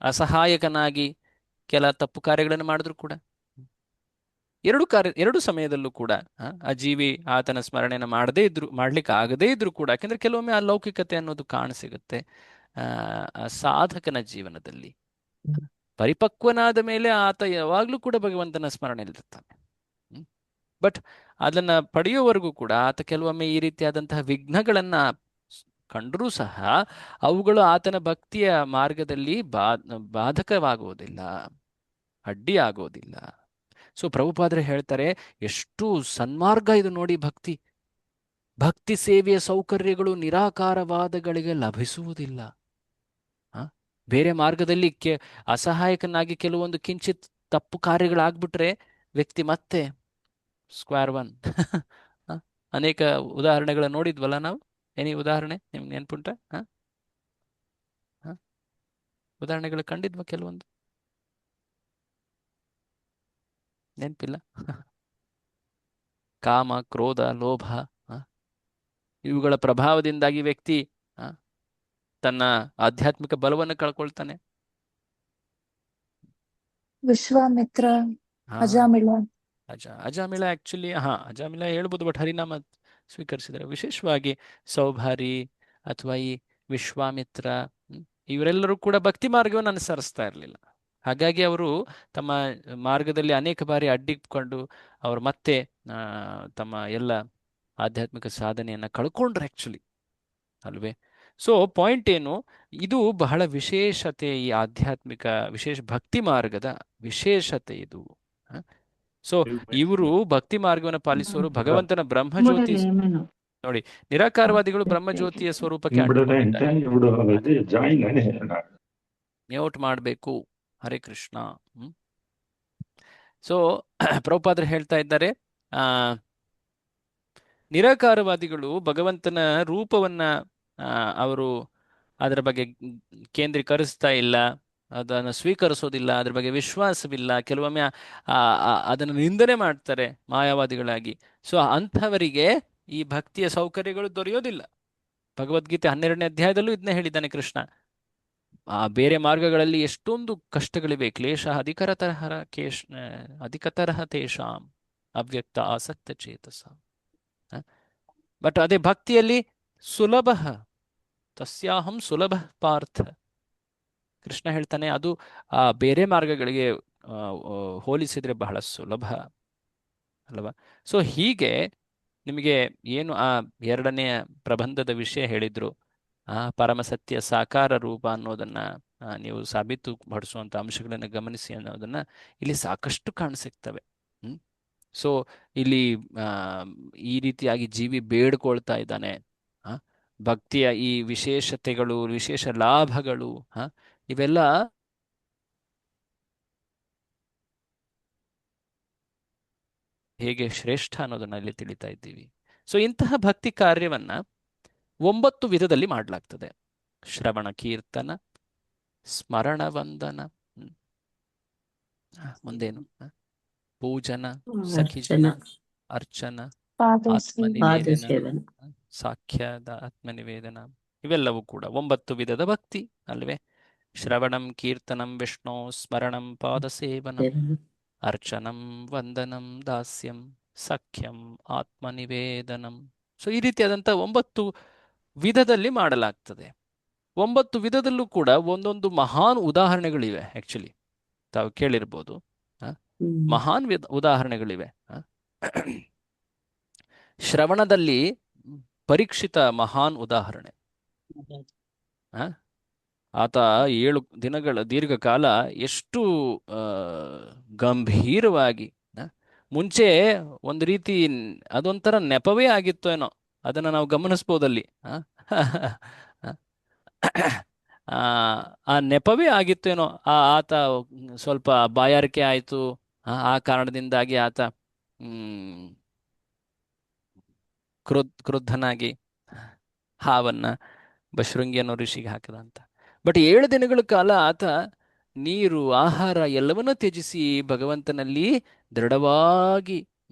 ಅಸಹಾಯಕನಾಗಿ ಕೆಲ ತಪ್ಪು ಕಾರ್ಯಗಳನ್ನು ಮಾಡಿದ್ರು ಕೂಡ, ಎರಡು ಸಮಯದಲ್ಲೂ ಕೂಡ ಆ ಜೀವಿ ಆತನ ಸ್ಮರಣೆಯನ್ನು ಮಾಡ್ಲಿಕ್ಕೆ ಆಗದೇ ಇದ್ರು ಕೂಡ, ಯಾಕೆಂದ್ರೆ ಕೆಲವೊಮ್ಮೆ ಆ ಲೌಕಿಕತೆ ಅನ್ನೋದು ಕಾಣಸಿಗುತ್ತೆ ಸಾಧಕನ ಜೀವನದಲ್ಲಿ. ಪರಿಪಕ್ವನಾದ ಮೇಲೆ ಆತ ಯಾವಾಗ್ಲೂ ಕೂಡ ಭಗವಂತನ ಸ್ಮರಣೆಯಲ್ಲಿರ್ತಾನೆ. ಬಟ್ ಅದನ್ನ ಪಡೆಯುವವರೆಗೂ ಕೂಡ ಆತ ಕೆಲವೊಮ್ಮೆ ಈ ರೀತಿಯಾದಂತಹ ವಿಘ್ನಗಳನ್ನ ಕಂಡರೂ ಸಹ ಅವುಗಳು ಆತನ ಭಕ್ತಿಯ ಮಾರ್ಗದಲ್ಲಿ ಬಾಧಕವಾಗುವುದಿಲ್ಲ, ಅಡ್ಡಿ ಆಗೋದಿಲ್ಲ. ಸೊ ಪ್ರಭುಪಾದರು ಹೇಳ್ತಾರೆ, ಎಷ್ಟು ಸನ್ಮಾರ್ಗ ಇದು ನೋಡಿ. ಭಕ್ತಿ ಸೇವೆಯ ಸೌಕರ್ಯಗಳು ನಿರಾಕಾರವಾದಗಳಿಗೆ ಲಭಿಸುವುದಿಲ್ಲ. ಬೇರೆ ಮಾರ್ಗದಲ್ಲಿ ಅಸಹಾಯಕನಾಗಿ ಕೆಲವೊಂದು ಕಿಂಚಿತ್ ತಪ್ಪು ಕಾರ್ಯಗಳಾಗ್ಬಿಟ್ರೆ ವ್ಯಕ್ತಿ ಮತ್ತೆ ಸ್ಕ್ವೇರ್ ಒನ್. ಅನೇಕ ಉದಾಹರಣೆಗಳ ನೋಡಿದ್ವಲ್ಲ ನಾವು. ಏನಿ ಉದಾಹರಣೆ ನಿಮ್ಗೆ ನೆನ್ಪುಂಟ? ಉದಾಹರಣೆಗಳು ಕಂಡಿದ್ವ? ಕೆಲವೊಂದು ನೆನಪಿಲ್ಲ. ಕಾಮ, ಕ್ರೋಧ, ಲೋಭ ಇವುಗಳ ಪ್ರಭಾವದಿಂದಾಗಿ ವ್ಯಕ್ತಿ ತನ್ನ ಆಧ್ಯಾತ್ಮಿಕ ಬಲವನ್ನು ಕಳ್ಕೊಳ್ತಾನೆ. ವಿಶ್ವಾಮಿತ್ರ, ಅಜಾಮಿಳ. ಅಜಾಮಿಳ ಆಕ್ಚುಲಿ ಅಜಾಮಿಳ ಹೇಳ್ಬೋದು, ಬಟ್ ಹರಿನಾಮ ಸ್ವೀಕರಿಸಿದರೆ. ವಿಶೇಷವಾಗಿ ಸೌಭಾರಿ ಅಥವಾ ಈ ವಿಶ್ವಾಮಿತ್ರ ಇವರೆಲ್ಲರೂ ಕೂಡ ಭಕ್ತಿ ಮಾರ್ಗವನ್ನು ಅನುಸರಿಸ್ತಾ ಇರಲಿಲ್ಲ. ಹಾಗಾಗಿ ಅವರು ತಮ್ಮ ಮಾರ್ಗದಲ್ಲಿ ಅನೇಕ ಬಾರಿ ಅಡ್ಡಿಕೊಂಡು ಅವರು ಮತ್ತೆ ತಮ್ಮ ಎಲ್ಲ ಆಧ್ಯಾತ್ಮಿಕ ಸಾಧನೆಯನ್ನ ಕಳ್ಕೊಂಡ್ರೆ ಆಕ್ಚುಲಿ, ಅಲ್ವೇ? ಸೊ ಪಾಯಿಂಟ್ ಏನು, ಇದು ಬಹಳ ವಿಶೇಷತೆ, ಈ ಆಧ್ಯಾತ್ಮಿಕ ವಿಶೇಷ ಭಕ್ತಿ ಮಾರ್ಗದ ವಿಶೇಷತೆ ಇದು. ಸೊ ಇವರು ಭಕ್ತಿ ಮಾರ್ಗವನ್ನು ಪಾಲಿಸುವವರು ಭಗವಂತನ ಬ್ರಹ್ಮಜ್ಯೋತಿ ನೋಡಿ. ನಿರಾಕಾರವಾದಿಗಳು ಬ್ರಹ್ಮಜ್ಯೋತಿಯ ಸ್ವರೂಪಕ್ಕೆ ಮ್ಯೂಟ್ ಮಾಡಬೇಕು. ಹರೇ ಕೃಷ್ಣ. ಸೊ ಪ್ರಭುಪಾದರು ಹೇಳ್ತಾ ಇದ್ದಾರೆ, ನಿರಾಕಾರವಾದಿಗಳು ಭಗವಂತನ ರೂಪವನ್ನ ಅವರು ಅದರ ಬಗ್ಗೆ ಕೇಂದ್ರೀಕರಿಸ್ತಾ ಇಲ್ಲ, ಅದನ್ನು ಸ್ವೀಕರಿಸೋದಿಲ್ಲ, ಅದ್ರ ಬಗ್ಗೆ ವಿಶ್ವಾಸವಿಲ್ಲ, ಕೆಲವೊಮ್ಮೆ ಅದನ್ನು ನಿಂದನೆ ಮಾಡ್ತಾರೆ ಮಾಯಾವಾದಿಗಳಾಗಿ. ಸೊ ಅಂಥವರಿಗೆ ಈ ಭಕ್ತಿಯ ಸೌಕರ್ಯಗಳು ದೊರೆಯೋದಿಲ್ಲ. ಭಗವದ್ಗೀತೆ 12ನೇ ಅಧ್ಯಾಯದಲ್ಲೂ ಇದನ್ನೇ ಹೇಳಿದ್ದಾನೆ ಕೃಷ್ಣ. ಬೇರೆ ಮಾರ್ಗಗಳಲ್ಲಿ ಎಷ್ಟೊಂದು ಕಷ್ಟಗಳಿವೆ. ಕ್ಲೇಶ ಅಧಿಕತರಹ ತೇಷಾಂ ಅವ್ಯಕ್ತ ಆಸಕ್ತ ಚೇತಸ. ಬಟ್ ಅದೇ ಭಕ್ತಿಯಲ್ಲಿ ಸುಲಭ, ತಸ್ಯಾಹಂ ಸುಲಭ ಪಾರ್ಥ. ಕೃಷ್ಣ ಹೇಳ್ತಾನೆ ಅದು ಬೇರೆ ಮಾರ್ಗಗಳಿಗೆ ಹೋಲಿಸಿದ್ರೆ ಬಹಳ ಸುಲಭ ಅಲ್ವಾ? ಸೊ ಹೀಗೆ ನಿಮಗೆ ಏನು ಆ 2ನೇ ಪ್ರಬಂಧದ ವಿಷಯ ಹೇಳಿದ್ರು, ಪರಮಸತ್ಯ ಸಾಕಾರ ರೂಪ ಅನ್ನೋದನ್ನ ನೀವು ಸಾಬೀತು ಪಡಿಸುವಂತ ಅಂಶಗಳನ್ನು ಗಮನಿಸಿ ಅನ್ನೋದನ್ನ ಇಲ್ಲಿ ಸಾಕಷ್ಟು ಕಾಣಸಿಗ್ತವೆ. ಸೊ ಇಲ್ಲಿ ಈ ರೀತಿಯಾಗಿ ಜೀವಿ ಬೇಡ್ಕೊಳ್ತಾ ಇದ್ದಾನೆ. ಭಕ್ತಿಯ ಈ ವಿಶೇಷತೆಗಳು, ವಿಶೇಷ ಲಾಭಗಳು ಇವೆಲ್ಲ ಹೇಗೆ ಶ್ರೇಷ್ಠ ಅನ್ನೋದನ್ನ ಇಲ್ಲಿ ತಿಳಿತಾ ಇದ್ದೀವಿ. ಸೊ ಇಂತಹ ಭಕ್ತಿ ಕಾರ್ಯವನ್ನ 9 ವಿಧದಲ್ಲಿ ಮಾಡಲಾಗ್ತದೆ. ಶ್ರವಣ ಕೀರ್ತನ, ಸ್ಮರಣ ವಂದನ, ಮುಂದೇನು ಪೂಜನ, ಸಖಿಜನ, ಅರ್ಚನ, ಅರ್ಚನ, ಪಾದಸೇವೆ, ಆತ್ಮನಿವೇದನ, ಪಾದಸೇವನ. ಸಾಖ್ಯದ ಆತ್ಮನಿವೇದನ, ಇವೆಲ್ಲವೂ ಕೂಡ 9 ವಿಧದ ಭಕ್ತಿ ಅಲ್ವೇ. ಶ್ರವಣಂ ಕೀರ್ತನಂ ವಿಷ್ಣು ಸ್ಮರಣಂ ಪಾದಸೇವನಂ ಅರ್ಚನಂ ವಂದನಂ ದಾಸ್ಯಂ ಸಖ್ಯಂ ಆತ್ಮನಿವೇದನಂ. ಸೊ ಈ ರೀತಿಯಾದಂಥ 9 ವಿಧದಲ್ಲಿ ಮಾಡಲಾಗ್ತದೆ. 9 ವಿಧದಲ್ಲೂ ಕೂಡ ಒಂದೊಂದು ಮಹಾನ್ ಉದಾಹರಣೆಗಳಿವೆ. ಆಕ್ಚುಲಿ ತಾವು ಕೇಳಿರ್ಬೋದು, ಮಹಾನ್ ಉದಾಹರಣೆಗಳಿವೆ. ಶ್ರವಣದಲ್ಲಿ ಪರೀಕ್ಷಿತ ಮಹಾನ್ ಉದಾಹರಣೆ. ಆತ 7 ದಿನಗಳ ದೀರ್ಘಕಾಲ ಎಷ್ಟು ಗಂಭೀರವಾಗಿ, ಮುಂಚೆ ಒಂದು ರೀತಿ ಅದೊಂಥರ ನೆಪವೇ ಆಗಿತ್ತು ಏನೋ, ಅದನ್ನು ನಾವು ಗಮನಿಸ್ಬೋದಲ್ಲಿ. ಆ ನೆಪವೇ ಆಗಿತ್ತೇನೋ. ಆತ ಸ್ವಲ್ಪ ಬಾಯಾರಿಕೆ ಆಯಿತು, ಆ ಕಾರಣದಿಂದಾಗಿ ಆತ ಕ್ರುದ್ಧನಾಗಿ ಹಾವನ್ನ ಬಶೃಂಗಿಯನ್ನು ಋಷಿಗೆ ಹಾಕಿದ ಅಂತ. ಬಟ್ 7 ದಿನಗಳ ಕಾಲ ಆತ ನೀರು ಆಹಾರ ಎಲ್ಲವನ್ನ ತ್ಯಜಿಸಿ ಭಗವಂತನಲ್ಲಿ ದೃಢವಾಗಿ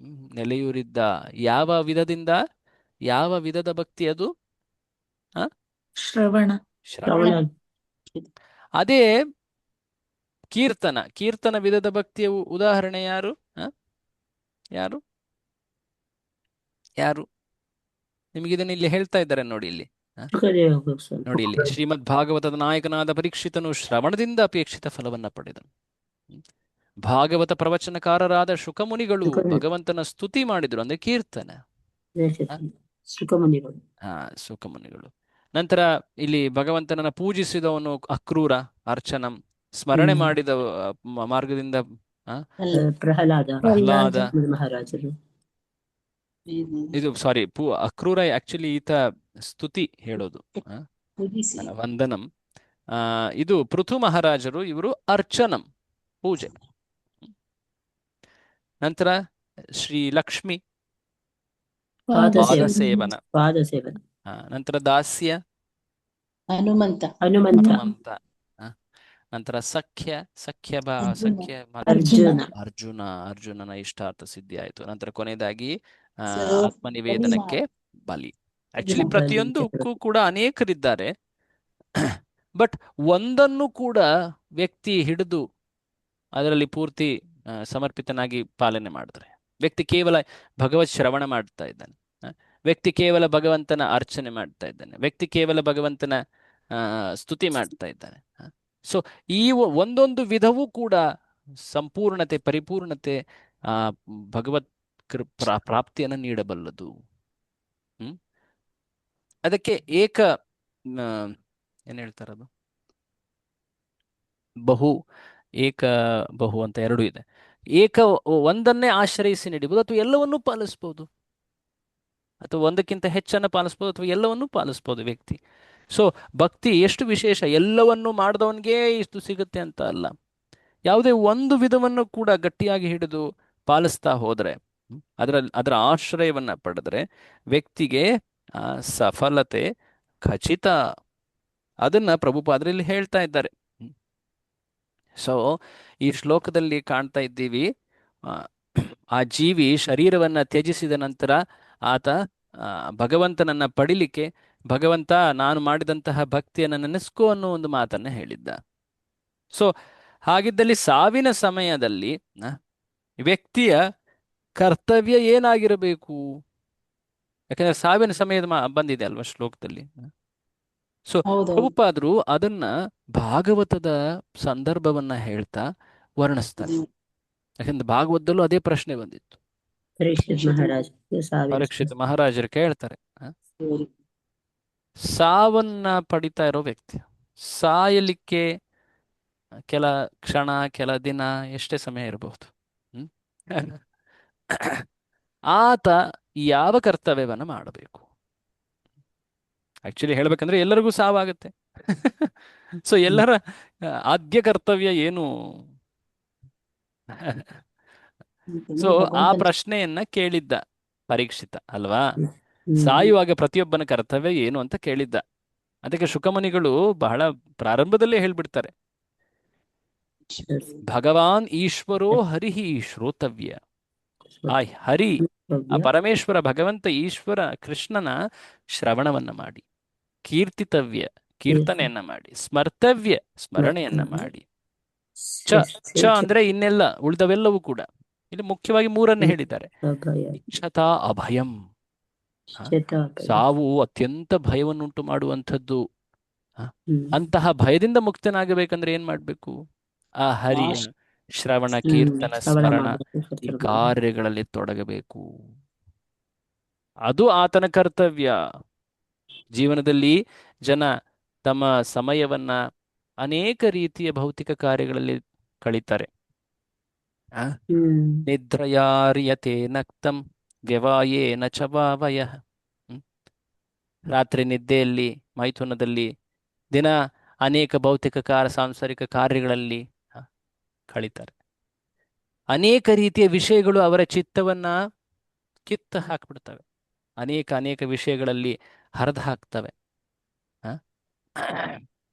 ನೆಲೆಯೂರಿದ್ದ. ಯಾವ ವಿಧದಿಂದ? ಯಾವ ವಿಧದ ಭಕ್ತಿ ಅದು? ಶ್ರವಣ. ಅದೇ ಕೀರ್ತನ ವಿಧದ ಭಕ್ತಿಯ ಉದಾಹರಣೆ ಯಾರು? ಯಾರು ಯಾರು ನಿಮಗಿದನ್ನ ಇಲ್ಲಿ ಹೇಳ್ತಾ ಇದ್ದಾರೆ ನೋಡಿ. ಇಲ್ಲಿ ನೋಡಿ, ಇಲ್ಲಿ ಶ್ರೀಮದ್ ಭಾಗವತದ ನಾಯಕನಾದ ಪರೀಕ್ಷಿತನು ಶ್ರವಣದಿಂದ ಅಪೇಕ್ಷಿತ ಫಲವನ್ನ ಪಡೆದನು. ಭಾಗವತ ಪ್ರವಚನಕಾರರಾದ ಶುಕಮುನಿಗಳು ಭಗವಂತನ ಸ್ತುತಿ ಮಾಡಿದ್ರು, ಅಂದ್ರೆ ಕೀರ್ತನ. ಶುಕಮುನಿಗಳು. ನಂತರ ಇಲ್ಲಿ ಭಗವಂತನನ್ನ ಪೂಜಿಸಿದವನು ಅಕ್ರೂರ, ಅರ್ಚನಂ. ಸ್ಮರಣೆ ಮಾಡಿದ ಮಾರ್ಗದಿಂದ ಪ್ರಹ್ಲಾದ. ಮಹಾರಾಜರು. ಇದು ಸಾರಿ, ಅಕ್ರೂರ ಆಕ್ಚುಲಿ ಈತ ಸ್ತುತಿ ಹೇಳೋದು, ವಂದನಂ. ಇದು ಪೃಥು ಮಹಾರಾಜರು, ಇವರು ಅರ್ಚನಂ, ಪೂಜೆ. ನಂತರ ಶ್ರೀ ಲಕ್ಷ್ಮಿ ಪಾದಸೇವನ. ನಂತರ ದಾಸ್ಯ ಹನುಮಂತ. ನಂತರ ಅರ್ಜುನನ ಇಷ್ಟಾರ್ಥ ಸಿದ್ಧಿ ಆಯ್ತು. ನಂತರ ಕೊನೆಯದಾಗಿ ಆತ್ಮನಿವೇದನಕ್ಕೆ ಬಲಿ. ಆಕ್ಚುಲಿ ಪ್ರತಿಯೊಂದಕ್ಕೂ ಕೂಡ ಅನೇಕರಿದ್ದಾರೆ, ಬಟ್ ಒಂದನ್ನು ಕೂಡ ವ್ಯಕ್ತಿ ಹಿಡಿದು ಅದರಲ್ಲಿ ಪೂರ್ತಿ ಸಮರ್ಪಿತನಾಗಿ ಪಾಲನೆ ಮಾಡಿದ್ರೆ, ವ್ಯಕ್ತಿ ಕೇವಲ ಭಗವತ್ ಶ್ರವಣ ಮಾಡ್ತಾ ಇದ್ದಾನೆ, ವ್ಯಕ್ತಿ ಕೇವಲ ಭಗವಂತನ ಅರ್ಚನೆ ಮಾಡ್ತಾ ಇದ್ದಾನೆ, ವ್ಯಕ್ತಿ ಕೇವಲ ಭಗವಂತನ ಸ್ತುತಿ ಮಾಡ್ತಾ ಇದ್ದಾನೆ. ಸೊ ಈ ಒಂದೊಂದು ವಿಧವೂ ಕೂಡ ಸಂಪೂರ್ಣತೆ, ಪರಿಪೂರ್ಣತೆ, ಭಗವತ್ ಪ್ರಾಪ್ತಿಯನ್ನು ನೀಡಬಲ್ಲದು. ಅದಕ್ಕೆ ಏನ್ ಹೇಳ್ತಾರದು, ಬಹು ಅಂತ ಎರಡು ಇದೆ. ಒಂದನ್ನೇ ಆಶ್ರಯಿಸಿ ನಡಿಬಹುದು, ಅಥವಾ ಎಲ್ಲವನ್ನೂ ಪಾಲಿಸ್ಬೋದು, ಅಥವಾ ಒಂದಕ್ಕಿಂತ ಹೆಚ್ಚನ್ನು ಪಾಲಿಸ್ಬೋದು, ಅಥವಾ ಎಲ್ಲವನ್ನೂ ಪಾಲಿಸ್ಬೋದು ವ್ಯಕ್ತಿ. ಸೊ ಭಕ್ತಿ ಎಷ್ಟು ವಿಶೇಷ! ಎಲ್ಲವನ್ನೂ ಮಾಡಿದವನಿಗೆ ಇಷ್ಟು ಸಿಗುತ್ತೆ ಅಂತ ಅಲ್ಲ. ಯಾವುದೇ ಒಂದು ವಿಧವನ್ನು ಕೂಡ ಗಟ್ಟಿಯಾಗಿ ಹಿಡಿದು ಪಾಲಿಸ್ತಾ ಹೋದರೆ, ಅದರ ಆಶ್ರಯವನ್ನ ಪಡೆದ್ರೆ ವ್ಯಕ್ತಿಗೆ ಸಫಲತೆ ಖಚಿತ. ಅದನ್ನ ಪ್ರಭುಪಾದರಲ್ಲಿ ಹೇಳ್ತಾ ಇದ್ದಾರೆ. ಸೊ ಈ ಶ್ಲೋಕದಲ್ಲಿ ಕಾಣ್ತಾ ಇದ್ದೀವಿ, ಆ ಜೀವಿ ಶರೀರವನ್ನ ತ್ಯಜಿಸಿದ ನಂತರ ಆತ ಭಗವಂತನನ್ನ ಪಡಿಲಿಕ್ಕೆ, ಭಗವಂತ ನಾನು ಮಾಡಿದಂತಹ ಭಕ್ತಿಯನ್ನು ನೆನೆಸ್ಕೋ ಅನ್ನೋ ಒಂದು ಮಾತನ್ನ ಹೇಳಿದ್ದ. ಸೊ ಹಾಗಿದ್ದಲ್ಲಿ ಸಾವಿನ ಸಮಯದಲ್ಲಿ ವ್ಯಕ್ತಿಯ ಕರ್ತವ್ಯ ಏನಾಗಿರಬೇಕು? ಯಾಕಂದ್ರೆ ಸಾವಿನ ಸಮಯದ ಬಂದಿದೆ ಅಲ್ವಾ ಶ್ಲೋಕದಲ್ಲಿ. ಸೊ ಪ್ರಭುಪಾದರು ಅದನ್ನ ಭಾಗವತದ ಸಂದರ್ಭವನ್ನ ಹೇಳ್ತಾ ವರ್ಣಿಸ್ತಾರೆ. ಯಾಕಂದ್ರೆ ಭಾಗವತದಲ್ಲೂ ಅದೇ ಪ್ರಶ್ನೆ ಬಂದಿತ್ತು. ಪರೀಕ್ಷಿತ ಮಹಾರಾಜರು ಕೇಳ್ತಾರೆ, ಸಾವನ್ನ ಪಡಿತಾ ಇರೋ ವ್ಯಕ್ತಿ ಸಾಯಲಿಕ್ಕೆ ಕೆಲ ಕ್ಷಣ, ಕೆಲ ದಿನ, ಎಷ್ಟೇ ಸಮಯ ಇರಬಹುದು, ಆತ ಯಾವ ಕರ್ತವ್ಯವನ್ನ ಮಾಡಬೇಕು? ಆಕ್ಚುಲಿ ಹೇಳ್ಬೇಕಂದ್ರೆ ಎಲ್ಲರಿಗೂ ಸಾವಾಗುತ್ತೆ. ಸೊ ಎಲ್ಲರ ಆದ್ಯ ಕರ್ತವ್ಯ ಏನು? ಸೊ ಆ ಪ್ರಶ್ನೆಯನ್ನ ಕೇಳಿದ್ದ ಪರೀಕ್ಷಿತ ಅಲ್ವಾ? ಸಾಯುವಾಗ ಪ್ರತಿಯೊಬ್ಬನ ಕರ್ತವ್ಯ ಏನು ಅಂತ ಕೇಳಿದ್ದ. ಅದಕ್ಕೆ ಶುಕಮುನಿಗಳು ಬಹಳ ಪ್ರಾರಂಭದಲ್ಲೇ ಹೇಳ್ಬಿಡ್ತಾರೆ, ಭಗವಾನ್ ಈಶ್ವರೋ ಹರಿಹಿ ಶ್ರೋತವ್ಯ. ಆ ಹರಿ, ಆ ಪರಮೇಶ್ವರ ಭಗವಂತ ಈಶ್ವರ ಕೃಷ್ಣನ ಶ್ರವಣವನ್ನ ಮಾಡಿ, ಕೀರ್ತಿತವ್ಯ ಕೀರ್ತನೆಯನ್ನ ಮಾಡಿ, ಸ್ಮರ್ತವ್ಯ ಸ್ಮರಣೆಯನ್ನ ಮಾಡಿ. ಚ ಚ ಅಂದ್ರೆ ಇನ್ನೆಲ್ಲ ಉಳಿದವೆಲ್ಲವೂ ಕೂಡ. ಇಲ್ಲಿ ಮುಖ್ಯವಾಗಿ ಮೂರನ್ನು ಹೇಳಿದ್ದಾರೆ. ಇಚ್ಛತಾ ಅಭಯಂ. ಸಾವು ಅತ್ಯಂತ ಭಯವನ್ನುಂಟು ಮಾಡುವಂಥದ್ದು. ಅಂತಹ ಭಯದಿಂದ ಮುಕ್ತನಾಗಬೇಕಂದ್ರೆ ಏನ್ ಮಾಡ್ಬೇಕು? ಆ ಹರಿಯ ಶ್ರವಣ ಕೀರ್ತನ ಸ್ಮರಣ ಈ ಕಾರ್ಯಗಳಲ್ಲಿ ತೊಡಗಬೇಕು. ಅದು ಆತನ ಕರ್ತವ್ಯ. ಜೀವನದಲ್ಲಿ ಜನ ತಮ್ಮ ಸಮಯವನ್ನ ಅನೇಕ ರೀತಿಯ ಭೌತಿಕ ಕಾರ್ಯಗಳಲ್ಲಿ ಕಳೀತಾರೆ. ನಿದ್ರಯಾರ್ಯತೆ ನಕ್ತಂ ವ್ಯವಾಯೇನ ಚ ವಾವಯಃ. ರಾತ್ರಿ ನಿದ್ದೆಯಲ್ಲಿ, ಮೈಥುನದಲ್ಲಿ, ದಿನ ಅನೇಕ ಭೌತಿಕ ಸಾಂಸಾರಿಕ ಕಾರ್ಯಗಳಲ್ಲಿ ಕಳೀತಾರೆ. ಅನೇಕ ರೀತಿಯ ವಿಷಯಗಳು ಅವರ ಚಿತ್ತವನ್ನ ಕಿತ್ತು ಹಾಕ್ಬಿಡ್ತವೆ. ಅನೇಕ ವಿಷಯಗಳಲ್ಲಿ ಹರಿದು ಹಾಕ್ತವೆ.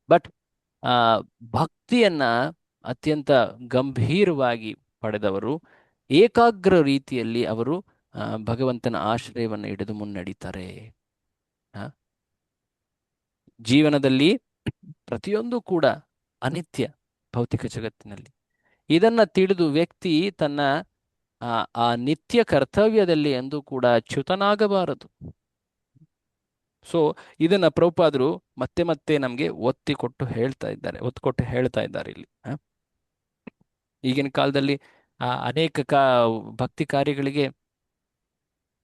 ಬಟ್ ಭಕ್ತಿಯನ್ನ ಅತ್ಯಂತ ಗಂಭೀರವಾಗಿ ಪಡೆದವರು ಏಕಾಗ್ರ ರೀತಿಯಲ್ಲಿ ಅವರು ಭಗವಂತನ ಆಶ್ರಯವನ್ನು ಹಿಡಿದು ಮುನ್ನಡೀತಾರೆ. ಜೀವನದಲ್ಲಿ ಪ್ರತಿಯೊಂದು ಕೂಡ ಅನಿತ್ಯ ಭೌತಿಕ ಜಗತ್ತಿನಲ್ಲಿ. ಇದನ್ನ ತಿಳಿದು ವ್ಯಕ್ತಿ ತನ್ನ ಆ ನಿತ್ಯ ಕರ್ತವ್ಯದಲ್ಲಿ ಎಂದೂ ಕೂಡ ಚ್ಯುತನಾಗಬಾರದು. ಸೊ ಇದನ್ನ ಪ್ರಭುಪಾದರು ಮತ್ತೆ ಮತ್ತೆ ನಮಗೆ ಒತ್ತು ಕೊಟ್ಟು ಹೇಳ್ತಾ ಇದ್ದಾರೆ ಇಲ್ಲಿ. ಈಗಿನ ಕಾಲದಲ್ಲಿ ಅನೇಕ ಭಕ್ತಿ ಕಾರ್ಯಗಳಿಗೆ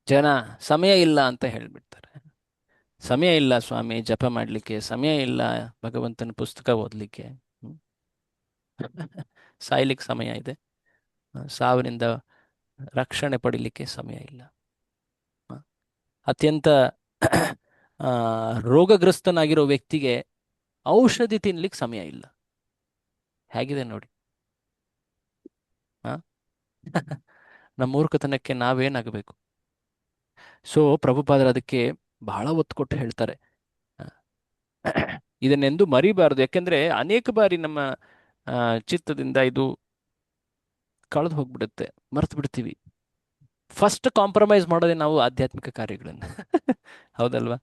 ಜನ ಸಮಯ ಇಲ್ಲ ಅಂತ ಹೇಳ್ಬಿಡ್ತಾರೆ. ಸಮಯ ಇಲ್ಲ ಸ್ವಾಮಿ ಜಪ ಮಾಡಲಿಕ್ಕೆ, ಸಮಯ ಇಲ್ಲ ಭಗವಂತನ ಪುಸ್ತಕ ಓದಲಿಕ್ಕೆ, ಸಾಯ್ಲಿಕ್ಕೆ ಸಮಯ ಇದೆ, ಸಾವಿನಿಂದ ರಕ್ಷಣೆ ಪಡಿಲಿಕ್ಕೆ ಸಮಯ ಇಲ್ಲ, ಅತ್ಯಂತ ರೋಗಗ್ರಸ್ತನಾಗಿರೋ ವ್ಯಕ್ತಿಗೆ ಔಷಧಿ ತಿನ್ಲಿಕ್ಕೆ ಸಮಯ ಇಲ್ಲ. ಹೇಗಿದೆ ನೋಡಿ. ನಮ್ಮ ಮೂರ್ಖತನಕ್ಕೆ ನಾವೇನಾಗಬೇಕು? ಸೊ ಪ್ರಭುಪಾದರು ಅದಕ್ಕೆ ಬಹಳ ಒತ್ತು ಕೊಟ್ಟು ಹೇಳ್ತಾರೆ, ಇದನ್ನೆಂದು ಮರಿಬಾರದು. ಯಾಕೆಂದ್ರೆ ಅನೇಕ ಬಾರಿ ನಮ್ಮ ಚಿತ್ತದಿಂದ ಇದು ಕಳೆದು ಹೋಗ್ಬಿಡುತ್ತೆ, ಮರ್ತು ಬಿಡ್ತೀವಿ. ಫಸ್ಟ್ ಕಾಂಪ್ರಮೈಸ್ ಮಾಡೋದೇ ನಾವು ಆಧ್ಯಾತ್ಮಿಕ ಕಾರ್ಯಗಳನ್ನ. ಹೌದಲ್ವಾ?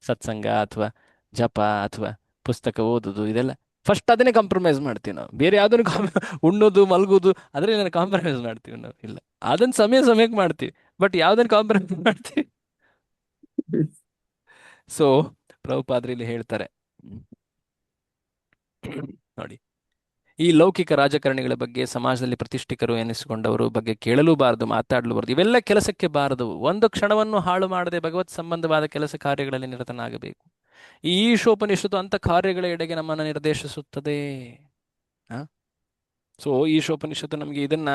ಸತ್ಸಂಗ ಅಥವಾ ಜಪ ಅಥವಾ ಪುಸ್ತಕ ಓದುದು, ಇದೆಲ್ಲ ಫಸ್ಟ್ ಅದನ್ನೇ ಕಾಂಪ್ರಮೈಸ್ ಮಾಡ್ತೀವಿ ನಾವು. ಬೇರೆ ಯಾವ್ದನ್ನು ಉಣ್ಣೋದು ಮಲಗೋದು ಅದ್ರಲ್ಲಿ ಕಾಂಪ್ರಮೈಸ್ ಮಾಡ್ತೀವಿ ನಾವು? ಇಲ್ಲ, ಅದನ್ನ ಸಮಯಕ್ಕೆ ಮಾಡ್ತೀವಿ, ಬಟ್ ಯಾವ್ದನ್ನ ಕಾಂಪ್ರಮೈಸ್ ಮಾಡ್ತೀವಿ? ಸೊ ಪ್ರಭುಪಾದರು ಇಲ್ಲಿ ಹೇಳ್ತಾರೆ ನೋಡಿ, ಈ ಲೌಕಿಕ ರಾಜಕಾರಣಿಗಳ ಬಗ್ಗೆ, ಸಮಾಜದಲ್ಲಿ ಪ್ರತಿಷ್ಠಿಕರು ಎನಿಸಿಕೊಂಡವರು ಬಗ್ಗೆ ಕೇಳಲೂಬಾರದು, ಮಾತಾಡಲೂಬಾರದು. ಇವೆಲ್ಲ ಕೆಲಸಕ್ಕೆ ಬಾರದವು. ಒಂದು ಕ್ಷಣವನ್ನು ಹಾಳು ಮಾಡದೆ ಭಗವತ್ ಸಂಬಂಧವಾದ ಕೆಲಸ ಕಾರ್ಯಗಳಲ್ಲಿ ನಿರತನಾಗಬೇಕು. ಈ ಈಶೋಪನಿಷತ್ತು ಅಂತ ಕಾರ್ಯಗಳ ಎಡೆಗೆ ನಮ್ಮನ್ನು ನಿರ್ದೇಶಿಸುತ್ತದೆ. ಸೊ ಈಶೋಪನಿಷತ್ತು ನಮಗೆ ಇದನ್ನ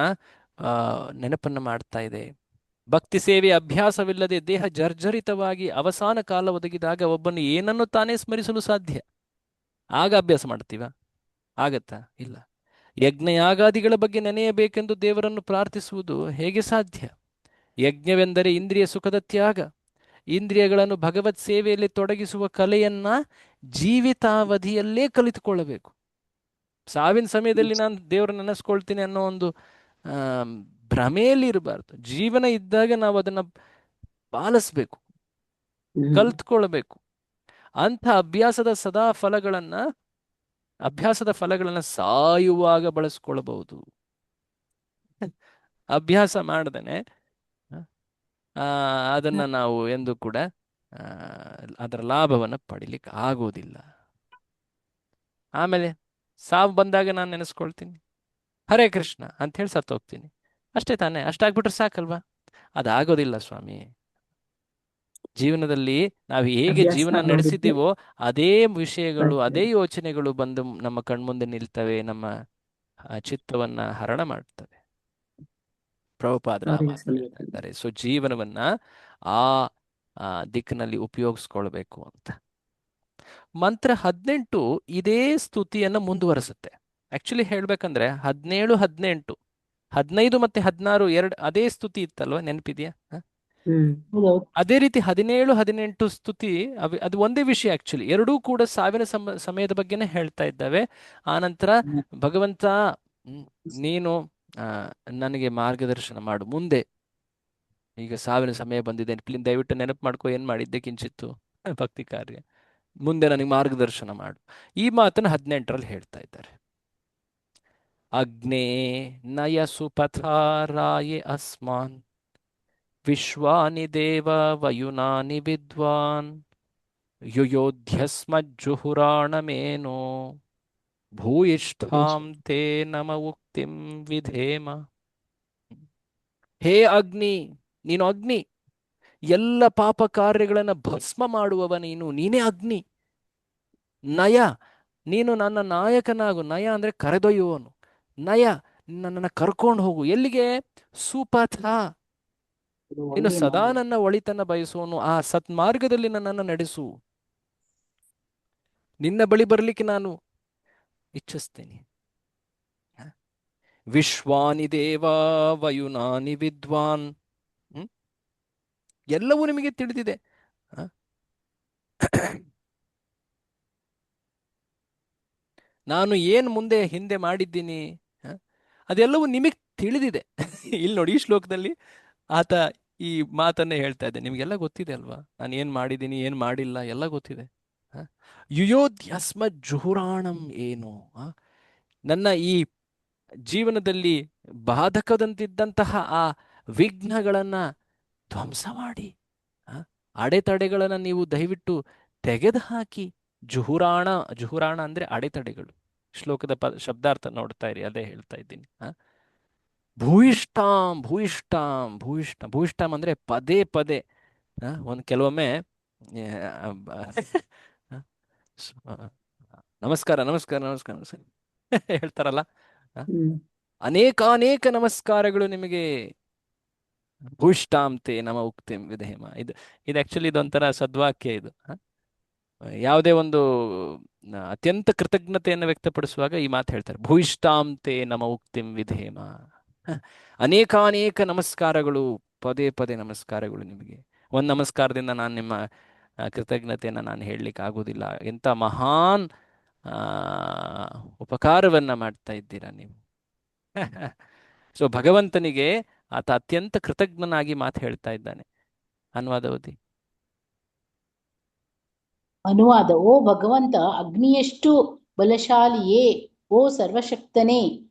ನೆನಪನ್ನು ಮಾಡ್ತಾ ಇದೆ. ಭಕ್ತಿ ಸೇವೆ ಅಭ್ಯಾಸವಿಲ್ಲದೆ ದೇಹ ಜರ್ಜರಿತವಾಗಿ ಅವಸಾನ ಕಾಲ ಒದಗಿದಾಗ ಒಬ್ಬನು ಏನನ್ನು ತಾನೇ ಸ್ಮರಿಸಲು ಸಾಧ್ಯ? ಆಗ ಅಭ್ಯಾಸ ಮಾಡ್ತೀವ? ಆಗತ್ತಾ? ಇಲ್ಲ. ಯಜ್ಞಯಾಗಾದಿಗಳ ಬಗ್ಗೆ ನೆನೆಯಬೇಕೆಂದು ದೇವರನ್ನು ಪ್ರಾರ್ಥಿಸುವುದು ಹೇಗೆ ಸಾಧ್ಯ? ಯಜ್ಞವೆಂದರೆ ಇಂದ್ರಿಯ ಸುಖದ ತ್ಯಾಗ. ಇಂದ್ರಿಯಗಳನ್ನು ಭಗವತ್ ಸೇವೆಯಲ್ಲಿ ತೊಡಗಿಸುವ ಕಲೆಯನ್ನ ಜೀವಿತಾವಧಿಯಲ್ಲೇ ಕಲಿತುಕೊಳ್ಳಬೇಕು. ಸಾವಿನ ಸಮಯದಲ್ಲಿ ನಾನು ದೇವರನ್ನು ನೆನೆಸ್ಕೊಳ್ತೀನಿ ಅನ್ನೋ ಒಂದು ಭ್ರಮೆಯಲ್ಲಿ ಇರಬಾರ್ದು. ಜೀವನ ಇದ್ದಾಗ ನಾವು ಅದನ್ನ ಪಾಲಿಸ್ಬೇಕು, ಕಲ್ತ್ಕೊಳ್ಬೇಕು. ಅಂಥ ಅಭ್ಯಾಸದ ಫಲಗಳನ್ನ ಸಾಯುವಾಗ ಬಳಸ್ಕೊಳ್ಬಹುದು. ಅಭ್ಯಾಸ ಮಾಡದೇನೆ ಅದನ್ನ ನಾವು ಎಂದು ಕೂಡ ಅದರ ಲಾಭವನ್ನು ಪಡಿಲಿಕ್ಕೆ ಆಗೋದಿಲ್ಲ. ಆಮೇಲೆ ಸಾವು ಬಂದಾಗ ನಾನು ನೆನೆಸ್ಕೊಳ್ತೀನಿ, ಹರೇ ಕೃಷ್ಣ ಅಂತ ಹೇಳಿ ಸತ್ತೋಗ್ತೀನಿ, ಅಷ್ಟೇ ತಾನೇ? ಅಷ್ಟಾಗ್ಬಿಟ್ರೆ ಸಾಕಲ್ವಾ? ಅದಾಗೋದಿಲ್ಲ ಸ್ವಾಮಿ. ಜೀವನದಲ್ಲಿ ನಾವು ಹೇಗೆ ಜೀವನ ನಡೆಸಿದ್ದೀವೋ ಅದೇ ವಿಷಯಗಳು, ಅದೇ ಯೋಚನೆಗಳು ಬಂದು ನಮ್ಮ ಕಣ್ಮುಂದೆ ನಿಲ್ತವೆ, ನಮ್ಮ ಚಿತ್ತವನ್ನ ಹರಣ ಮಾಡ್ತವೆ. ಪ್ರಭುಪಾದರು ಹೇಳ್ತಾ ಇದ್ದಾರೆ. ಸೊ ಜೀವನವನ್ನ ಆ ದಿಕ್ಕಿನಲ್ಲಿ ಉಪಯೋಗಿಸ್ಕೊಳ್ಬೇಕು ಅಂತ. ಮಂತ್ರ 18 ಇದೇ ಸ್ತುತಿಯನ್ನ ಮುಂದುವರಿಸುತ್ತೆ. ಆಕ್ಚುಲಿ ಹೇಳ್ಬೇಕಂದ್ರೆ 17, 18, 15 ಮತ್ತೆ 16 ಎರಡು ಅದೇ ಸ್ತುತಿ ಇತ್ತಲ್ವ? ನೆನಪಿದೆಯಾ? ಹೌದೌದು. ಅದೇ ರೀತಿ 17, 18 ಸ್ತುತಿ ಅದು ಒಂದೇ ವಿಷಯ ಆಕ್ಚುಲಿ, ಎರಡೂ ಕೂಡ ಸಾವಿನ ಸಮಯದ ಬಗ್ಗೆನೇ ಹೇಳ್ತಾ ಇದ್ದಾವೆ. ಆನಂತರ ಭಗವಂತ ನೀನು ನನಗೆ ಮಾರ್ಗದರ್ಶನ ಮಾಡು ಮುಂದೆ, ಈಗ ಸಾವಿನ ಸಮಯ ಬಂದಿದೆ, ದಯವಿಟ್ಟು ನೆನಪು ಮಾಡ್ಕೊ ಏನ್ ಮಾಡಿದ್ದೆ ಕಿಂಚಿತ್ತು ಭಕ್ತಿ ಕಾರ್ಯ, ಮುಂದೆ ನನಗೆ ಮಾರ್ಗದರ್ಶನ ಮಾಡು. ಈ ಮಾತನ್ನು 18ರಲ್ಲಿ ಹೇಳ್ತಾ ಇದ್ದಾರೆ. ಅಗ್ನೇ ನಯ ಸುಪಥಾರಾಯೇ ಅಸ್ಮಾನ್ ವಿಶ್ವಾನಿ ದೇವ ವಯುನಾನಿ ವಿದ್ವಾನ್ ಯುಯೋಧ್ಯಸ್ಮಜ್ಜುಹುರಾಣಮೇನೋ ಭೂಯಿಷ್ಠಾಂ ತೇ ನಮ ಉಕ್ತಿಂ ವಿಧೇಮ. ಹೇ ಅಗ್ನಿ, ನೀನು ಅಗ್ನಿ, ಎಲ್ಲ ಪಾಪ ಕಾರ್ಯಗಳನ್ನು ಭಸ್ಮ ಮಾಡುವವ ನೀನು, ನೀನೇ ಅಗ್ನಿ. ನಯ, ನೀನು ನನ್ನ ನಾಯಕನಾಗು. ನಯ ಅಂದ್ರೆ ಕರೆದೊಯ್ಯುವನು. ನಯ, ನನ್ನನ್ನು ಕರ್ಕೊಂಡು ಹೋಗು. ಎಲ್ಲಿಗೆ? ಸುಪಥ, ನೀನು ಸದಾ ನನ್ನ ಒಳಿತನ್ನ ಬಯಸುವನು, ಆ ಸತ್ಮಾರ್ಗದಲ್ಲಿ ನನ್ನನ್ನು ನಡೆಸು. ನಿನ್ನ ಬಳಿ ಬರಲಿಕ್ಕೆ ನಾನು ಇಚ್ಛಿಸ್ತೇನೆ. ವಿಶ್ವಾನಿ ದೇವ ವಯುನಾನಿ ವಿದ್ವಾನ್, ಎಲ್ಲವೂ ನಿಮಗೆ ತಿಳಿದಿದೆ. ನಾನು ಏನು ಮುಂದೆ ಹಿಂದೆ ಮಾಡಿದ್ದೀನಿ ಅದೆಲ್ಲವೂ ನಿಮಗೆ ತಿಳಿದಿದೆ. ಇಲ್ಲಿ ನೋಡಿ, ಈ ಶ್ಲೋಕದಲ್ಲಿ ಆತ ಈ ಮಾತನ್ನೇ ಹೇಳ್ತಾ ಇದ್ದೆ, ನಿಮಗೆಲ್ಲ ಗೊತ್ತಿದೆ ಅಲ್ವಾ, ನಾನು ಏನು ಮಾಡಿದ್ದೀನಿ ಏನು ಮಾಡಿಲ್ಲ ಎಲ್ಲ ಗೊತ್ತಿದೆ. ಯುಯೋಧ್ಯಸ್ಮ ಜುಹುರಾಣಂ ಏನು, ನನ್ನ ಈ ಜೀವನದಲ್ಲಿ ಬಾಧಕದಂತಿದ್ದಂತಹ ಆ ವಿಘ್ನಗಳನ್ನು ಧ್ವಂಸ ಮಾಡಿ, ಅಡೆತಡೆಗಳನ್ನು ನೀವು ದಯವಿಟ್ಟು ತೆಗೆದುಹಾಕಿ. ಜುಹುರಾಣ, ಜುಹುರಾಣ ಅಂದ್ರೆ ಅಡೆತಡೆಗಳು. ಶ್ಲೋಕದ ಶಬ್ದಾರ್ಥ ನೋಡ್ತಾ ಇರಿ, ಅದೇ ಹೇಳ್ತಾ ಇದ್ದೀನಿ. ಭೂಯಿಷ್ಠಾಂ ಭೂಯಿಷ್ಠಾಂ ಭೂಯಿಷ್ಠ, ಭೂಯಿಷ್ಠಾಂ ಅಂದ್ರೆ ಪದೇ ಪದೇ. ಒಂದು ಕೆಲವೊಮ್ಮೆ ನಮಸ್ಕಾರ ನಮಸ್ಕಾರ ನಮಸ್ಕಾರ ನಮಸ್ಕಾರ ಹೇಳ್ತಾರಲ್ಲ, ಅನೇಕಾನೇಕ ನಮಸ್ಕಾರಗಳು ನಿಮಗೆ. ಭೂಯಿಷ್ಠಾಂತೆ ನಮ ಉಕ್ತಿಂ ವಿಧೇಮ. ಇದು ಆಕ್ಚುಲಿ ಇದೊಂಥರ ಸದ್ವಾಕ್ಯ. ಇದು ಯಾವುದೇ ಒಂದು ಅತ್ಯಂತ ಕೃತಜ್ಞತೆಯನ್ನು ವ್ಯಕ್ತಪಡಿಸುವಾಗ ಈ ಮಾತು ಹೇಳ್ತಾರೆ, ಭೂಯಿಷ್ಠಾಂತೆ ನಮ ಉಕ್ತಿಂ ವಿಧೇಮ. ಅನೇಕಾನೇಕ ನಮಸ್ಕಾರಗಳು, ಪದೇ ಪದೇ ನಮಸ್ಕಾರಗಳು ನಿಮಗೆ. ಒಂದು ನಮಸ್ಕಾರದಿಂದ ನಾನು ನಿಮ್ಮ ಕೃತಜ್ಞತೆಯನ್ನು ನಾನು ಹೇಳಲಿಕ್ಕೆ ಆಗೋದಿಲ್ಲ. ಎಂಥ ಮಹಾನ್ ಉಪಕಾರವನ್ನ ಮಾಡ್ತಾ ಇದ್ದೀರಾ ನೀವು. ಸೊ ಭಗವಂತನಿಗೆ ಆತ ಅತ್ಯಂತ ಕೃತಜ್ಞನಾಗಿ ಮಾತು ಹೇಳ್ತಾ ಇದ್ದಾನೆ. ಅನುವಾದ ಓದಿ. ಅನುವಾದ. ಓ ಭಗವಂತ, ಅಗ್ನಿಯಷ್ಟು ಬಲಶಾಲಿಯೇ, ಓ ಸರ್ವಶಕ್ತನೇ,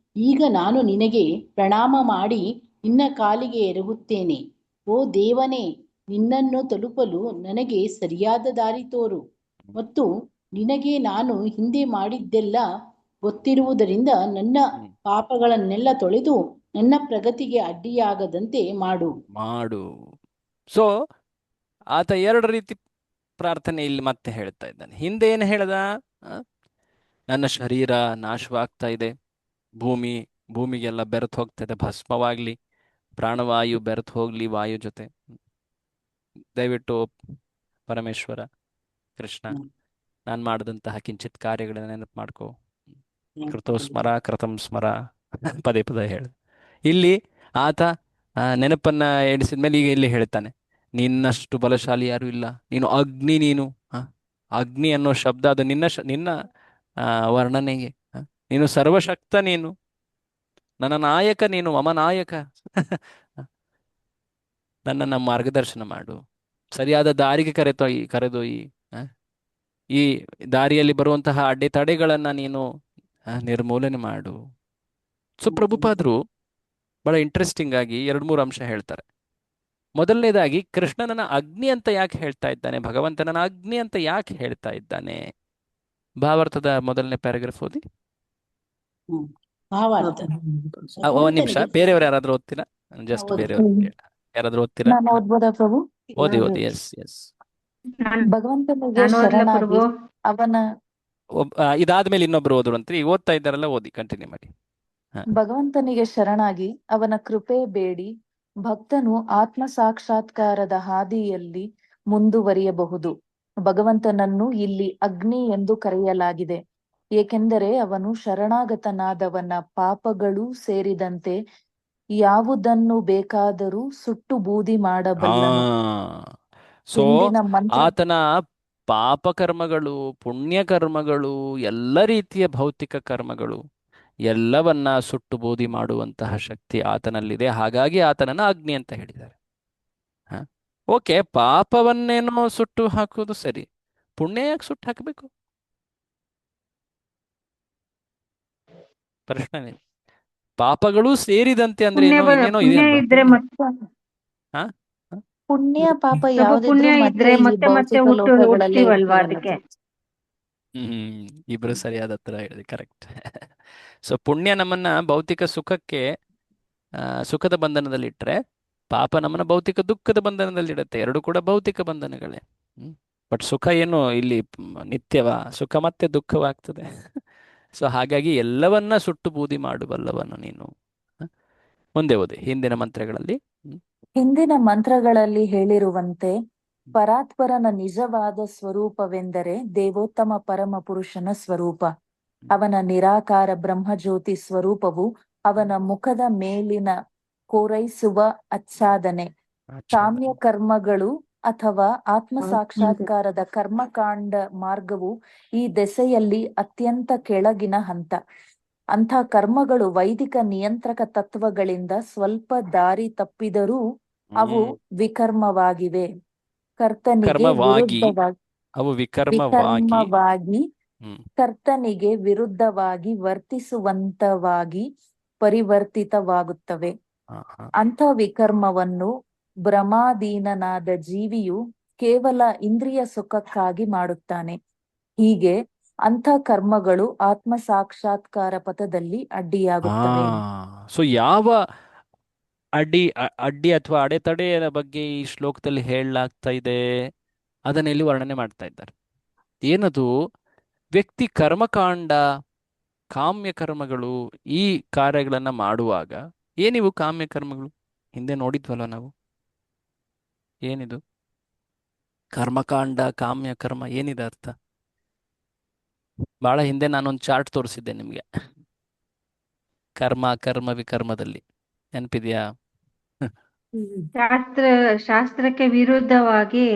ಈಗ ನಾನು ನಿನಗೆ ಪ್ರಣಾಮ ಮಾಡಿ ನಿನ್ನ ಕಾಲಿಗೆ ಎರಗುತ್ತೇನೆ. ಓ ದೇವನೇ, ನಿನ್ನನ್ನು ತಲುಪಲು ನನಗೆ ಸರಿಯಾದ ದಾರಿ ತೋರು, ಮತ್ತು ನಿನಗೆ ನಾನು ಹಿಂದೆ ಮಾಡಿದ್ದೆಲ್ಲ ಗೊತ್ತಿರುವುದರಿಂದ ನನ್ನ ಪಾಪಗಳನ್ನೆಲ್ಲ ತೊಳೆದು ನನ್ನ ಪ್ರಗತಿಗೆ ಅಡ್ಡಿಯಾಗದಂತೆ ಮಾಡು. ಸೊ ಆತ ಎರಡು ರೀತಿ ಪ್ರಾರ್ಥನೆ ಇಲ್ಲಿ ಮತ್ತೆ ಹೇಳ್ತಾ ಇದ್ದಾನೆ. ಹಿಂದೆ ಏನು ಹೇಳ್ದ? ನನ್ನ ಶರೀರ ನಾಶವಾಗ್ತಾ ಇದೆ, ಭೂಮಿಗೆಲ್ಲ ಬೆರೆತು ಹೋಗ್ತಾ ಇದೆ, ಭಸ್ಮವಾಗ್ಲಿ, ಪ್ರಾಣವಾಯು ಬೆರೆತು ಹೋಗ್ಲಿ ವಾಯು ಜೊತೆ. ದಯವಿಟ್ಟು ಪರಮೇಶ್ವರ ಕೃಷ್ಣ, ನಾನು ಮಾಡಿದಂತಹ ಕಿಂಚಿತ್ ಕಾರ್ಯಗಳನ್ನ ನೆನಪು ಮಾಡ್ಕೋ. ಕೃತೋ ಸ್ಮರ ಕೃತಂ ಸ್ಮರ, ಪದೇ ಪದೇ ಹೇಳ. ಇಲ್ಲಿ ಆತ ನೆನಪನ್ನ ಎಣಿಸಿದ್ಮೇಲೆ ಈಗ ಇಲ್ಲಿ ಹೇಳ್ತಾನೆ, ನಿನ್ನಷ್ಟು ಬಲಶಾಲಿ ಯಾರು ಇಲ್ಲ, ನೀನು ಅಗ್ನಿ. ನೀನು ಅಗ್ನಿ ಅನ್ನೋ ಶಬ್ದ ಅದು ನಿನ್ನ ವರ್ಣನೆಗೆ. ನೀನು ಸರ್ವಶಕ್ತ, ನೀನು ನನ್ನ ನಾಯಕ, ನೀನು ಮಮ ನಾಯಕ. ನನ್ನನ್ನು ಮಾರ್ಗದರ್ಶನ ಮಾಡು, ಸರಿಯಾದ ದಾರಿಗೆ ಕರೆದೊಯ್ಯಿ. ಈ ದಾರಿಯಲ್ಲಿ ಬರುವಂತಹ ಅಡೆತಡೆಗಳನ್ನ ನೀನು ನಿರ್ಮೂಲನೆ ಮಾಡು. ಸೊ ಪ್ರಭುಪಾದರು ಬಹಳ ಇಂಟ್ರೆಸ್ಟಿಂಗ್ ಆಗಿ 2-3 ಅಂಶ ಹೇಳ್ತಾರೆ. ಮೊದಲನೇದಾಗಿ, ಕೃಷ್ಣನನ್ನ ಅಗ್ನಿ ಅಂತ ಯಾಕೆ ಹೇಳ್ತಾ ಇದ್ದಾನೆ, ಭಗವಂತನನ್ನ ಅಗ್ನಿ ಅಂತ ಯಾಕೆ ಹೇಳ್ತಾ ಇದ್ದಾನೆ? ಭಾವಾರ್ಥದ ಮೊದಲನೇ ಪ್ಯಾರಾಗ್ರಾಫ್ ಓದಿ. ಒಂದ್ ನಿಮಿಷ, ಬೇರೆಯವರು ಯಾರಾದ್ರೂ ಓದ್ತೀರಾ? ಜಸ್ಟ್ ಬೇರೆಯವರು ಯಾರಾದ್ರೂ ಓದ್ತೀರಾ? ನಾನು ಓದ್ಬೋದಾ ಪ್ರಭು? ಓದಿ. Yes yes. ಭಗವಂತನಿಗೆ ಶರಣಾಗಿ ಅವನ ಇದಾದ್ಮೇಲೆ ಇನ್ನೊಬ್ರು ಓದ್ರು ಅಂತ ಈಗ ಓದ್ತಾ ಇದ್ದಾರಲ್ಲ, ಓದಿ, ಕಂಟಿನ್ಯೂ ಮಾಡಿ. ಭಗವಂತನಿಗೆ ಶರಣಾಗಿ ಅವನ ಕೃಪೆ ಬೇಡಿ ಭಕ್ತನು ಆತ್ಮ ಸಾಕ್ಷಾತ್ಕಾರದ ಹಾದಿಯಲ್ಲಿ ಮುಂದುವರಿಯಬಹುದು. ಭಗವಂತನನ್ನು ಇಲ್ಲಿ ಅಗ್ನಿ ಎಂದು ಕರೆಯಲಾಗಿದೆ, ಏಕೆಂದರೆ ಅವನು ಶರಣಾಗತನಾದವನ ಪಾಪಗಳೂ ಸೇರಿದಂತೆ ಯಾವುದನ್ನು ಬೇಕಾದರೂ ಸುಟ್ಟು ಬೂದಿ ಆ ಮಾಡಬಲ್ಲನು. ಸೊ ಹಿಂದಿನ ಮಂತ್ರ ಆತನ ಪಾಪಕರ್ಮಗಳು, ಪುಣ್ಯಕರ್ಮಗಳು, ಎಲ್ಲ ರೀತಿಯ ಭೌತಿಕ ಕರ್ಮಗಳು ಎಲ್ಲವನ್ನ ಸುಟ್ಟು ಬೂದಿ ಮಾಡುವಂತಹ ಶಕ್ತಿ ಆತನಲ್ಲಿದೆ. ಹಾಗಾಗಿ ಆತನನ್ನ ಅಗ್ನಿ ಅಂತ ಹೇಳಿದ್ದಾರೆ. ಹ ಓಕೆ, ಪಾಪವನ್ನೇನೋ ಸುಟ್ಟು ಹಾಕೋದು ಸರಿ, ಪುಣ್ಯ ಯಾಕೆ ಸುಟ್ಟು ಹಾಕಬೇಕು? ಪ್ರಶ್ನೆ. ಪಾಪಗಳು ಸೇರಿದಂತೆ ಅಂದ್ರೆ ಪುಣ್ಯ ಏನು, ಇನ್ನೇನೋ ಇದೆ ಪುಣ್ಯ ಅಲ್ವಾ? ಇದ್ರೆ ಮತ್ತೆ ಹ ಹ? ಪುಣ್ಯ ಪಾಪ ಸ್ವಲ್ಪ ಯಾವ್ದಿದ್ರು ಪುಣ್ಯ ಮತ್ತೆ ಇದ್ರೆ ಈ ಮತ್ತೆ ಮತ್ತೆ ಭೌತಿಕ ಲೋಕಗಳಲ್ಲೇ ಹುಟ್ತೀವಲ್ವಾ ಇರ್ತೀವಲ್ಲ. ಅದಕ್ಕೆ. ಇಬ್ರು ಸರಿಯಾದ ಉತ್ತರ ಹೇಳಿದೆ, ಕರೆಕ್ಟ್. ಸೊ ಪುಣ್ಯ ನಮ್ಮನ್ನ ಭೌತಿಕ ಸುಖಕ್ಕೆ ಸುಖದ ಬಂಧನದಲ್ಲಿಟ್ಟರೆ, ಪಾಪ ನಮ್ಮನ್ನ ಭೌತಿಕ ದುಃಖದ ಬಂಧನದಲ್ಲಿಡುತ್ತೆ. ಎರಡು ಕೂಡ ಭೌತಿಕ ಬಂಧನಗಳೇ. ಬಟ್ ಸುಖ ಏನು ಇಲ್ಲಿ ನಿತ್ಯವ? ಸುಖ ಮತ್ತೆ ದುಃಖವಾಗ್ತದೆ. ಸೊ ಹಾಗಾಗಿ ಎಲ್ಲವನ್ನ ಸುಟ್ಟು ಬೂದಿ ಮಾಡಬಲ್ಲವನು ನೀನು. ಹ? ಮುಂದೆ ಓದಿ ಹಿಂದಿನ ಮಂತ್ರಗಳಲ್ಲಿ. ಹಿಂದಿನ ಮಂತ್ರಗಳಲ್ಲಿ ಹೇಳಿರುವಂತೆ ಪರಾತ್ಪರನ ನಿಜವಾದ ಸ್ವರೂಪವೆಂದರೆ ದೇವೋತ್ತಮ ಪರಮ ಪುರುಷನ ಸ್ವರೂಪ. ಅವನ ನಿರಾಕಾರ ಬ್ರಹ್ಮಜ್ಯೋತಿ ಸ್ವರೂಪವು ಅವನ ಮುಖದ ಮೇಲಿನ ಕೋರೈಸುವ ಆಚ್ಛಾದನೆ. ಕಾಮ್ಯ ಕರ್ಮಗಳು ಅಥವಾ ಆತ್ಮ ಸಾಕ್ಷಾತ್ಕಾರದ ಕರ್ಮಕಾಂಡ ಮಾರ್ಗವು ಈ ದೆಸೆಯಲ್ಲಿ ಅತ್ಯಂತ ಕೆಳಗಿನ ಹಂತ. ಅಂಥ ಕರ್ಮಗಳು ವೈದಿಕ ನಿಯಂತ್ರಕ ತತ್ವಗಳಿಂದ ಸ್ವಲ್ಪ ದಾರಿ ತಪ್ಪಿದರೂ ಅವು ವಿಕರ್ಮವಾಗಿವೆ. ಕರ್ತನಿಗೆ ಕರ್ಮವಾಗಿ, ವಿರುದ್ಧವಾಗಿ ಅವು ವಿಕರ್ಮವಾಗಿ ವಿಕರ್ಮವಾಗಿ ಕರ್ತನಿಗೆ ವಿರುದ್ಧವಾಗಿ ವರ್ತಿಸುವಂತವಾಗಿ ಪರಿವರ್ತಿತವಾಗುತ್ತವೆ. ಅಂಥ ವಿಕರ್ಮವನ್ನು ಭ್ರಮಾಧೀನನಾದ ಜೀವಿಯು ಕೇವಲ ಇಂದ್ರಿಯ ಸುಖಕ್ಕಾಗಿ ಮಾಡುತ್ತಾನೆ. ಹೀಗೆ ಅಂಥ ಕರ್ಮಗಳು ಆತ್ಮ ಸಾಕ್ಷಾತ್ಕಾರ ಪಥದಲ್ಲಿ ಅಡ್ಡಿಯಾಗುತ್ತವೆ. ಸೊ ಯಾವ ಅಡ್ಡಿ ಅಥವಾ ಅಡೆತಡೆಯ ಬಗ್ಗೆ ಈ ಶ್ಲೋಕದಲ್ಲಿ ಹೇಳಲಾಗ್ತಾ ಇದೆ, ಅದನ್ನ ಇಲ್ಲಿ ವರ್ಣನೆ ಮಾಡ್ತಾ ಇದ್ದಾರೆ. ಏನದು? ವ್ಯಕ್ತಿ ಕರ್ಮಕಾಂಡ, ಕಾಮ್ಯ ಕರ್ಮಗಳು, ಈ ಕಾರ್ಯಗಳನ್ನ ಮಾಡುವಾಗ, ಏನಿವು ಕಾಮ್ಯ ಕರ್ಮಗಳು? ಹಿಂದೆ ನೋಡಿದ್ವಲ್ಲ ನಾವು. ಏನಿದು ಕರ್ಮಕಾಂಡ, ಕಾಮ್ಯ ಕರ್ಮ? ಏನಿದೆ ಅರ್ಥ? ಬಹಳ ಹಿಂದೆ ನಾನೊಂದು ಚಾರ್ಟ್ ತೋರಿಸಿದ್ದೆ ನಿಮ್ಗೆ, ಕರ್ಮ ಕರ್ಮ ವಿಕರ್ಮದಲ್ಲಿ. ನೆನಪಿದ್ಯಾ? ಶಾಸ್ತ್ರಕ್ಕೆ ವಿರುದ್ಧವಾಗಿ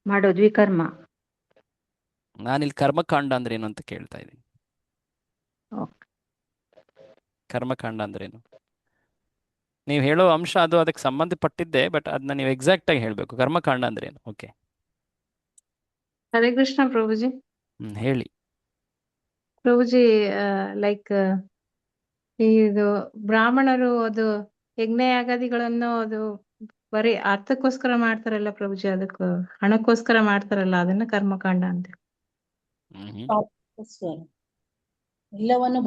ಮಾಡೋದು ವಿಕರ್ಮ. ನಾನಿಲ್ಲಿ ಕರ್ಮಕಾಂಡ ಅಂದ್ರೆ ಏನು ಅಂತ ಕೇಳ್ತಾ ಇದ್ದೀನಿ. ಕರ್ಮಕಾಂಡ ಅಂದ್ರೇನು? ನೀವು ಹೇಳೋ ಅಂಶ ಅದು ಅದಕ್ಕೆ ಸಂಬಂಧಪಟ್ಟಿದ್ದೆ, ಬಟ್ ಅದನ್ನ ನೀವು ಎಕ್ಸಾಕ್ಟ್ ಆಗಿ ಹೇಳ್ಬೇಕು. ಕರ್ಮಕಾಂಡ ಅಂದ್ರೆ ಏನು? ಓಕೆ, ಹರೇ ಕೃಷ್ಣ ಪ್ರಭುಜಿ. ಹೇಳಿ ಪ್ರಭುಜಿ, ಲೈಕ್ ಇದು ಬ್ರಾಹ್ಮಣರು ಅದು ಯಜ್ಞಯಾಗಾದಿಗಳನ್ನು ಅದು ಬರೀ ಅರ್ಥಕ್ಕೋಸ್ಕರ ಮಾಡ್ತಾರಲ್ಲ ಪ್ರಭುಜಿ, ಅದಕ್ಕೆ ಹಣಕ್ಕೋಸ್ಕರ ಮಾಡ್ತಾರಲ್ಲ, ಅದನ್ನ ಕರ್ಮಕಾಂಡ ಅಂತ. ಎಲ್ಲವನ್ನು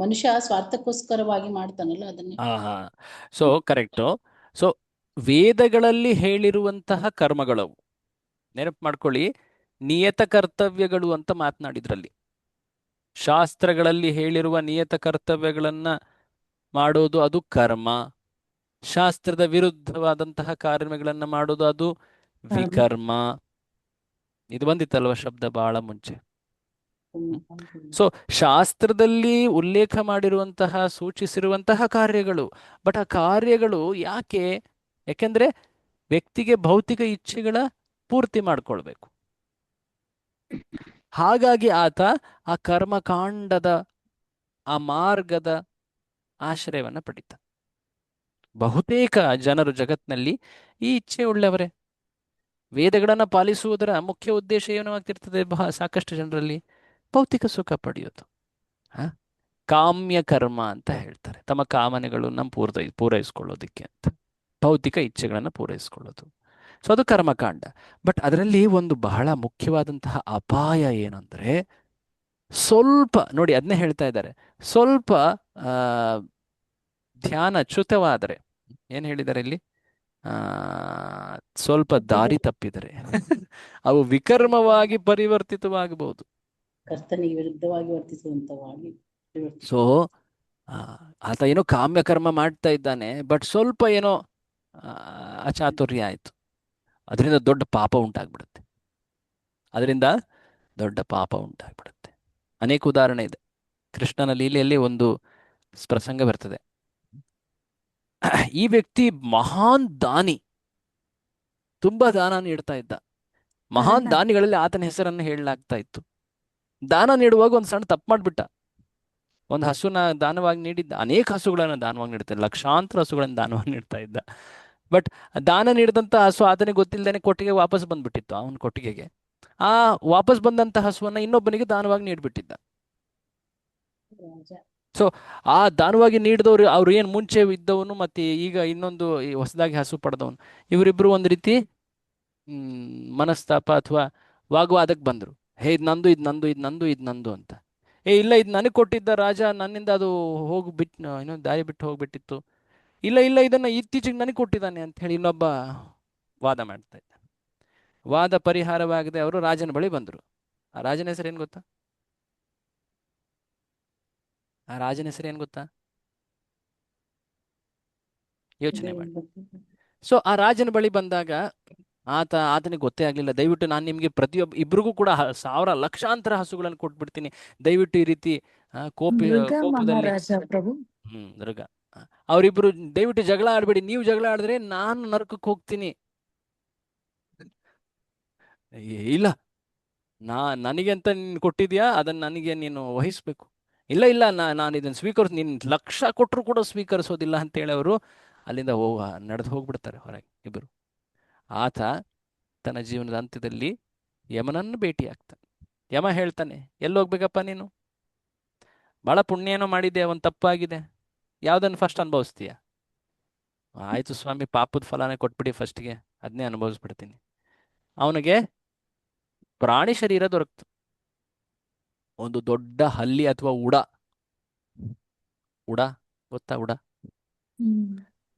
ಮನುಷ್ಯ ಸ್ವಾರ್ಥಕ್ಕೋಸ್ಕರವಾಗಿ ಮಾಡ್ತಾನಲ್ಲ ಅದನ್ನೇ. So correct. ಸೊ ವೇದಗಳಲ್ಲಿ ಹೇಳಿರುವಂತಹ ಕರ್ಮಗಳವು, ನೆನಪು ಮಾಡ್ಕೊಳ್ಳಿ, ನಿಯತ ಕರ್ತವ್ಯಗಳು ಅಂತ ಮಾತನಾಡಿದ್ರಲ್ಲಿ. ಶಾಸ್ತ್ರಗಳಲ್ಲಿ ಹೇಳಿರುವ ನಿಯತ ಕರ್ತವ್ಯಗಳನ್ನ ಮಾಡೋದು ಅದು ಕರ್ಮ. ಶಾಸ್ತ್ರದ ವಿರುದ್ಧವಾದಂತಹ ಕಾರ್ಯಗಳನ್ನ ಮಾಡೋದು ಅದು ವಿಕರ್ಮ. ಇದು ಬಂದಿತ್ತಲ್ವ ಶಬ್ದ ಬಹಳ ಮುಂಚೆ. ಸೊ ಶಾಸ್ತ್ರದಲ್ಲಿ ಉಲ್ಲೇಖ ಮಾಡಿರುವಂತಹ, ಸೂಚಿಸಿರುವಂತಹ ಕಾರ್ಯಗಳು, ಬಟ್ ಆ ಕಾರ್ಯಗಳು ಯಾಕೆಂದ್ರೆ ವ್ಯಕ್ತಿಗೆ ಭೌತಿಕ ಇಚ್ಛೆಗಳ ಪೂರ್ತಿ ಮಾಡ್ಕೊಳ್ಬೇಕು. ಹಾಗಾಗಿ ಆತ ಆ ಕರ್ಮಕಾಂಡದ ಆ ಮಾರ್ಗದ ಆಶ್ರಯವನ್ನ ಪಡಿತ. ಬಹುತೇಕ ಜನರು ಜಗತ್ನಲ್ಲಿ ಈ ಇಚ್ಛೆ ಉಳ್ಳವರೇ. ವೇದಗಳನ್ನ ಪಾಲಿಸುವುದರ ಮುಖ್ಯ ಉದ್ದೇಶ ಏನು ಆಗ್ತಿರ್ತದೆ ಸಾಕಷ್ಟು ಜನರಲ್ಲಿ? ಭೌತಿಕ ಸುಖ ಪಡೆಯೋದು. ಕಾಮ್ಯ ಕರ್ಮ ಅಂತ ಹೇಳ್ತಾರೆ. ತಮ್ಮ ಕಾಮನೆಗಳನ್ನು ಪೂರೈಸ್ಕೊಳ್ಳೋದಕ್ಕೆ ಅಂತ, ಭೌತಿಕ ಇಚ್ಛೆಗಳನ್ನು ಪೂರೈಸ್ಕೊಳ್ಳೋದು. ಸೊ ಅದು ಕರ್ಮಕಾಂಡ. ಬಟ್ ಅದರಲ್ಲಿ ಒಂದು ಬಹಳ ಮುಖ್ಯವಾದಂತಹ ಅಪಾಯ ಏನಂದ್ರೆ, ಸ್ವಲ್ಪ ನೋಡಿ, ಅದನ್ನೇ ಹೇಳ್ತಾ ಇದ್ದಾರೆ, ಸ್ವಲ್ಪ ಧ್ಯಾನ ಚ್ಯುತವಾದರೆ, ಏನ್ ಹೇಳಿದ್ದಾರೆ ಇಲ್ಲಿ, ಸ್ವಲ್ಪ ದಾರಿ ತಪ್ಪಿದರೆ ಅವು ವಿಕರ್ಮವಾಗಿ ಪರಿವರ್ತಿತವಾಗಬಹುದು. ಕರ್ತನಿಗೆ ವಿರುದ್ಧವಾಗಿ ವರ್ತಿಸುವಂತವಾಗಿ. ಸೊ ಆತ ಏನೋ ಕಾಮ್ಯ ಕರ್ಮ ಮಾಡ್ತಾ ಇದ್ದಾನೆ, ಬಟ್ ಸ್ವಲ್ಪ ಏನೋ ಅಚಾತುರ್ಯ ಆಯ್ತು, ಅದರಿಂದ ದೊಡ್ಡ ಪಾಪ ಉಂಟಾಗ್ಬಿಡುತ್ತೆ. ಅನೇಕ ಉದಾಹರಣೆ ಇದೆ. ಕೃಷ್ಣನ ಲೀಲೆಯಲ್ಲಿ ಒಂದು ಪ್ರಸಂಗ ಬರ್ತದೆ. ಈ ವ್ಯಕ್ತಿ ಮಹಾನ್ ದಾನಿ, ತುಂಬಾ ದಾನ ನೀಡ್ತಾ ಇದ್ದ. ಮಹಾನ್ ದಾನಿಗಳಲ್ಲಿ ಆತನ ಹೆಸರನ್ನು ಹೇಳಲಾಗ್ತಾ ಇತ್ತು. ದಾನ ನೀಡುವಾಗ ಒಂದು ಸಣ್ಣ ತಪ್ಪು ಮಾಡ್ಬಿಟ್ಟ. ಒಂದು ಹಸುನ ದಾನವಾಗಿ ನೀಡಿದ್ದ, ಅನೇಕ ಹಸುಗಳನ್ನು ದಾನವಾಗಿ ನೀಡ್ತಾ ಇದ್ದ, ಲಕ್ಷಾಂತರ ಹಸುಗಳನ್ನು ದಾನವಾಗಿ ನೀಡ್ತಾ ಇದ್ದ. ಬಟ್ ದಾನ ನೀಡಿದಂಥ ಹಸು ಆತನಿಗೆ ಗೊತ್ತಿಲ್ಲದೇನೆ ಕೊಟ್ಟಿಗೆ ವಾಪಸ್ ಬಂದ್ಬಿಟ್ಟಿತ್ತು. ಅವನ ಕೊಟ್ಟಿಗೆಗೆ ಆ ವಾಪಸ್ ಬಂದಂಥ ಹಸುವನ್ನ ಇನ್ನೊಬ್ಬನಿಗೆ ದಾನವಾಗಿ ನೀಡ್ಬಿಟ್ಟಿದ್ದ. ರಾಜ. ಸೊ ಆ ದಾನವಾಗಿ ನೀಡಿದವರು ಅವ್ರು ಏನು ಮುಂಚೆ ಇದ್ದವನು ಮತ್ತೆ ಈಗ ಇನ್ನೊಂದು ಈ ಹೊಸದಾಗಿ ಹಸು ಪಡೆದವನು, ಇವರಿಬ್ರು ಒಂದು ರೀತಿ ಮನಸ್ತಾಪ ಅಥವಾ ವಾಗ್ವಾದಕ್ಕೆ ಬಂದರು. ಹೇ, ಇದು ನಂದು, ಇದು ನಂದು, ಇದು ನಂದು, ಇದು ನಂದು ಅಂತ. ಇಲ್ಲ, ಇದು ನನಗೆ ಕೊಟ್ಟಿದ್ದ ರಾಜ, ನನ್ನಿಂದ ಅದು ಹೋಗ್ಬಿಟ್ಟು ಇನ್ನೊಂದು ದಾರಿ ಬಿಟ್ಟು ಹೋಗ್ಬಿಟ್ಟಿತ್ತು. ಇಲ್ಲ ಇಲ್ಲ, ಇದನ್ನ ಇತ್ತೀಚೆಗೆ ನನಗೆ ಕೊಟ್ಟಿದ್ದಾನೆ ಅಂತ ಹೇಳಿ ಇನ್ನೊಬ್ಬ ವಾದ ಮಾಡ್ತಾ ಇದ್ದ. ವಾದ ಪರಿಹಾರವಾಗದೆ ಅವರು ರಾಜನ ಬಳಿ ಬಂದರು. ಆ ರಾಜನ ಹೆಸರು ಏನು ಗೊತ್ತಾ? ಆ ರಾಜನ ಹೆಸರು ಏನು ಗೊತ್ತಾ? ಯೋಚನೆ ಮಾಡಿ. ಸೊ ಆ ರಾಜನ ಬಳಿ ಬಂದಾಗ ಆತನಿಗೆ ಗೊತ್ತೇ ಆಗಲಿಲ್ಲ. ದಯವಿಟ್ಟು ನಾನು ನಿಮಗೆ ಇಬ್ರಿಗೂ ಕೂಡ ಲಕ್ಷಾಂತರ ಹಸುಗಳನ್ನು ಕೊಟ್ಬಿಡ್ತೀನಿ, ದಯವಿಟ್ಟು ಈ ರೀತಿ ಕೋಪದಲ್ಲಿ ಮಹಾರಾಜ ಪ್ರಭು. ಮೃಗ. ಅವರಿಬ್ರು ದಯವಿಟ್ಟು ಜಗಳ ಆಡ್ಬೇಡಿ, ನೀವು ಜಗಳ ಆಡಿದ್ರೆ ನಾನು ನರಕಕ್ಕೆ ಹೋಗ್ತೀನಿ. ಇಲ್ಲ, ನನಗೆ ಅಂತ ನೀನು ಕೊಟ್ಟಿದ್ಯಾ, ಅದನ್ನ ನನಗೆ ನೀನು ವಹಿಸ್ಬೇಕು. ಇಲ್ಲ ಇಲ್ಲ, ನಾನು ಇದನ್ನು ನೀನು ಲಕ್ಷ ಕೊಟ್ಟರು ಕೂಡ ಸ್ವೀಕರಿಸೋದಿಲ್ಲ ಅಂತೇಳಿ ಅವರು ಅಲ್ಲಿಂದ ನಡೆದು ಹೋಗ್ಬಿಡ್ತಾರೆ ಹೊರಗೆ ಇಬ್ಬರು. ಆತ ತನ್ನ ಜೀವನದ ಅಂತ್ಯದಲ್ಲಿ ಯಮನನ್ನು ಭೇಟಿ ಆಗ್ತಾನೆ. ಯಮ ಹೇಳ್ತಾನೆ, ಎಲ್ಲಿ ಹೋಗ್ಬೇಕಪ್ಪ ನೀನು? ಭಾಳ ಪುಣ್ಯ ಏನೋ ಮಾಡಿದ್ದೆ, ಒಂದು ತಪ್ಪಾಗಿದೆ, ಯಾವುದನ್ನು ಫಸ್ಟ್ ಅನುಭವಿಸ್ತೀಯ? ಆಯಿತು ಸ್ವಾಮಿ, ಪಾಪದ ಫಲನೇ ಕೊಟ್ಬಿಡಿ ಫಸ್ಟ್ಗೆ, ಅದನ್ನೇ ಅನುಭವಿಸ್ಬಿಡ್ತೀನಿ. ಅವನಿಗೆ ಪ್ರಾಣಿ ಶರೀರ ದೊರಕ್ತು. ಒಂದು ದೊಡ್ಡ ಹಲ್ಲಿ ಅಥವಾ ಉಡ ಗೊತ್ತಾ?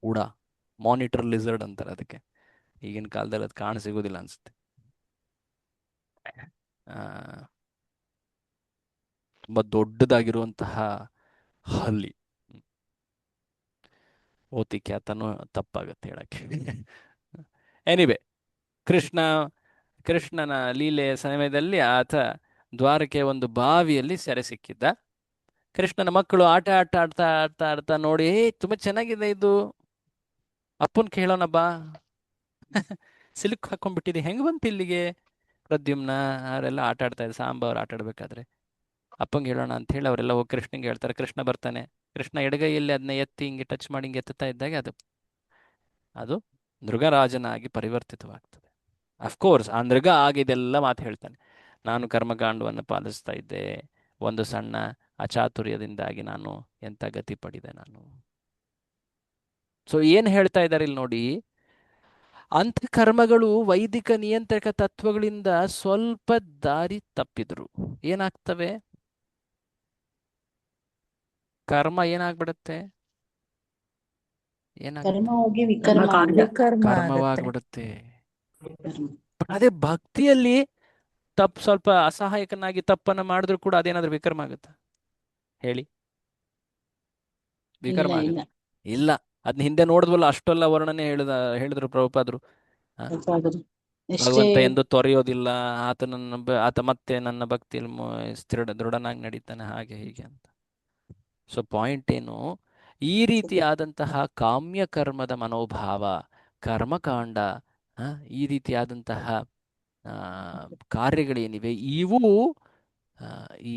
ಉಡ ಮಾನಿಟರ್ ಲಿಸರ್ಡ್ ಅಂತಾರೆ ಅದಕ್ಕೆ. ಈಗಿನ ಕಾಲದಲ್ಲಿ ಅದು ಕಾಣ ಸಿಗೋದಿಲ್ಲ ಅನ್ಸುತ್ತೆ. ತುಂಬಾ ದೊಡ್ಡದಾಗಿರುವಂತಹ ಹಲ್ಲಿ. ಓತಿ ಖ್ಯಾತನೂ ತಪ್ಪಾಗತ್ತೆ ಹೇಳಕ್ಕೆ. ಎನಿವೆ, ಕೃಷ್ಣನ ಲೀಲೆಯ ಸಮಯದಲ್ಲಿ ಆತ ದ್ವಾರಕೆ ಒಂದು ಬಾವಿಯಲ್ಲಿ ಸೆರೆ ಸಿಕ್ಕಿದ್ದ. ಕೃಷ್ಣನ ಮಕ್ಕಳು ಆಟ ಆಡ್ತಾ ಆಡ್ತಾ ಆಡ್ತಾ ಆಡ್ತಾ ನೋಡಿ, ತುಂಬಾ ಚೆನ್ನಾಗಿದೆ ಇದು, ಅಪ್ಪನ್ ಕೇಳೋಣ ಬಾ. ಸಿಲುಕ್ ಹಾಕೊಂಡ್ಬಿಟ್ಟಿದೆ, ಹೆಂಗ್ ಬಂತು ಇಲ್ಲಿಗೆ? ಪ್ರದ್ಯುಮ್ನ ಅವರೆಲ್ಲ ಆಟ ಆಡ್ತಾ ಇದ್ದಾರೆ, ಸಾಂಬ ಅವ್ರು ಆಟ ಆಡ್ಬೇಕಾದ್ರೆ. ಅಪ್ಪಂಗೆ ಹೇಳೋಣ ಅಂತ ಹೇಳಿ ಅವರೆಲ್ಲ ಹೋಗಿ ಕೃಷ್ಣಂಗೆ ಹೇಳ್ತಾರೆ. ಕೃಷ್ಣ ಬರ್ತಾನೆ. ಕೃಷ್ಣ ಎಡಗೈಯಲ್ಲಿ ಅದನ್ನ ಎತ್ತಿ ಹಿಂಗೆ ಟಚ್ ಮಾಡಿ ಹಿಂಗೆ ಎತ್ತುತ್ತಾ ಇದ್ದಾಗ ಅದು ಮೃಗರಾಜನಾಗಿ ಪರಿವರ್ತಿತವಾಗ್ತದೆ. ಅಫ್ಕೋರ್ಸ್ ಆ ಮೃಗ ಆಗಿದೆಲ್ಲ ಮಾತು ಹೇಳ್ತಾನೆ. ನಾನು ಕರ್ಮಕಾಂಡವನ್ನು ಪಾಲಿಸ್ತಾ ಇದ್ದೆ, ಒಂದು ಸಣ್ಣ ಅಚಾತುರ್ಯದಿಂದಾಗಿ ನಾನು ಎಂಥ ಗತಿ ಪಡಿದೆ ನಾನು. ಸೊ ಏನು ಹೇಳ್ತಾ ಇದ್ದಾರೆ ಇಲ್ಲಿ ನೋಡಿ, ಅಂತಃಕರ್ಮಗಳು ವೈದಿಕ ನಿಯಂತ್ರಕ ತತ್ವಗಳಿಂದ ಸ್ವಲ್ಪ ದಾರಿ ತಪ್ಪಿದ್ರು ಏನಾಗ್ತವೆ? ಕರ್ಮ ಏನಾಗ್ಬಿಡುತ್ತೆ? ಕರ್ಮವಾಗ್ಬಿಡುತ್ತೆ. ಅದೇ ಭಕ್ತಿಯಲ್ಲಿ ಸ್ವಲ್ಪ ಅಸಹಾಯಕನಾಗಿ ತಪ್ಪನ್ನ ಮಾಡಿದ್ರು ಕೂಡ ಅದೇನಾದ್ರೂ ವಿಕರ್ಮ ಆಗುತ್ತಾ ಹೇಳಿ? ವಿಕರ್ಮ ಆಗುತ್ತೆ? ಇಲ್ಲ. ಅದನ್ನ ಹಿಂದೆ ನೋಡಿದ್ವಲ್ಲ, ಅಷ್ಟೆಲ್ಲ ವರ್ಣನೆ ಹೇಳಿದ್ರು ಪ್ರಭುಪಾದರು. ಭಗವಂತ ಎಂದು ತೊರೆಯೋದಿಲ್ಲ, ಆತ ಮತ್ತೆ ನನ್ನ ಭಕ್ತಿಯಲ್ಲಿ ದೃಢನಾಗಿ ನಡೀತಾನೆ, ಹಾಗೆ ಹೀಗೆ ಅಂತ. ಸೊ ಪಾಯಿಂಟ್ ಏನು, ಈ ರೀತಿಯಾದಂತಹ ಕಾಮ್ಯ ಕರ್ಮದ ಮನೋಭಾವ, ಕರ್ಮಕಾಂಡ, ಈ ರೀತಿಯಾದಂತಹ ಕಾರ್ಯಗಳೇನಿವೆ ಇವು ಈ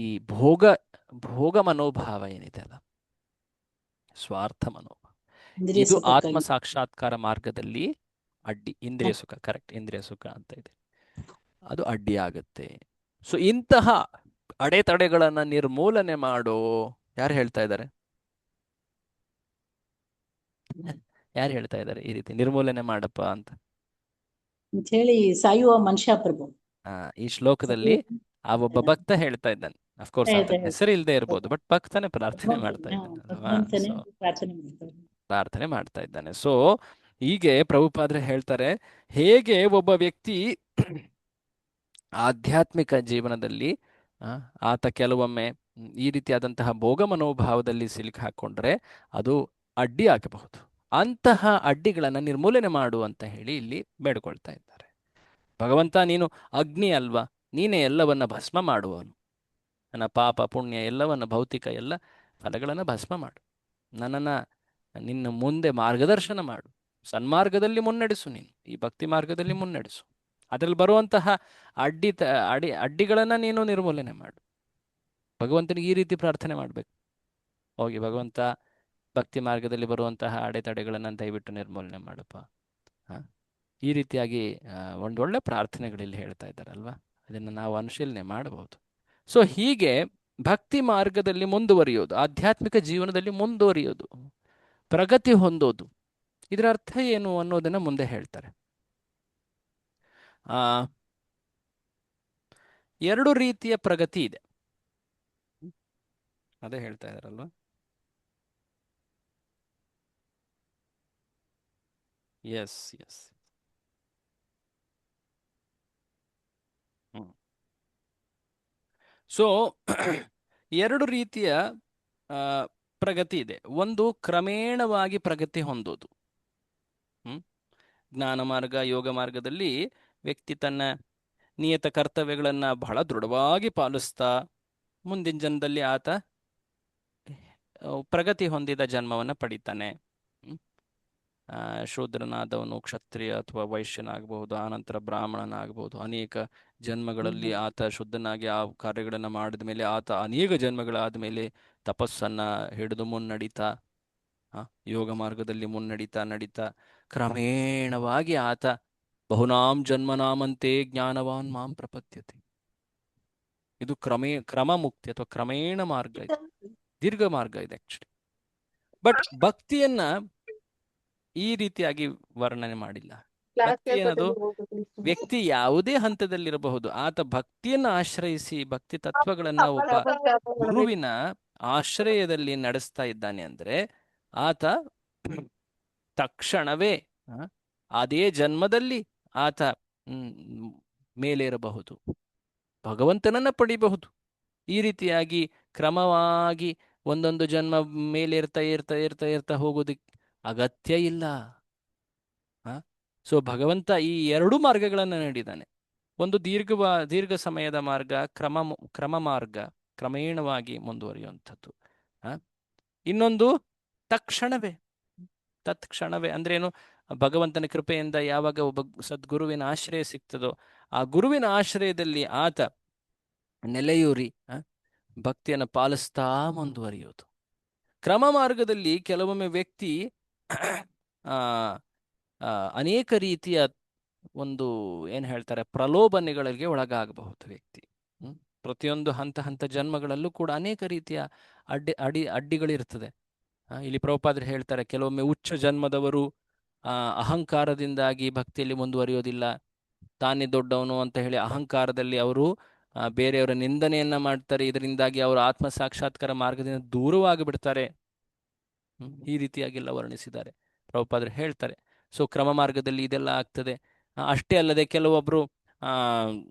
ಭೋಗ ಮನೋಭಾವ ಏನಿದೆ ಅಲ್ಲ, ಸ್ವಾರ್ಥ ಮನೋಭಾವ, ಇದು ಆತ್ಮ ಸಾಕ್ಷಾತ್ಕಾರ ಮಾರ್ಗದಲ್ಲಿ ಅಡ್ಡಿ. ಇಂದ್ರಿಯ ಸುಖ, ಕರೆಕ್ಟ್, ಇಂದ್ರಿಯ ಸುಖ ಅಂತ ಇದೆ, ಅದು ಅಡ್ಡಿ ಆಗುತ್ತೆ. ಸೊ ಇಂತಹ ಅಡೆತಡೆಗಳನ್ನ ನಿರ್ಮೂಲನೆ ಮಾಡೋ ಯಾರು ಹೇಳ್ತಾ ಇದ್ದಾರೆ? ಯಾರು ಹೇಳ್ತಾ ಇದ್ದಾರೆ ಈ ರೀತಿ ನಿರ್ಮೂಲನೆ ಮಾಡಪ್ಪ ಅಂತ ಹೇಳಿ? ಸಾಯುವ ಮನುಷ್ಯ ಪ್ರಭು. ಈ ಶ್ಲೋಕದಲ್ಲಿ ಆ ಒಬ್ಬ ಭಕ್ತ ಹೇಳ್ತಾ ಇದ್ದಾನೆ. ಅಫ್ಕೋರ್ಸ್ ಹೆಸರು ಇಲ್ಲದೆ ಇರ್ಬೋದು, ಬಟ್ ಭಕ್ತನೇ ಪ್ರಾರ್ಥನೆ ಮಾಡ್ತಾ ಇದ್ದಾನೆ. ಸೊ ಹೀಗೆ ಪ್ರಭುಪಾದ್ರೆ ಹೇಳ್ತಾರೆ, ಹೇಗೆ ಒಬ್ಬ ವ್ಯಕ್ತಿ ಆಧ್ಯಾತ್ಮಿಕ ಜೀವನದಲ್ಲಿ ಆತ ಕೆಲವೊಮ್ಮೆ ಈ ರೀತಿಯಾದಂತಹ ಭೋಗ ಮನೋಭಾವದಲ್ಲಿ ಸಿಲುಕಿ ಹಾಕೊಂಡ್ರೆ ಅದು ಅಡ್ಡಿ ಆಗಬಹುದು. ಅಂತಹ ಅಡ್ಡಿಗಳನ್ನು ನಿರ್ಮೂಲನೆ ಮಾಡು ಅಂತ ಹೇಳಿ ಇಲ್ಲಿ ಬೇಡ್ಕೊಳ್ತಾ ಇದ್ದಾರೆ. ಭಗವಂತ, ನೀನು ಅಗ್ನಿ ಅಲ್ವಾ, ನೀನೇ ಎಲ್ಲವನ್ನ ಭಸ್ಮ ಮಾಡುವವನು. ನನ್ನ ಪಾಪ ಪುಣ್ಯ ಎಲ್ಲವನ್ನ, ಭೌತಿಕ ಎಲ್ಲ ಫಲಗಳನ್ನು ಭಸ್ಮ ಮಾಡು. ನನ್ನನ್ನು ನಿನ್ನ ಮುಂದೆ ಮಾರ್ಗದರ್ಶನ ಮಾಡು, ಸನ್ಮಾರ್ಗದಲ್ಲಿ ಮುನ್ನಡೆಸು, ನೀನು ಈ ಭಕ್ತಿ ಮಾರ್ಗದಲ್ಲಿ ಮುನ್ನಡೆಸು. ಅದರಲ್ಲಿ ಬರುವಂತಹ ಅಡ್ಡಿಗಳನ್ನು ನೀನು ನಿರ್ಮೂಲನೆ ಮಾಡು. ಭಗವಂತನಿಗೆ ಈ ರೀತಿ ಪ್ರಾರ್ಥನೆ ಮಾಡಬೇಕು. ಹೋಗಿ ಭಗವಂತ, ಭಕ್ತಿ ಮಾರ್ಗದಲ್ಲಿ ಬರುವಂತಹ ಅಡೆತಡೆಗಳನ್ನು ದಯವಿಟ್ಟು ನಿರ್ಮೂಲನೆ ಮಾಡಪ್ಪ. ಈ ರೀತಿಯಾಗಿ ಒಂದೊಳ್ಳೆ ಪ್ರಾರ್ಥನೆಗಳಲ್ಲಿ ಹೇಳ್ತಾ ಇದ್ದಾರಲ್ವಾ, ಅದನ್ನು ನಾವು ಅನುಶೀಲನೆ ಮಾಡಬಹುದು. ಸೊ ಹೀಗೆ ಭಕ್ತಿ ಮಾರ್ಗದಲ್ಲಿ ಮುಂದುವರಿಯೋದು, ಆಧ್ಯಾತ್ಮಿಕ ಜೀವನದಲ್ಲಿ ಮುಂದುವರಿಯೋದು, ಪ್ರಗತಿ ಹೊಂದೋದು, ಇದರ ಅರ್ಥ ಏನು ಅನ್ನೋದನ್ನ ಮುಂದೆ ಹೇಳ್ತಾರೆ. ಎರಡು ರೀತಿಯ ಪ್ರಗತಿ ಇದೆ, ಅದೇ ಹೇಳ್ತಾ ಇದಾರಲ್ವಾ. ಎಸ್ ಎಸ್ ಸೊ ಎರಡು ರೀತಿಯ ಪ್ರಗತಿ ಇದೆ. ಒಂದು ಕ್ರಮೇಣವಾಗಿ ಪ್ರಗತಿ ಹೊಂದೋದು. ಜ್ಞಾನ ಮಾರ್ಗ, ಯೋಗ ಮಾರ್ಗದಲ್ಲಿ ವ್ಯಕ್ತಿ ತನ್ನ ನಿಯತ ಕರ್ತವ್ಯಗಳನ್ನು ಬಹಳ ದೃಢವಾಗಿ ಪಾಲಿಸ್ತಾ ಮುಂದಿನ ಜನ್ಮದಲ್ಲಿ ಆತ ಪ್ರಗತಿ ಹೊಂದಿದ ಜನ್ಮವನ್ನು ಪಡಿತಾನೆ. ಶೂದ್ರನಾದವನು ಕ್ಷತ್ರಿಯ ಅಥವಾ ವೈಶ್ಯನಾಗಬಹುದು, ಆನಂತರ ಬ್ರಾಹ್ಮಣನಾಗಬಹುದು. ಅನೇಕ ಜನ್ಮಗಳಲ್ಲಿ ಆತ ಶುದ್ಧನಾಗಿ ಆ ಕಾರ್ಯಗಳನ್ನು ಮಾಡಿದ ಮೇಲೆ ಆತ ಅನೇಕ ಜನ್ಮಗಳಾದ ಮೇಲೆ ತಪಸ್ಸನ್ನ ಹಿಡಿದು ಮುನ್ನಡೀತಾ, ಯೋಗ ಮಾರ್ಗದಲ್ಲಿ ಮುನ್ನಡೀತಾ ಕ್ರಮೇಣವಾಗಿ ಆತ ಬಹುನಾಂ ಜನ್ಮನಾಮಂತೆ ಜ್ಞಾನವಾನ್ ಮಾಂ ಪ್ರಪದ್ಯತೆ. ಇದು ಕ್ರಮ ಮುಕ್ತಿ ಅಥವಾ ಕ್ರಮೇಣ ಮಾರ್ಗ ಇದೆ, ದೀರ್ಘ ಮಾರ್ಗ ಇದೆ ಆಕ್ಚುಲಿ. ಬಟ್ ಭಕ್ತಿಯನ್ನ ಈ ರೀತಿಯಾಗಿ ವರ್ಣನೆ ಮಾಡಿಲ್ಲ. ಭಕ್ತಿ ಏನದು, ವ್ಯಕ್ತಿ ಯಾವುದೇ ಹಂತದಲ್ಲಿರಬಹುದು, ಆತ ಭಕ್ತಿಯನ್ನು ಆಶ್ರಯಿಸಿ ಭಕ್ತಿ ತತ್ವಗಳನ್ನ ಒಬ್ಬ ಗುರುವಿನ ಆಶ್ರಯದಲ್ಲಿ ನಡೆಸ್ತಾ ಇದ್ದಾನೆ ಅಂದ್ರೆ ಆತ ತಕ್ಷಣವೇ ಅದೇ ಜನ್ಮದಲ್ಲಿ ಆತ ಮೇಲೇರಬಹುದು, ಭಗವಂತನನ್ನ ಪಡಿಬಹುದು. ಈ ರೀತಿಯಾಗಿ ಕ್ರಮವಾಗಿ ಒಂದೊಂದು ಜನ್ಮ ಮೇಲೇರ್ತಾ ಏರ್ತಾ ಏರ್ತಾ ಏರ್ತಾ ಹೋಗೋದಕ್ಕೆ ಅಗತ್ಯ ಇಲ್ಲ. ಸೊ ಭಗವಂತ ಈ ಎರಡು ಮಾರ್ಗಗಳನ್ನು ನೀಡಿದ್ದಾನೆ. ಒಂದು ದೀರ್ಘ ಸಮಯದ ಮಾರ್ಗ, ಕ್ರಮ ಮಾರ್ಗ, ಕ್ರಮೇಣವಾಗಿ ಮುಂದುವರಿಯುವಂಥದ್ದು. ಇನ್ನೊಂದು ತತ್ಕ್ಷಣವೇ ಅಂದ್ರೇನು, ಭಗವಂತನ ಕೃಪೆಯಿಂದ ಯಾವಾಗ ಒಬ್ಬ ಸದ್ಗುರುವಿನ ಆಶ್ರಯ ಸಿಗ್ತದೋ ಆ ಗುರುವಿನ ಆಶ್ರಯದಲ್ಲಿ ಆತ ನೆಲೆಯೂರಿ ಭಕ್ತಿಯನ್ನು ಪಾಲಿಸ್ತಾ ಮುಂದುವರಿಯೋದು. ಕ್ರಮ ಮಾರ್ಗದಲ್ಲಿ ಕೆಲವೊಮ್ಮೆ ವ್ಯಕ್ತಿ ಅನೇಕ ರೀತಿಯ ಒಂದು ಏನ್ ಹೇಳ್ತಾರೆ ಪ್ರಲೋಭನೆಗಳಿಗೆ ಒಳಗಾಗಬಹುದು ವ್ಯಕ್ತಿ. ಪ್ರತಿಯೊಂದು ಹಂತ ಜನ್ಮಗಳಲ್ಲೂ ಕೂಡ ಅನೇಕ ರೀತಿಯ ಅಡ್ಡಿಗಳಿರ್ತದೆ. ಇಲ್ಲಿ ಪ್ರಭುಪಾದರು ಹೇಳ್ತಾರೆ, ಕೆಲವೊಮ್ಮೆ ಉಚ್ಚ ಜನ್ಮದವರು ಅಹಂಕಾರದಿಂದಾಗಿ ಭಕ್ತಿಯಲ್ಲಿ ಮುಂದುವರಿಯೋದಿಲ್ಲ. ತಾನೇ ದೊಡ್ಡವನು ಅಂತ ಹೇಳಿ ಅಹಂಕಾರದಲ್ಲಿ ಅವರು ಬೇರೆಯವರ ನಿಂದನೆಯನ್ನ ಮಾಡ್ತಾರೆ. ಇದರಿಂದಾಗಿ ಅವರು ಆತ್ಮ ಸಾಕ್ಷಾತ್ಕಾರ ಮಾರ್ಗದಿಂದ ದೂರವಾಗಿ ಬಿಡ್ತಾರೆ. ಈ ರೀತಿಯಾಗೆಲ್ಲ ವರ್ಣಿಸಿದ್ದಾರೆ, ಪ್ರಭುಪಾದರು ಹೇಳ್ತಾರೆ. ಸೊ ಕ್ರಮ ಮಾರ್ಗದಲ್ಲಿ ಇದೆಲ್ಲ ಆಗ್ತದೆ. ಅಷ್ಟೇ ಅಲ್ಲದೆ ಕೆಲವೊಬ್ರು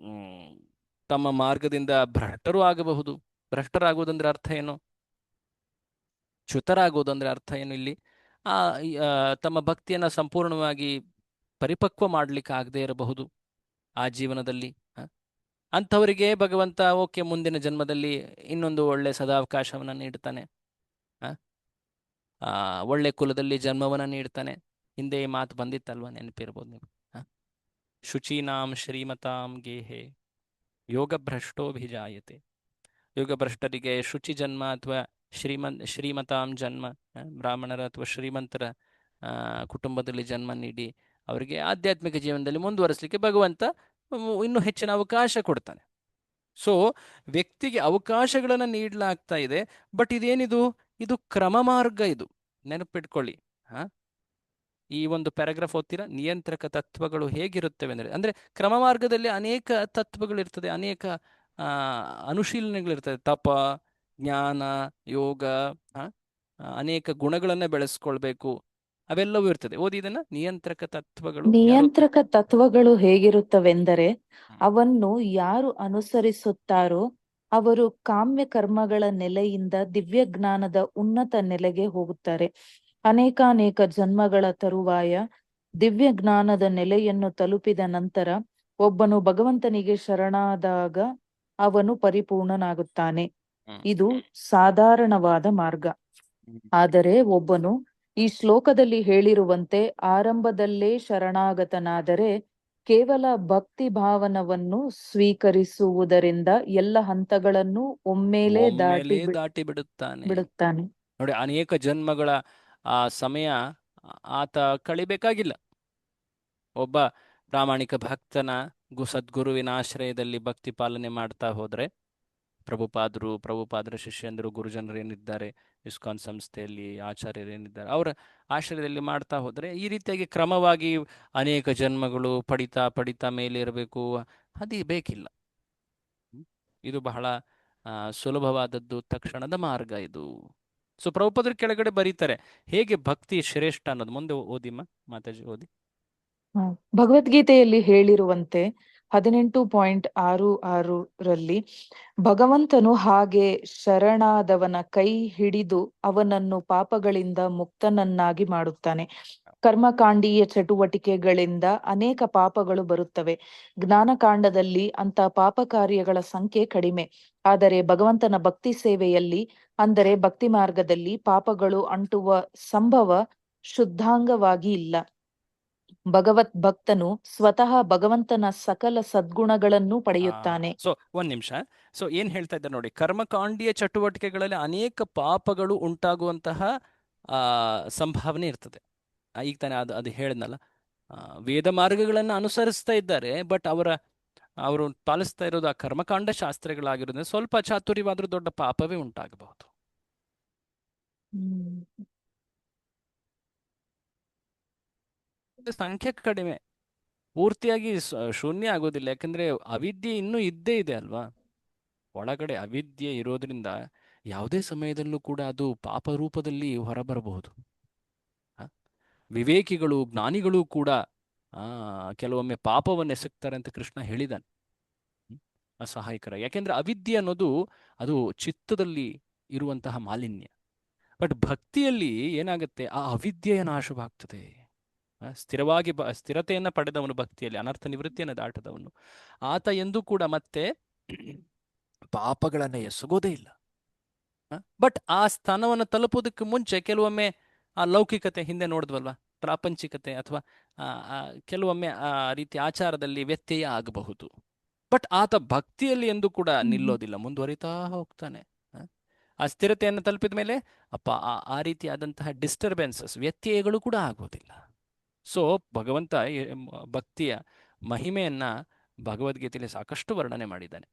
ತಮ್ಮ ಮಾರ್ಗದಿಂದ ಭ್ರಷ್ಟರು ಆಗಬಹುದು. ಭ್ರಷ್ಟರಾಗುವುದಂದ್ರೆ ಅರ್ಥ ಏನು, ಚ್ಯುತರಾಗುವುದಂದ್ರೆ ಅರ್ಥ ಏನು, ಇಲ್ಲಿ ತಮ್ಮ ಭಕ್ತಿಯನ್ನ ಸಂಪೂರ್ಣವಾಗಿ ಪರಿಪಕ್ವ ಮಾಡ್ಲಿಕ್ಕೆ ಆಗದೆ ಇರಬಹುದು ಆ ಜೀವನದಲ್ಲಿ. ಅಂಥವರಿಗೆ ಭಗವಂತ ಓಕೆ ಮುಂದಿನ ಜನ್ಮದಲ್ಲಿ ಇನ್ನೊಂದು ಒಳ್ಳೆ ಸದಾವಕಾಶವನ್ನ ನೀಡ್ತಾನೆ, ಒಳ್ಳೆ ಕುಲದಲ್ಲಿ ಜನ್ಮವನ್ನ ನೀಡ್ತಾನೆ. ಹಿಂದೆ ಈ ಮಾತು ಬಂದಿತ್ತಲ್ವ, ನೆನಪಿರ್ಬೋದು ನೀವು. ಶುಚೀನಾಂ ಶ್ರೀಮತಾಂ ಗೇಹೆ ಯೋಗ ಭ್ರಷ್ಟೋಭಿಜಾಯತೆ. ಯೋಗ ಭ್ರಷ್ಟರಿಗೆ ಶುಚಿ ಜನ್ಮ ಅಥವಾ ಶ್ರೀಮತಾಂ ಜನ್ಮ, ಬ್ರಾಹ್ಮಣರ ಅಥವಾ ಶ್ರೀಮಂತರ ಕುಟುಂಬದಲ್ಲಿ ಜನ್ಮ ನೀಡಿ ಅವರಿಗೆ ಆಧ್ಯಾತ್ಮಿಕ ಜೀವನದಲ್ಲಿ ಮುಂದುವರಿಸಲಿಕ್ಕೆ ಭಗವಂತ ಇನ್ನೂ ಹೆಚ್ಚಿನ ಅವಕಾಶ ಕೊಡ್ತಾನೆ. ಸೊ ವ್ಯಕ್ತಿಗೆ ಅವಕಾಶಗಳನ್ನು ನೀಡಲಾಗ್ತಾ ಇದೆ. ಬಟ್ ಇದೇನಿದು, ಇದು ಕ್ರಮ ಮಾರ್ಗ. ಇದು ನೆನಪಿಟ್ಕೊಳ್ಳಿ. ಈ ಒಂದು ಪ್ಯಾರಾಗ್ರಾಫ್ ಓದ್ತೀರಾ, ನಿಯಂತ್ರಕ ತತ್ವಗಳು ಹೇಗಿರುತ್ತವೆ ಅಂದ್ರೆ ಕ್ರಮ ಮಾರ್ಗದಲ್ಲಿ ಅನೇಕ ತತ್ವಗಳಿರ್ತದೆ, ಅನೇಕ ಅನುಶೀಲನೆಗಳಿರ್ತದೆ. ತಪ, ಜ್ಞಾನ, ಯೋಗ, ಅನೇಕ ಗುಣಗಳನ್ನ ಬೆಳೆಸ್ಕೊಳ್ಬೇಕು, ಅವೆಲ್ಲವೂ ಇರ್ತದೆ. ಓದಿ ಇದನ್ನ. ನಿಯಂತ್ರಕ ತತ್ವಗಳು ಹೇಗಿರುತ್ತವೆಂದರೆ ಅವನ್ನು ಯಾರು ಅನುಸರಿಸುತ್ತಾರೋ ಅವರು ಕಾಮ್ಯ ಕರ್ಮಗಳ ನೆಲೆಯಿಂದ ದಿವ್ಯ ಜ್ಞಾನದ ಉನ್ನತ ನೆಲೆಗೆ ಹೋಗುತ್ತಾರೆ. ಅನೇಕಾನೇಕ ಜನ್ಮಗಳ ತರುವಾಯ ದಿವ್ಯ ಜ್ಞಾನದ ನೆಲೆಯನ್ನು ತಲುಪಿದ ನಂತರ ಒಬ್ಬನು ಭಗವಂತನಿಗೆ ಶರಣಾದಾಗ ಅವನು ಪರಿಪೂರ್ಣನಾಗುತ್ತಾನೆ. ಇದು ಸಾಧಾರಣವಾದ ಮಾರ್ಗ. ಆದರೆ ಒಬ್ಬನು ಈ ಶ್ಲೋಕದಲ್ಲಿ ಹೇಳಿರುವಂತೆ ಆರಂಭದಲ್ಲೇ ಶರಣಾಗತನಾದರೆ ಕೇವಲ ಭಕ್ತಿ ಭಾವನವನ್ನು ಸ್ವೀಕರಿಸುವುದರಿಂದ ಎಲ್ಲ ಹಂತಗಳನ್ನು ಒಮ್ಮೆಲೇ ಒಮ್ಮೆಲೇ ದಾಟಿ ಬಿಡುತ್ತಾನೆ. ಬಿಡುತ್ತಾನೆ. ನೋಡಿ, ಅನೇಕ ಜನ್ಮಗಳ ಆ ಸಮಯ ಆತ ಕಳಿಬೇಕಾಗಿಲ್ಲ. ಒಬ್ಬ ಪ್ರಾಮಾಣಿಕ ಭಕ್ತನ ಸದ್ಗುರುವಿನ ಆಶ್ರಯದಲ್ಲಿ ಭಕ್ತಿ ಪಾಲನೆ ಮಾಡ್ತಾ ಹೋದ್ರೆ, ಪ್ರಭುಪಾದರ ಶಿಷ್ಯಂದರು, ಗುರುಜನರು ಏನಿದ್ದಾರೆ, ಇಸ್ಕಾನ್ ಸಂಸ್ಥೆಯಲ್ಲಿ ಆಚಾರ್ಯರು ಏನಿದ್ದಾರೆ, ಅವರ ಆಶ್ರಯದಲ್ಲಿ ಮಾಡ್ತಾ ಹೋದ್ರೆ ಈ ರೀತಿಯಾಗಿ ಕ್ರಮವಾಗಿ ಅನೇಕ ಜನ್ಮಗಳು ಪಡಿತಾ ಪಡಿತಾ ಮೇಲೆ ಇರಬೇಕು, ಅದು ಬೇಕಿಲ್ಲ. ಇದು ಬಹಳ ಸುಲಭವಾದದ್ದು, ತಕ್ಷಣದ ಮಾರ್ಗ ಇದು. ಸೊ ಪ್ರಭುಪಾದರು ಕೆಳಗಡೆ ಬರೀತಾರೆ ಹೇಗೆ ಭಕ್ತಿ ಶ್ರೇಷ್ಠ ಅನ್ನೋದು. ಮುಂದೆ ಓದಿಮ್ಮ ಮಾತಾಜಿ, ಓದಿ. ಭಗವದ್ಗೀತೆಯಲ್ಲಿ ಹೇಳಿರುವಂತೆ 18.66ರಲ್ಲಿ ಭಗವಂತನು ಹಾಗೆ ಶರಣಾದವನ ಕೈ ಹಿಡಿದು ಅವನನ್ನು ಪಾಪಗಳಿಂದ ಮುಕ್ತನನ್ನಾಗಿ ಮಾಡುತ್ತಾನೆ. ಕರ್ಮಕಾಂಡೀಯ ಚಟುವಟಿಕೆಗಳಿಂದ ಅನೇಕ ಪಾಪಗಳು ಬರುತ್ತವೆ. ಜ್ಞಾನಕಾಂಡದಲ್ಲಿ ಅಂತ ಪಾಪ ಕಾರ್ಯಗಳ ಸಂಖ್ಯೆ ಕಡಿಮೆ. ಆದರೆ ಭಗವಂತನ ಭಕ್ತಿ ಸೇವೆಯಲ್ಲಿ, ಅಂದರೆ ಭಕ್ತಿ ಮಾರ್ಗದಲ್ಲಿ, ಪಾಪಗಳು ಅಂಟುವ ಸಂಭವ ಶುದ್ಧಾಂಗವಾಗಿ ಇಲ್ಲ. ಭಗವತ್ ಭಕ್ತನು ಸ್ವತಃ ಭಗವಂತನ ಸಕಲ ಸದ್ಗುಣಗಳನ್ನು ಪಡೆಯುತ್ತಾನೆ. ಸೊ ಒಂದ್ ನಿಮಿಷ. ಸೊ ಏನ್ ಹೇಳ್ತಾ ಇದ್ದಾರೆ ನೋಡಿ, ಕರ್ಮಕಾಂಡೀಯ ಚಟುವಟಿಕೆಗಳಲ್ಲಿ ಅನೇಕ ಪಾಪಗಳು ಉಂಟಾಗುವಂತಹ ಸಂಭಾವನೆ ಇರ್ತದೆ. ಈಗ ತಾನೇ ಅದು ಹೇಳಿದ್ನಲ್ಲ, ವೇದ ಮಾರ್ಗಗಳನ್ನು ಅನುಸರಿಸ್ತಾ ಇದ್ದಾರೆ, ಬಟ್ ಅವರು ಪಾಲಿಸ್ತಾ ಇರೋದು ಆ ಕರ್ಮಕಾಂಡ ಶಾಸ್ತ್ರಗಳಾಗಿರೋದ್ರಿಂದ ಸ್ವಲ್ಪ ಚಾತುರ್ಯವಾದ್ರೂ ದೊಡ್ಡ ಪಾಪವೇ ಉಂಟಾಗಬಹುದು. ಸಂಖ್ಯೆ ಕಡಿಮೆ, ಪೂರ್ತಿಯಾಗಿ ಶೂನ್ಯ ಆಗೋದಿಲ್ಲ. ಯಾಕಂದ್ರೆ ಅವಿದ್ಯೆ ಇನ್ನೂ ಇದ್ದೇ ಇದೆ ಅಲ್ವಾ. ಒಳಗಡೆ ಅವಿದ್ಯೆ ಇರೋದ್ರಿಂದ ಯಾವುದೇ ಸಮಯದಲ್ಲೂ ಕೂಡ ಅದು ಪಾಪ ರೂಪದಲ್ಲಿ ಹೊರಬರಬಹುದು. ವಿವೇಕಿಗಳು, ಜ್ಞಾನಿಗಳು ಕೂಡ ಕೆಲವೊಮ್ಮೆ ಪಾಪವನ್ನು ಎಸಗ್ತಾರೆ ಅಂತ ಕೃಷ್ಣ ಹೇಳಿದಾನೆ. ಅಸಹಾಯಕರ, ಯಾಕೆಂದ್ರೆ ಅವಿದ್ಯೆ ಅನ್ನೋದು ಅದು ಚಿತ್ತದಲ್ಲಿ ಇರುವಂತಹ ಮಾಲಿನ್ಯ. ಬಟ್ ಭಕ್ತಿಯಲ್ಲಿ ಏನಾಗುತ್ತೆ, ಆ ಅವಿದ್ಯೆಯ ನಾಶವಾಗ್ತದೆ. ಸ್ಥಿರವಾಗಿ ಸ್ಥಿರತೆಯನ್ನು ಪಡೆದವನು ಭಕ್ತಿಯಲ್ಲಿ, ಅನರ್ಥ ನಿವೃತ್ತಿಯನ್ನು ದಾಟದವನು, ಆತ ಎಂದೂ ಕೂಡ ಮತ್ತೆ ಪಾಪಗಳನ್ನು ಎಸಗೋದೇ ಇಲ್ಲ. ಬಟ್ ಆ ಸ್ಥಾನವನ್ನು ತಲುಪೋದಕ್ಕೆ ಮುಂಚೆ ಕೆಲವೊಮ್ಮೆ ಆ ಲೌಕಿಕತೆ, ಹಿಂದೆ ನೋಡಿದ್ವಲ್ವ, ಪ್ರಾಪಂಚಿಕತೆ ಅಥವಾ ಕೆಲವೊಮ್ಮೆ ಆ ರೀತಿ ಆಚಾರದಲ್ಲಿ ವ್ಯತ್ಯಯ ಆಗಬಹುದು. ಬಟ್ ಆತ ಭಕ್ತಿಯಲ್ಲಿ ಎಂದೂ ಕೂಡ ನಿಲ್ಲೋದಿಲ್ಲ, ಮುಂದುವರಿತಾ ಹೋಗ್ತಾನೆ. ಆ ಸ್ಥಿರತೆಯನ್ನು ತಲುಪಿದ ಮೇಲೆ ಆ ರೀತಿಯಾದಂತಹ ಡಿಸ್ಟರ್ಬೆನ್ಸಸ್, ವ್ಯತ್ಯಯಗಳು ಕೂಡ ಆಗೋದಿಲ್ಲ. ಸೊ ಭಗವಂತ ಭಕ್ತಿಯ ಮಹಿಮೆಯನ್ನ ಭಗವದ್ಗೀತೆಯಲ್ಲಿ ಸಾಕಷ್ಟು ವರ್ಣನೆ ಮಾಡಿದ್ದಾನೆ.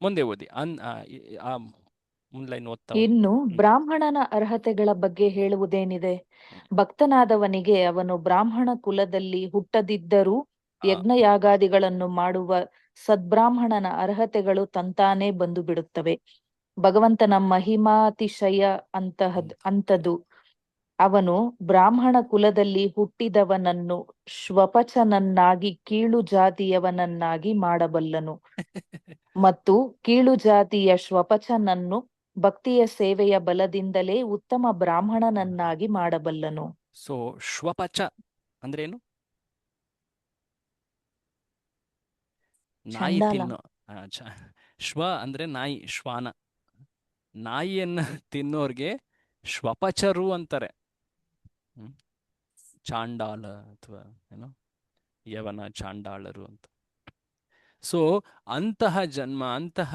ಮುಂದೆ ಓದಿ. ಇನ್ನು ಬ್ರಾಹ್ಮಣನ ಅರ್ಹತೆಗಳ ಬಗ್ಗೆ ಹೇಳುವುದೇನಿದೆ? ಭಕ್ತನಾದವನಿಗೆ ಅವನು ಬ್ರಾಹ್ಮಣ ಕುಲದಲ್ಲಿ ಹುಟ್ಟದಿದ್ದರೂ ಯಜ್ಞಯಾಗಾದಿಗಳನ್ನು ಮಾಡುವ ಸದ್ಬ್ರಾಹ್ಮಣನ ಅರ್ಹತೆಗಳು ತಂತಾನೇ ಬಂದು ಬಿಡುತ್ತವೆ. ಭಗವಂತನ ಮಹಿಮಾತಿಶಯ ಅಂತದು. ಅವನು ಬ್ರಾಹ್ಮಣ ಕುಲದಲ್ಲಿ ಹುಟ್ಟಿದವನನ್ನು ಶ್ವಪಚನನ್ನಾಗಿ, ಕೀಳು ಜಾತಿಯವನನ್ನಾಗಿ ಮಾಡಬಲ್ಲನು ಮತ್ತು ಕೀಳು ಜಾತಿಯ ಶ್ವಪಚನನ್ನು ಭಕ್ತಿಯ ಸೇವೆಯ ಬಲದಿಂದಲೇ ಉತ್ತಮ ಬ್ರಾಹ್ಮಣನನ್ನಾಗಿ ಮಾಡಬಲ್ಲನು. ಸೊ ಶ್ವಪಚ ಅಂದ್ರೇನು? ನಾಯಿ ತಿನ್ನೋ. ಶ್ವ ಅಂದ್ರೆ ನಾಯಿ, ಶ್ವಾನ. ನಾಯಿಯನ್ನ ತಿನ್ನೋರ್ಗೆ ಶ್ವಪಚರು ಅಂತಾರೆ. ಚಾಂಡಾಲ ಅಥವಾ ಏನೋ ಯವನ ಚಾಂಡಾಳರು ಅಂತ. ಸೊ ಅಂತಹ ಜನ್ಮ, ಅಂತಹ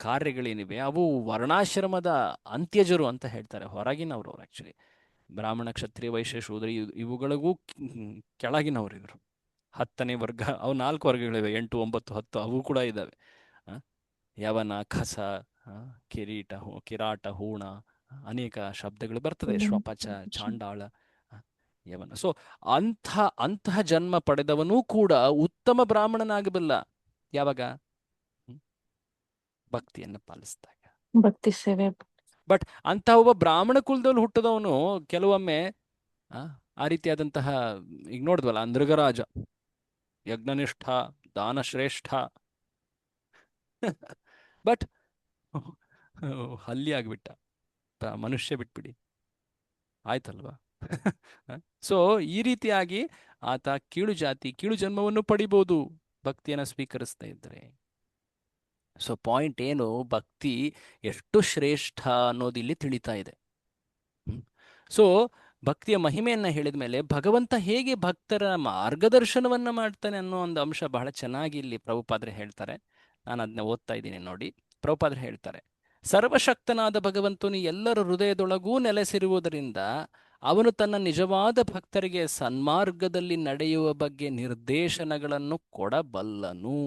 ಕಾರ್ಯಗಳೇನಿವೆ ಅವು ವರ್ಣಾಶ್ರಮದ ಅಂತ್ಯಜರು ಅಂತ ಹೇಳ್ತಾರೆ, ಹೊರಗಿನವರು. ಆಕ್ಚುಲಿ ಬ್ರಾಹ್ಮಣ, ಕ್ಷತ್ರಿಯ, ವೈಶ್ಯ, ಶೂದ್ರ ಇವುಗಳಿಗೂ ಕೆಳಗಿನವರು ಇವರು. 10ನೇ ವರ್ಗ, ಅವು 4 ವರ್ಗಗಳಿವೆ, 8, 9, 10 ಅವು ಕೂಡ ಇದ್ದಾವೆ. ಯವನ, ಖಸ, ಕಿರಾಟ, ಹೂಣ, ಅನೇಕ ಶಬ್ದಗಳು ಬರ್ತದೆ. ಶ್ವಪಚ, ಚಾಂಡಾಳ, ಯವನ. ಸೊ ಅಂತಹ ಜನ್ಮ ಪಡೆದವನೂ ಕೂಡ ಉತ್ತಮ ಬ್ರಾಹ್ಮಣನಾಗಬಲ್ಲ. ಯಾವಾಗ? ಭಕ್ತಿಯನ್ನು ಪಾಲಿಸಿದಾಗ, ಭಕ್ತಿ ಸೇವೆ. ಬಟ್ ಅಂತಹ ಒಬ್ಬ ಬ್ರಾಹ್ಮಣ ಕುಲದಲ್ಲಿ ಹುಟ್ಟದವನು ಕೆಲವೊಮ್ಮೆ ಆ ರೀತಿಯಾದಂತಹ, ಈಗ ನೋಡಿದ್ವಲ್ಲ, ನೃಗರಾಜ ಯಜ್ಞನಿಷ್ಠ, ದಾನಶ್ರೇಷ್ಠ, ಬಟ್ ಹಲ್ಲಿ ಆಗ್ಬಿಟ್ಟ, ಮನುಷ್ಯ ಬಿಟ್ಬಿಡಿ, ಆಯ್ತಲ್ವಾ? ಸೊ ಈ ರೀತಿಯಾಗಿ ಆತ ಕೀಳು ಜಾತಿ, ಕೀಳು ಜನ್ಮವನ್ನು ಪಡಿಬಹುದು ಭಕ್ತಿಯನ್ನು ಸ್ವೀಕರಿಸ್ತಾ ಇದ್ರೆ. ಸೊ ಪಾಯಿಂಟ್ ಏನು, ಭಕ್ತಿ ಎಷ್ಟು ಶ್ರೇಷ್ಠ ಅನ್ನೋದು ಇಲ್ಲಿ ತಿಳಿತಾ ಇದೆ. ಸೊ ಭಕ್ತಿಯ ಮಹಿಮೆಯನ್ನ ಹೇಳಿದ ಮೇಲೆ ಭಗವಂತ ಹೇಗೆ ಭಕ್ತರ ಮಾರ್ಗದರ್ಶನವನ್ನ ಮಾಡ್ತಾನೆ ಅನ್ನೋ ಒಂದು ಅಂಶ ಬಹಳ ಚೆನ್ನಾಗಿ ಇಲ್ಲಿ ಪ್ರಭುಪಾದರು ಹೇಳ್ತಾರೆ. ನಾನು ಅದನ್ನ ಓದ್ತಾ ಇದ್ದೀನಿ ನೋಡಿ. ಪ್ರಭುಪಾದರು ಹೇಳ್ತಾರೆ, ಸರ್ವಶಕ್ತನಾದ ಭಗವಂತನು ಎಲ್ಲರ ಹೃದಯದೊಳಗೂ ನೆಲೆಸಿರುವುದರಿಂದ ಅವನು ತನ್ನ ನಿಜವಾದ ಭಕ್ತರಿಗೆ ಸನ್ಮಾರ್ಗದಲ್ಲಿ ನಡೆಯುವ ಬಗ್ಗೆ ನಿರ್ದೇಶನಗಳನ್ನು ಕೊಡಬಲ್ಲನು.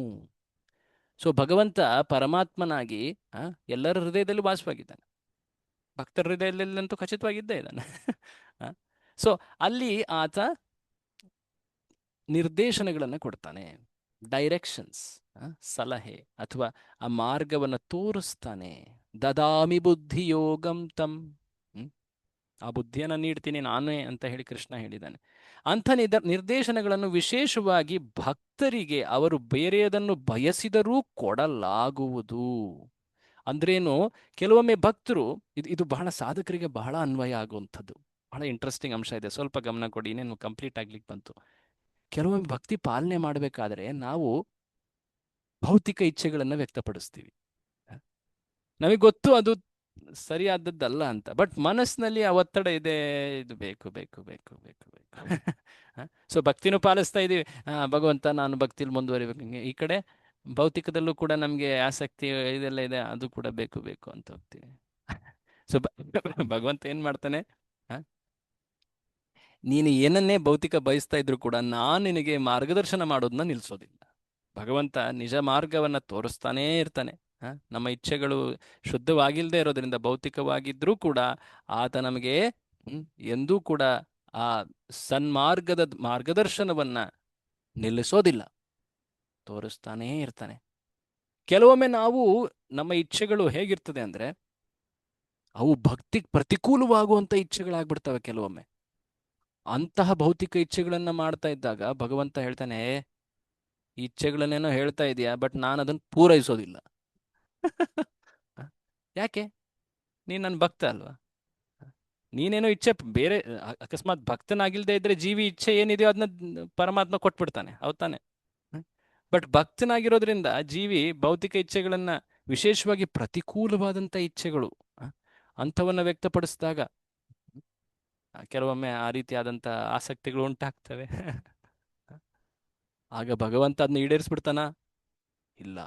ಸೊ ಭಗವಂತ ಪರಮಾತ್ಮನಾಗಿ ಎಲ್ಲರ ಹೃದಯದಲ್ಲಿ ವಾಸವಾಗಿದ್ದಾನೆ, ಭಕ್ತರ ಹೃದಯದಲ್ಲಂತೂ ಖಚಿತವಾಗಿದ್ದೇ ಇದ್ದಾನೆ. ಸೊ ಅಲ್ಲಿ ಆತ ನಿರ್ದೇಶನಗಳನ್ನು ಕೊಡ್ತಾನೆ, ಡೈರೆಕ್ಷನ್ಸ್, ಸಲಹೆ ಅಥವಾ ಆ ಮಾರ್ಗವನ್ನು ತೋರಿಸ್ತಾನೆ. ದದಾಮಿ ಬುದ್ಧಿ ಯೋಗಂ ತಂ, ಆ ಬುದ್ಧಿಯನ್ನು ನೀಡ್ತೀನಿ ನಾನೇ ಅಂತ ಹೇಳಿ ಕೃಷ್ಣ ಹೇಳಿದ್ದಾನೆ. ಅಂಥ ನಿರ್ದೇಶನಗಳನ್ನು ವಿಶೇಷವಾಗಿ ಭಕ್ತರಿಗೆ ಅವರು ಬೇರೆಯದನ್ನು ಬಯಸಿದರೂ ಕೊಡಲಾಗುವುದು. ಅಂದ್ರೇನು, ಕೆಲವೊಮ್ಮೆ ಭಕ್ತರು ಇದು ಬಹಳ ಸಾಧಕರಿಗೆ ಬಹಳ ಅನ್ವಯ ಆಗುವಂಥದ್ದು. ಬಹಳ ಇಂಟ್ರೆಸ್ಟಿಂಗ್ ಅಂಶ ಇದೆ, ಸ್ವಲ್ಪ ಗಮನ ಕೊಡಿ, ಇನ್ನೇನು ಕಂಪ್ಲೀಟ್ ಆಗ್ಲಿಕ್ಕೆ ಬಂತು. ಕೆಲವೊಮ್ಮೆ ಭಕ್ತಿ ಪಾಲನೆ ಮಾಡಬೇಕಾದ್ರೆ ನಾವು ಭೌತಿಕ ಇಚ್ಛೆಗಳನ್ನು ವ್ಯಕ್ತಪಡಿಸ್ತೀವಿ. ನಮಗೆ ಗೊತ್ತು ಅದು ಸರಿಯಾದದ್ದಲ್ಲ ಅಂತ, ಬಟ್ ಮನಸ್ಸಿನಲ್ಲಿ ಆ ಒತ್ತಡ ಇದೆ, ಇದು ಬೇಕು ಬೇಕು ಬೇಕು ಬೇಕು ಬೇಕು. ಸೊ ಭಕ್ತಿನೂ ಪಾಲಿಸ್ತಾ ಇದ್ದೀವಿ, ಭಗವಂತ ನಾನು ಭಕ್ತಿಲಿ ಮುಂದುವರಿಬೇಕು. ಈ ಕಡೆ ಭೌತಿಕದಲ್ಲೂ ಕೂಡ ನಮಗೆ ಆಸಕ್ತಿ ಇದೆಲ್ಲ ಇದೆ, ಅದು ಕೂಡ ಬೇಕು ಬೇಕು ಅಂತ ಹೋಗ್ತೀವಿ. ಸೊ ಭಗವಂತ ಏನ್ ಮಾಡ್ತಾನೆ, ನೀನು ಏನನ್ನೇ ಭೌತಿಕ ಬಯಸ್ತಾ ಇದ್ರು ಕೂಡ ನಾನು ನಿನಗೆ ಮಾರ್ಗದರ್ಶನ ಮಾಡೋದನ್ನ ನಿಲ್ಸೋದಿಲ್ಲ. ಭಗವಂತ ನಿಜ ಮಾರ್ಗವನ್ನ ತೋರಿಸ್ತಾನೇ ಇರ್ತಾನೆ. ನಮ್ಮ ಇಚ್ಛೆಗಳು ಶುದ್ಧವಾಗಿಲ್ಲದೆ ಇರೋದ್ರಿಂದ ಭೌತಿಕವಾಗಿದ್ರೂ ಕೂಡ ಆತ ನಮಗೆ ಎಂದೂ ಕೂಡ ಆ ಸನ್ಮಾರ್ಗದ ಮಾರ್ಗದರ್ಶನವನ್ನ ನಿಲ್ಲಿಸೋದಿಲ್ಲ, ತೋರಿಸ್ತಾನೇ ಇರ್ತಾನೆ. ಕೆಲವೊಮ್ಮೆ ನಾವು ನಮ್ಮ ಇಚ್ಛೆಗಳು ಹೇಗಿರ್ತದೆ ಅಂದ್ರೆ ಅವು ಭಕ್ತಿಗೆ ಪ್ರತಿಕೂಲವಾಗುವಂತ ಇಚ್ಛೆಗಳಾಗ್ಬಿಡ್ತವೆ. ಕೆಲವೊಮ್ಮೆ ಅಂತಹ ಭೌತಿಕ ಇಚ್ಛೆಗಳನ್ನ ಮಾಡ್ತಾ ಇದ್ದಾಗ ಭಗವಂತ ಹೇಳ್ತಾನೆ, ಇಚ್ಛೆಗಳನ್ನೇನೋ ಹೇಳ್ತಾ ಇದೀಯಾ, ಬಟ್ ನಾನು ಅದನ್ನು ಪೂರೈಸೋದಿಲ್ಲ. ಯಾಕೆ? ನೀನ್ ನನ್ನ ಭಕ್ತ ಅಲ್ವಾ? ನೀನೇನೋ ಇಚ್ಛೆ ಬೇರೆ, ಅಕಸ್ಮಾತ್ ಭಕ್ತನಾಗಿಲ್ದೇ ಇದ್ರೆ ಜೀವಿ ಇಚ್ಛೆ ಏನಿದೆಯೋ ಅದನ್ನ ಪರಮಾತ್ಮ ಕೊಟ್ಬಿಡ್ತಾನೆ, ಹೌದ್ ತಾನೆ? ಬಟ್ ಭಕ್ತನಾಗಿರೋದ್ರಿಂದ ಜೀವಿ ಭೌತಿಕ ಇಚ್ಛೆಗಳನ್ನ, ವಿಶೇಷವಾಗಿ ಪ್ರತಿಕೂಲವಾದಂಥ ಇಚ್ಛೆಗಳು ಅಂಥವನ್ನ ವ್ಯಕ್ತಪಡಿಸಿದಾಗ ಕೆಲವೊಮ್ಮೆ ಆ ರೀತಿಯಾದಂಥ ಆಸಕ್ತಿಗಳು ಉಂಟಾಗ್ತವೆ. ಆಗ ಭಗವಂತ ಅದನ್ನ ಈಡೇರಿಸ್ಬಿಡ್ತಾನ? ಇಲ್ಲ,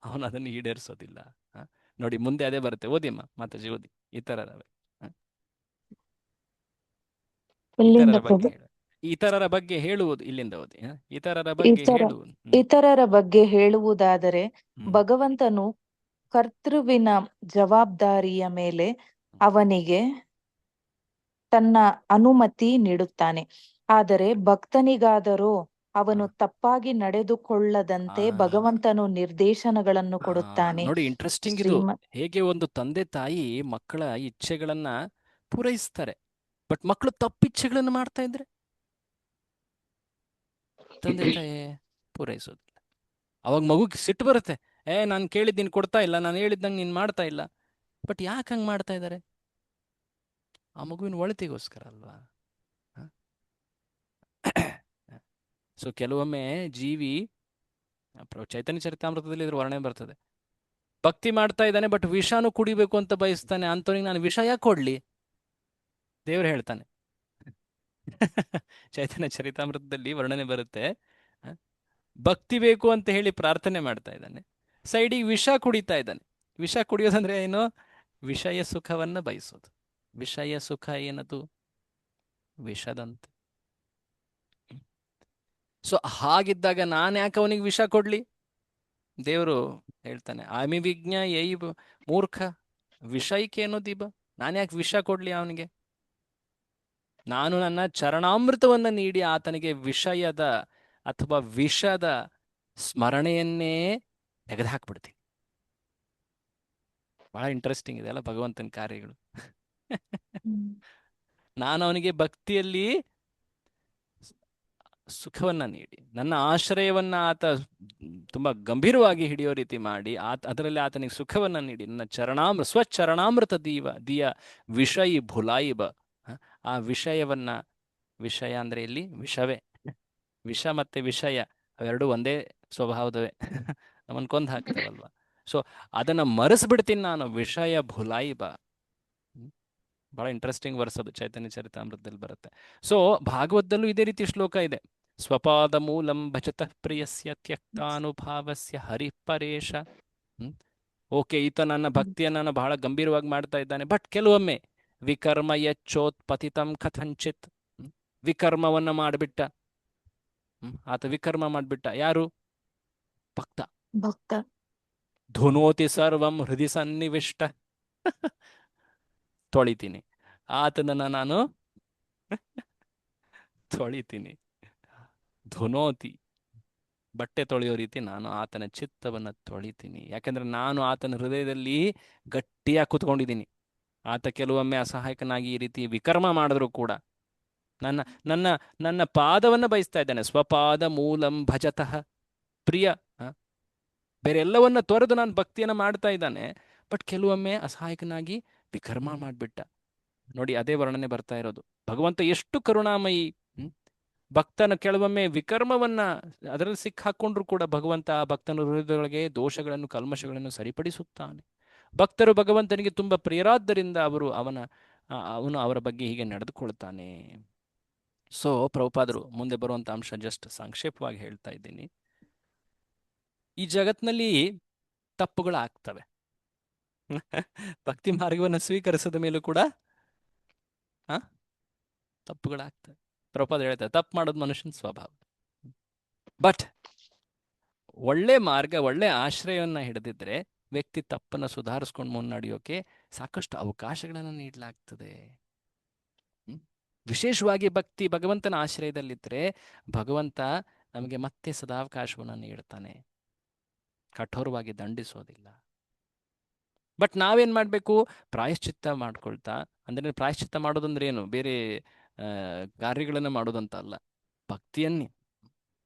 ಅವನು ಅದನ್ನು ಈಡೇರಿಸೋದಿಲ್ಲ. ನೋಡಿ ಮುಂದೆ ಅದೇ ಬರುತ್ತೆ, ಓದಿಮ್ಮ ಮಾತಾಜಿ, ಓದಿ. ಇತರರ ಬಗ್ಗೆ ಹೇಳುವುದು, ಇಲ್ಲಿಂದ ಓದಿ. ಇತರರ ಬಗ್ಗೆ ಹೇಳುವುದು, ಇತರರ ಬಗ್ಗೆ ಹೇಳುವುದಾದರೆ ಭಗವಂತನು ಕರ್ತೃವಿನ ಜವಾಬ್ದಾರಿಯ ಮೇಲೆ ಅವನಿಗೆ ತನ್ನ ಅನುಮತಿ ನೀಡುತ್ತಾನೆ. ಆದರೆ ಭಕ್ತನಿಗಾದರೂ ಅವನು ತಪ್ಪಾಗಿ ನಡೆದುಕೊಳ್ಳದಂತೆ ಭಗವಂತನು ನಿರ್ದೇಶನಗಳನ್ನು ಕೊಡುತ್ತಾನೆ. ನೋಡಿ, ಇಂಟ್ರೆಸ್ಟಿಂಗ್ ಇದು. ಹೇಗೆ ಒಂದು ತಂದೆ ತಾಯಿ ಮಕ್ಕಳ ಇಚ್ಛೆಗಳನ್ನ ಪೂರೈಸ್ತಾರೆ, ಬಟ್ ಮಕ್ಕಳು ತಪ್ಪಿಚ್ಛೆಗಳನ್ನು ಮಾಡ್ತಾ ಇದ್ರೆ ತಂದೆ ತಾಯಿ ಪೂರೈಸೋದಿಲ್ಲ. ಅವಾಗ ಮಗುಗೆ ಸಿಟ್ಟು ಬರುತ್ತೆ, ನಾನು ಕೇಳಿದ್ ನೀನ್ ಕೊಡ್ತಾ ಇಲ್ಲ, ನಾನು ಹೇಳಿದ್ದಂಗೆ ನೀನ್ ಮಾಡ್ತಾ ಇಲ್ಲ. ಬಟ್ ಯಾಕೆ ಹಂಗೆ ಮಾಡ್ತಾ ಇದ್ದಾರೆ? ಆ ಮಗುವಿನ ಒಳಿತಿಗೋಸ್ಕರ ಅಲ್ವಾ? ಸೊ ಕೆಲವೊಮ್ಮೆ ಜೀವಿ, ಚೈತನ್ಯ ಚರಿತಾಮೃತದಲ್ಲಿ ಇದ್ರ ವರ್ಣನೆ ಬರ್ತದೆ, ಭಕ್ತಿ ಮಾಡ್ತಾ ಇದ್ದಾನೆ ಬಟ್ ವಿಷಾನು ಕುಡಿಬೇಕು ಅಂತ ಬಯಸ್ತಾನೆ, ಅಂತವನಿಗೆ ನಾನು ವಿಷ ಯಾಕೆ ಕೊಡ್ಲಿ? ದೇವ್ರು ಹೇಳ್ತಾನೆ. ಚೈತನ್ಯ ಚರಿತಾಮೃತದಲ್ಲಿ ವರ್ಣನೆ ಬರುತ್ತೆ, ಭಕ್ತಿ ಬೇಕು ಅಂತ ಹೇಳಿ ಪ್ರಾರ್ಥನೆ ಮಾಡ್ತಾ ಇದ್ದಾನೆ, ಸೈಡಿಗೆ ವಿಷ ಕುಡಿತಾ ಇದ್ದಾನೆ. ವಿಷ ಕುಡಿಯೋದಂದ್ರೆ ಏನು? ವಿಷಯ ಸುಖವನ್ನ ಬಯಸೋದು. ವಿಷಯ ಸುಖ ಏನದು? ವಿಷದಂತೆ. ಸೊ ಹಾಗಿದ್ದಾಗ ನಾನು ಯಾಕೆ ಅವನಿಗೆ ವಿಷ ಕೊಡ್ಲಿ? ದೇವರು ಹೇಳ್ತಾನೆ, ಆಮಿ ವಿಜ್ಞ ಯೈ ಮೂರ್ಖ ವಿಷಯಕ್ಕೇನೋ ದೀಪ, ನಾನು ಯಾಕೆ ವಿಷ ಕೊಡ್ಲಿ ಅವನಿಗೆ? ನಾನು ನನ್ನ ಚರಣಾಮೃತವನ್ನ ನೀಡಿ ಆತನಿಗೆ ವಿಷಯದ ಅಥವಾ ವಿಷದ ಸ್ಮರಣೆಯನ್ನೇ ತೆಗೆದುಹಾಕ್ಬಿಡ್ತೀನಿ. ಬಹಳ ಇಂಟ್ರೆಸ್ಟಿಂಗ್ ಇದೆ ಅಲ್ಲ ಭಗವಂತನ ಕಾರ್ಯಗಳು. ನಾನು ಅವನಿಗೆ ಭಕ್ತಿಯಲ್ಲಿ ಸುಖವನ್ನ ನೀಡಿ ನನ್ನ ಆಶ್ರಯವನ್ನ ಆತ ತುಂಬಾ ಗಂಭೀರವಾಗಿ ಹಿಡಿಯೋ ರೀತಿ ಮಾಡಿ ಅದರಲ್ಲಿ ಆತನಿಗೆ ಸುಖವನ್ನ ನೀಡಿ ನನ್ನ ಸ್ವಚರಣಾಮೃತ ದಿಯ ವಿಷಯಿ ಭುಲಾಯಿಬ, ಆ ವಿಷಯವನ್ನ, ವಿಷಯ ಅಂದ್ರೆ ಇಲ್ಲಿ ವಿಷವೇ, ವಿಷ ಮತ್ತೆ ವಿಷಯ ಅವೆರಡು ಒಂದೇ ಸ್ವಭಾವದವೇ, ನಮ್ಮನ್ ಕೊಂದು ಹಾಕ್ತೇವಲ್ವಾ. ಸೊ ಅದನ್ನ ಮರೆಸ್ಬಿಡ್ತೀನಿ ನಾನು. ವಿಷಯ ಭುಲಾಯಿಬ, ಬಹಳ ಇಂಟ್ರೆಸ್ಟಿಂಗ್ ವರ್ಸ್ ಅದು, ಚೈತನ್ಯ ಚರಿತಾಮೃತದಲ್ಲಿ ಬರುತ್ತೆ. ಸೊ ಭಾಗವತದಲ್ಲೂ ಇದೇ ರೀತಿ ಶ್ಲೋಕ ಇದೆ. ಸ್ವಪಾದ ಮೂಲಂ ಭಜತಃ ಪ್ರಿಯಸ್ಯ ತ್ಯಕ್ತಾನುಭಾವಸ್ಯ ಹರಿಪರೇಶ. ಓಕೆ, ಈತ ನನ್ನ ಭಕ್ತಿಯನ್ನು ನಾನು ಬಹಳ ಗಂಭೀರವಾಗಿ ಮಾಡ್ತಾ ಇದ್ದಾನೆ, ಬಟ್ ಕೆಲವೊಮ್ಮೆ ವಿಕರ್ಮ ಯಚ್ಚೋತ್ಪತಿತಂ ಕಥಂಚಿತ್, ವಿಕರ್ಮವನ್ನ ಮಾಡಿಬಿಟ್ಟ. ಆತ ವಿಕರ್ಮ ಮಾಡಿಬಿಟ್ಟ. ಯಾರು? ಭಕ್ತ. ಭಕ್ತ. ಧುನೋತಿ ಸರ್ವಂ ಹೃದಯ ಸನ್ನಿವಿಷ್ಟ. ತೊಳಿತೀನಿ ಆತನನ್ನ ನಾನು ತೊಳಿತೀನಿ. ಧುನೋತಿ, ಬಟ್ಟೆ ತೊಳೆಯೋ ರೀತಿ ನಾನು ಆತನ ಚಿತ್ತವನ್ನು ತೊಳಿತೀನಿ. ಯಾಕಂದ್ರೆ ನಾನು ಆತನ ಹೃದಯದಲ್ಲಿ ಗಟ್ಟಿಯಾಗಿ ಕುತ್ಕೊಂಡಿದ್ದೀನಿ. ಆತ ಕೆಲವೊಮ್ಮೆ ಅಸಹಾಯಕನಾಗಿ ಈ ರೀತಿ ವಿಕರ್ಮ ಮಾಡಿದ್ರು ಕೂಡ ನನ್ನ ನನ್ನ ನನ್ನ ಪಾದವನ್ನು ಬಯಸ್ತಾ ಇದ್ದಾನೆ. ಸ್ವಪಾದ ಮೂಲಂ ಭಜತಃ ಪ್ರಿಯ, ಬೇರೆ ಎಲ್ಲವನ್ನ ತೊರೆದು ನಾನು ಭಕ್ತಿಯನ್ನು ಮಾಡ್ತಾ ಇದ್ದಾನೆ, ಬಟ್ ಕೆಲವೊಮ್ಮೆ ಅಸಹಾಯಕನಾಗಿ ವಿಕರ್ಮ ಮಾಡಿಬಿಟ್ಟ. ನೋಡಿ, ಅದೇ ವರ್ಣನೆ ಬರ್ತಾ ಇರೋದು. ಭಗವಂತ ಎಷ್ಟು ಕರುಣಾಮಯಿ. ಭಕ್ತನ ಕೆಲವೊಮ್ಮೆ ವಿಕರ್ಮವನ್ನ ಅದರಲ್ಲಿ ಸಿಕ್ಕಾಕೊಂಡ್ರು ಕೂಡ ಭಗವಂತ ಆ ಭಕ್ತನ ಹೃದಯದೊಳಗೆ ದೋಷಗಳನ್ನು ಕಲ್ಮಶಗಳನ್ನು ಸರಿಪಡಿಸುತ್ತಾನೆ. ಭಕ್ತರು ಭಗವಂತನಿಗೆ ತುಂಬಾ ಪ್ರಿಯರಾದ್ದರಿಂದ ಅವನು ಅವರ ಬಗ್ಗೆ ಹೀಗೆ ನಡೆದುಕೊಳ್ತಾನೆ. ಸೊ ಪ್ರಭುಪಾದರು ಮುಂದೆ ಬರುವಂತ ಅಂಶ ಜಸ್ಟ್ ಸಂಕ್ಷೇಪವಾಗಿ ಹೇಳ್ತಾ ಇದ್ದೀನಿ. ಈ ಜಗತ್ನಲ್ಲಿ ತಪ್ಪುಗಳಾಗ್ತವೆ. ಭಕ್ತಿ ಮಾರ್ಗವನ್ನು ಸ್ವೀಕರಿಸಿದ ಮೇಲೂ ಕೂಡ ತಪ್ಪುಗಳಾಗ್ತವೆ. ಪ್ರಭುಪಾದ ಹೇಳ್ತಾರೆ, ತಪ್ಪು ಮಾಡೋದು ಮನುಷ್ಯನ ಸ್ವಭಾವ. ಬಟ್ ಒಳ್ಳೆ ಮಾರ್ಗ, ಒಳ್ಳೆ ಆಶ್ರಯವನ್ನ ಹಿಡಿದಿದ್ರೆ ವ್ಯಕ್ತಿ ತಪ್ಪನ್ನು ಸುಧಾರಿಸ್ಕೊಂಡು ಮುನ್ನಡೆಯೋಕೆ ಸಾಕಷ್ಟು ಅವಕಾಶಗಳನ್ನು ನೀಡಲಾಗ್ತದೆ. ವಿಶೇಷವಾಗಿ ಭಗವಂತನ ಆಶ್ರಯದಲ್ಲಿದ್ದರೆ ಭಗವಂತ ನಮಗೆ ಮತ್ತೆ ಸದಾವಕಾಶವನ್ನು ನೀಡ್ತಾನೆ, ಕಠೋರವಾಗಿ ದಂಡಿಸೋದಿಲ್ಲ. ಬಟ್ ನಾವೇನ್ ಮಾಡ್ಬೇಕು? ಪ್ರಾಯಶ್ಚಿತ್ತ ಮಾಡ್ಕೊಳ್ತಾ, ಅಂದ್ರೆ ಪ್ರಾಯಶ್ಚಿತ್ತ ಮಾಡೋದಂದ್ರೆ ಏನು? ಬೇರೆ ಕಾರ್ಯಗಳನ್ನು ಮಾಡೋದಂತ ಅಲ್ಲ,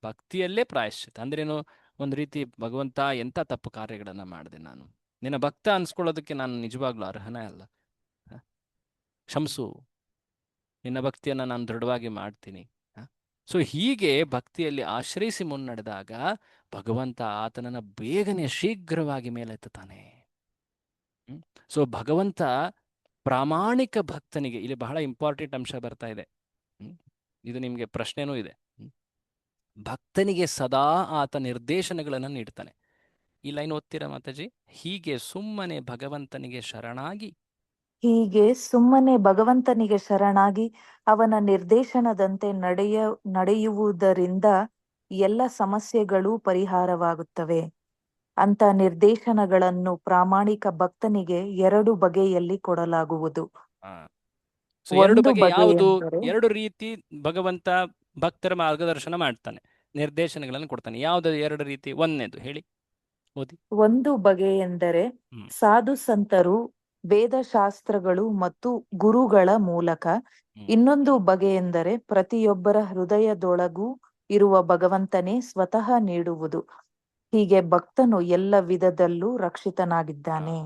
ಭಕ್ತಿಯಲ್ಲೇ ಪ್ರಾಯಶ್ಚಿತ್ತ. ಅಂದ್ರೇನು? ಒಂದು ರೀತಿ ಭಗವಂತ ಎಂಥ ತಪ್ಪು ಕಾರ್ಯಗಳನ್ನು ಮಾಡಿದೆ, ನಾನು ನಿನ್ನ ಭಕ್ತ ಅನ್ಸ್ಕೊಳ್ಳೋದಕ್ಕೆ ನಾನು ನಿಜವಾಗ್ಲೂ ಅರ್ಹನೇ ಅಲ್ಲ, ಕ್ಷಮಿಸು, ನಿನ್ನ ಭಕ್ತಿಯನ್ನು ನಾನು ದೃಢವಾಗಿ ಮಾಡ್ತೀನಿ. ಸೊ ಹೀಗೆ ಭಕ್ತಿಯಲ್ಲಿ ಆಶ್ರಯಿಸಿ ಮುನ್ನಡೆದಾಗ ಭಗವಂತ ಆತನನ್ನ ಬೇಗನೆ ಶೀಘ್ರವಾಗಿ ಮೇಲೆತ್ತುತ್ತಾನೆ. ಸೊ ಭಗವಂತ ಪ್ರಾಮಾಣಿಕ ಭಕ್ತನಿಗೆ, ಇಲ್ಲಿ ಬಹಳ ಇಂಪಾರ್ಟೆಂಟ್ ಅಂಶ ಬರ್ತಾ ಇದೆ, ಇದು ನಿಮ್ಗೆ ಪ್ರಶ್ನೆನೂ ಇದೆ. ಭಕ್ತನಿಗೆ ಸದಾ ಆತ ನಿರ್ದೇಶನಗಳನ್ನು ನೀಡ್ತಾನೆ. ಈ ಲೈನ್ ಓದ್ತೀರಾ ಮಾತಾಜಿ? ಹೀಗೆ ಸುಮ್ಮನೆ ಭಗವಂತನಿಗೆ ಶರಣಾಗಿ ಅವನ ನಿರ್ದೇಶನದಂತೆ ನಡೆಯುವುದರಿಂದ ಎಲ್ಲ ಸಮಸ್ಯೆಗಳು ಪರಿಹಾರವಾಗುತ್ತವೆ. ಅಂತ ನಿರ್ದೇಶನಗಳನ್ನು ಪ್ರಾಮಾಣಿಕ ಭಕ್ತನಿಗೆ 2 ಬಗೆಯಲ್ಲಿ ಕೊಡಲಾಗುವುದು. ಎರಡು ಬಗೆ ಯಾವುದು? 2 ರೀತಿ ಭಗವಂತ ಭಕ್ತರ ಮಾರ್ಗದರ್ಶನ ಮಾಡ್ತಾನೆ, ನಿರ್ದೇಶನಗಳನ್ನು ಕೊಡ್ತಾನೆ. ಯಾವ್ದು 2 ರೀತಿ? ಒಂದನೇದು ಹೇಳಿ, ಓದಿ. ಒಂದು ಬಗೆ ಎಂದರೆ ಸಾಧು ಸಂತರು, ವೇದಶಾಸ್ತ್ರಗಳು ಮತ್ತು ಗುರುಗಳ ಮೂಲಕ. ಇನ್ನೊಂದು ಬಗೆ ಎಂದರೆ ಪ್ರತಿಯೊಬ್ಬರ ಹೃದಯದೊಳಗೂ ಇರುವ ಭಗವಂತನೇ ಸ್ವತಃ ನೀಡುವುದು. ಹೀಗೆ ಭಕ್ತನು ಎಲ್ಲ ವಿಧದಲ್ಲೂ ರಕ್ಷಿತನಾಗಿದ್ದಾನೆ.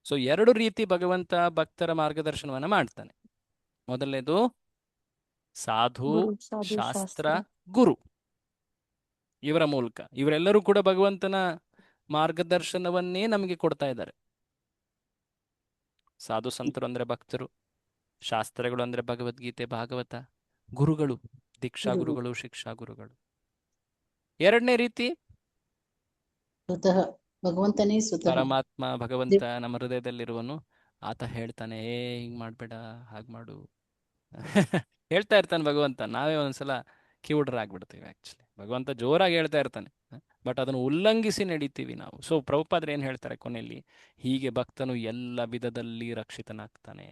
ಸೊ 2 ರೀತಿ ಭಗವಂತ ಭಕ್ತರ ಮಾರ್ಗದರ್ಶನವನ್ನ ಮಾಡ್ತಾನೆ. ಮೊದಲನೇದು ಸಾಧು ಶಾಸ್ತ್ರ ಗುರು, ಇವರ ಮೂಲಕ. ಇವರೆಲ್ಲರೂ ಕೂಡ ಭಗವಂತನ ಮಾರ್ಗದರ್ಶನವನ್ನೇ ನಮಗೆ ಕೊಡ್ತಾ ಇದ್ದಾರೆ. ಸಾಧು ಸಂತರು ಅಂದ್ರೆ ಭಕ್ತರು, ಶಾಸ್ತ್ರಗಳು ಅಂದ್ರೆ ಭಗವದ್ಗೀತೆ ಭಾಗವತ, ಗುರುಗಳು ದೀಕ್ಷಾ ಗುರುಗಳು ಶಿಕ್ಷಾ ಗುರುಗಳು. 2ನೇ ರೀತಿ ಭಗವಂತನೇ ಸ್ವತಃ ಪರಮಾತ್ಮ, ಭಗವಂತ ನಮ್ಮ ಹೃದಯದಲ್ಲಿರುವನು. ಆತ ಹೇಳ್ತಾನೆ, ಹಿಂಗ್ ಮಾಡ್ಬೇಡ, ಹಾಗ್ ಮಾಡು ಹೇಳ್ತಾ ಇರ್ತಾನೆ ಭಗವಂತ. ನಾವೇ ಒಂದ್ಸಲ ಕಿವುಡರಾಗ್ಬಿಡ್ತೀವಿ. ಆಕ್ಚುಲಿ ಭಗವಂತ ಜೋರಾಗಿ ಹೇಳ್ತಾ ಇರ್ತಾನೆ, ಬಟ್ ಅದನ್ನು ಉಲ್ಲಂಘಿಸಿ ನಡೀತೀವಿ ನಾವು. ಸೊ ಪ್ರಭುಪಾದರು ಏನ್ ಹೇಳ್ತಾರೆ ಕೊನೆಯಲ್ಲಿ? ಹೀಗೆ ಭಕ್ತನು ಎಲ್ಲ ವಿಧದಲ್ಲಿ ರಕ್ಷಿತನಾಗ್ತಾನೆ.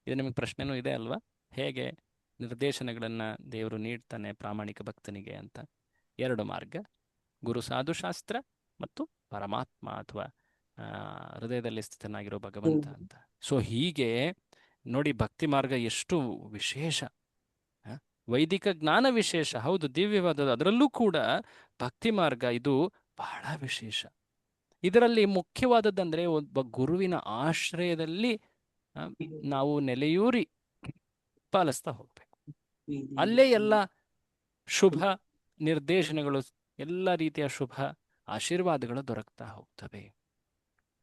ಇದು ನಿಮಗೆ ಪ್ರಶ್ನೆನೂ ಇದೆ ಅಲ್ವಾ? ಹೇಗೆ ನಿರ್ದೇಶನಗಳನ್ನ ದೇವರು ನೀಡ್ತಾನೆ ಪ್ರಾಮಾಣಿಕ ಭಕ್ತನಿಗೆ ಅಂತ? 2 ಮಾರ್ಗ, ಗುರು ಸಾಧು ಶಾಸ್ತ್ರ ಮತ್ತು ಪರಮಾತ್ಮ ಅಥವಾ ಹೃದಯದಲ್ಲಿ ಸ್ಥಿತನಾಗಿರೋ ಭಗವಂತ ಅಂತ. ಸೊ ಹೀಗೆ ನೋಡಿ, ಭಕ್ತಿ ಮಾರ್ಗ ಎಷ್ಟು ವಿಶೇಷ. ವೈದಿಕ ಜ್ಞಾನ ವಿಶೇಷ, ಹೌದು, ದಿವ್ಯವಾದದ್ದು. ಅದರಲ್ಲೂ ಕೂಡ ಭಕ್ತಿ ಮಾರ್ಗ ಇದು ಬಹಳ ವಿಶೇಷ. ಇದರಲ್ಲಿ ಮುಖ್ಯವಾದದ್ದಂದ್ರೆ ಒಬ್ಬ ಗುರುವಿನ ಆಶ್ರಯದಲ್ಲಿ ನಾವು ನೆಲೆಯೂರಿ ಪಾಲಿಸ್ತಾ ಹೋಗ್ಬೇಕು. ಅಲ್ಲೇ ಎಲ್ಲ ಶುಭ ನಿರ್ದೇಶನಗಳು, ಎಲ್ಲ ರೀತಿಯ ಶುಭ ಆಶೀರ್ವಾದಗಳು ದೊರಕ್ತಾ ಹೋಗ್ತವೆ.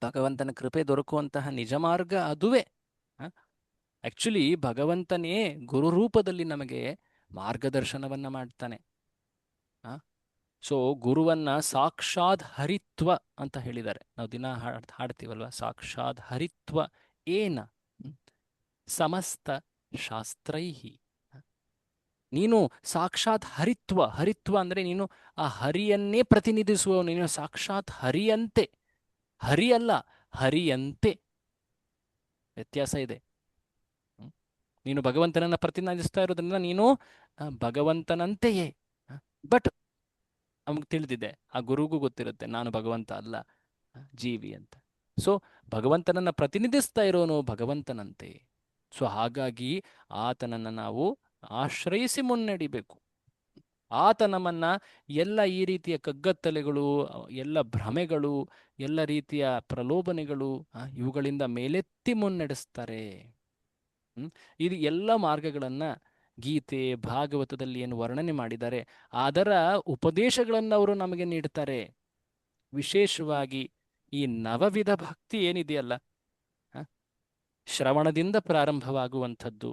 ಭಗವಂತನ ಕೃಪೆ ದೊರಕುವಂತಹ ನಿಜ ಮಾರ್ಗ ಅದುವೇ. ಆಕ್ಚುಲಿ ಭಗವಂತನೇ ಗುರು ರೂಪದಲ್ಲಿ ನಮಗೆ ಮಾರ್ಗದರ್ಶನವನ್ನ ಮಾಡ್ತಾನೆ. ಸೊ ಗುರುವನ್ನ ಸಾಕ್ಷಾತ್ ಹರಿತ್ವ ಅಂತ ಹೇಳಿದ್ದಾರೆ. ನಾವು ದಿನ ಹಾಡ್ತೀವಲ್ವ, ಸಾಕ್ಷಾತ್ ಹರಿತ್ವ ಏನ ಸಮಸ್ತ ಶಾಸ್ತ್ರೈಹಿ. ನೀನು ಸಾಕ್ಷಾತ್ ಹರಿತ್ವ, ಹರಿತ್ವ ಅಂದ್ರೆ ನೀನು ಆ ಹರಿಯನ್ನೇ ಪ್ರತಿನಿಧಿಸುವ, ನೀನು ಸಾಕ್ಷಾತ್ ಹರಿಯಂತೆ, ಹರಿ ಅಲ್ಲ ಹರಿಯಂತೆ, ವ್ಯತ್ಯಾಸ ಇದೆ. ನೀನು ಭಗವಂತನನ್ನ ಪ್ರತಿನಿಧಿಸ್ತಾ ಇರೋದ್ರಿಂದ ನೀನು ಭಗವಂತನಂತೆಯೇ. ಬಟ್ ನಮ್ಗೆ ತಿಳಿದಿದೆ, ಆ ಗುರುಗೂ ಗೊತ್ತಿರುತ್ತೆ ನಾನು ಭಗವಂತ ಅಲ್ಲ, ಜೀವಿ ಅಂತ. ಸೊ ಭಗವಂತನನ್ನ ಪ್ರತಿನಿಧಿಸ್ತಾ ಇರೋನು ಭಗವಂತನಂತೆ. ಸೊ ಹಾಗಾಗಿ ಆತನನ್ನು ನಾವು ಆಶ್ರಯಿಸಿ ಮುನ್ನಡಿಬೇಕು. ಆತ ನಮ್ಮನ್ನ ಎಲ್ಲ ಈ ರೀತಿಯ ಕಗ್ಗತ್ತಲೆಗಳು, ಎಲ್ಲ ಭ್ರಮೆಗಳು, ಎಲ್ಲ ರೀತಿಯ ಪ್ರಲೋಭನೆಗಳು ಇವುಗಳಿಂದ ಮೇಲೆತ್ತಿ ಮುನ್ನಡೆಸ್ತಾರೆ. ಇದು ಎಲ್ಲ ಮಾರ್ಗಗಳನ್ನ ಗೀತೆ ಭಾಗವತದಲ್ಲಿ ಏನು ವರ್ಣನೆ ಮಾಡಿದ್ದಾರೆ ಅದರ ಉಪದೇಶಗಳನ್ನು ಅವರು ನಮಗೆ ನೀಡ್ತಾರೆ. ವಿಶೇಷವಾಗಿ ಈ ನವವಿಧ ಭಕ್ತಿ ಏನಿದೆಯಲ್ಲ, ಶ್ರವಣದಿಂದ ಪ್ರಾರಂಭವಾಗುವಂಥದ್ದು,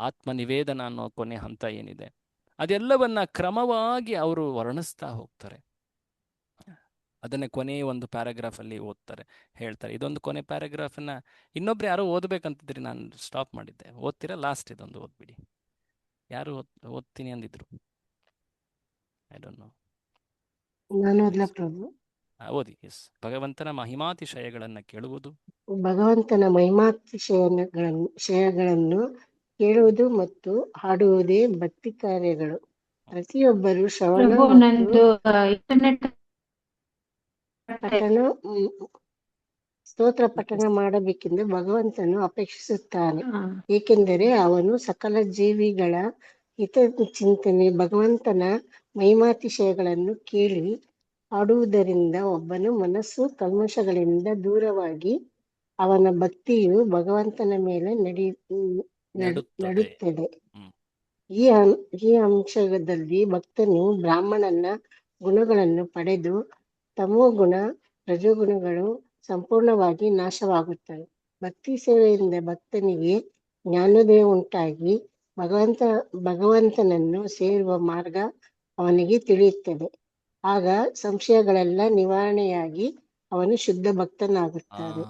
ಆತ್ಮನಿವೇದನ ಅನ್ನೋ ಕೊನೆ ಹಂತ ಏನಿದೆ, ಅದೆಲ್ಲವನ್ನ ಕ್ರಮವಾಗಿ ಅವರು ವರ್ಣಿಸ್ತಾ ಹೋಗ್ತಾರೆ. ಅದನ್ನೇ ಕೊನೆಯ ಒಂದು ಪ್ಯಾರಾಗ್ರಾಫ್ ಅಲ್ಲಿ ಓದ್ತಾರೆ, ಹೇಳ್ತಾರೆ. ಇದೊಂದು ಕೊನೆ ಪ್ಯಾರಾಗ್ರಾಫನ್ನ ಇನ್ನೊಬ್ರು ಯಾರೋ ಓದ್ಬೇಕಂತಿದ್ರಿ, ನಾನು ಸ್ಟಾಪ್ ಮಾಡಿದ್ದೆ. ಓದ್ತೀರಾ? ಲಾಸ್ಟ್ ಇದೊಂದು ಓದ್ಬಿಡಿ. ಯಾರು ಓದ್ತೀನಿ ಅಂದಿದ್ರು? I don't know. ನಾನು ಓದ್ಲಾ ಪ್ರಭು? ಓದಿ. ಎಸ್. ಭಗವಂತನ ಮಹಿಮಾತಿಶಯಗಳನ್ನ ಕೇಳುವುದು. ಭಗವಂತನ ಮಹಿಮಾತಿಶಯಗಳನ್ನು ಕೇಳುವುದು ಮತ್ತು ಹಾಡುವುದೇ ಭಕ್ತಿ ಕಾರ್ಯಗಳು. ಪ್ರತಿಯೊಬ್ಬರು ಶ್ರವಣ ಪ್ರಭು ಮತ್ತು ನಂದು ಇಂಟರ್ನೆಟ್ ಪಠಣ ಸ್ತೋತ್ರ ಪಠಣ ಮಾಡಬೇಕೆಂದು ಭಗವಂತನು ಅಪೇಕ್ಷಿಸುತ್ತಾನೆ, ಏಕೆಂದರೆ ಅವನು ಸಕಲ ಜೀವಿಗಳ ಹಿತ ಚಿಂತನೆ. ಭಗವಂತನ ಮಹಿಮಾತಿಶಯಗಳನ್ನು ಕೇಳಿ ಹಾಡುವುದರಿಂದ ಒಬ್ಬನ ಮನಸ್ಸು ಕಲ್ಮಶಗಳಿಂದ ದೂರವಾಗಿ ಅವನ ಭಕ್ತಿಯು ಭಗವಂತನ ಮೇಲೆ ನಡುತ್ತದೆ. ಈ ಅಂಶದಲ್ಲಿ ಭಕ್ತನು ಬ್ರಾಹ್ಮಣನ ಗುಣಗಳನ್ನು ಪಡೆದು ತಮೋಗುಣ ರಜೋಗುಣಗಳು ಸಂಪೂರ್ಣವಾಗಿ ನಾಶವಾಗುತ್ತವೆ. ಭಕ್ತಿ ಸೇವೆಯಿಂದ ಭಕ್ತನಿಗೆ ಜ್ಞಾನೋದಯ ಉಂಟಾಗಿ ಭಗವಂತನನ್ನು ಸೇರುವ ಮಾರ್ಗ ಅವನಿಗೆ ತಿಳಿಯುತ್ತದೆ. ಆಗ ಸಂಶಯಗಳೆಲ್ಲ ನಿವಾರಣೆಯಾಗಿ ಅವನು ಶುದ್ಧ ಭಕ್ತನಾಗುತ್ತಾನೆ.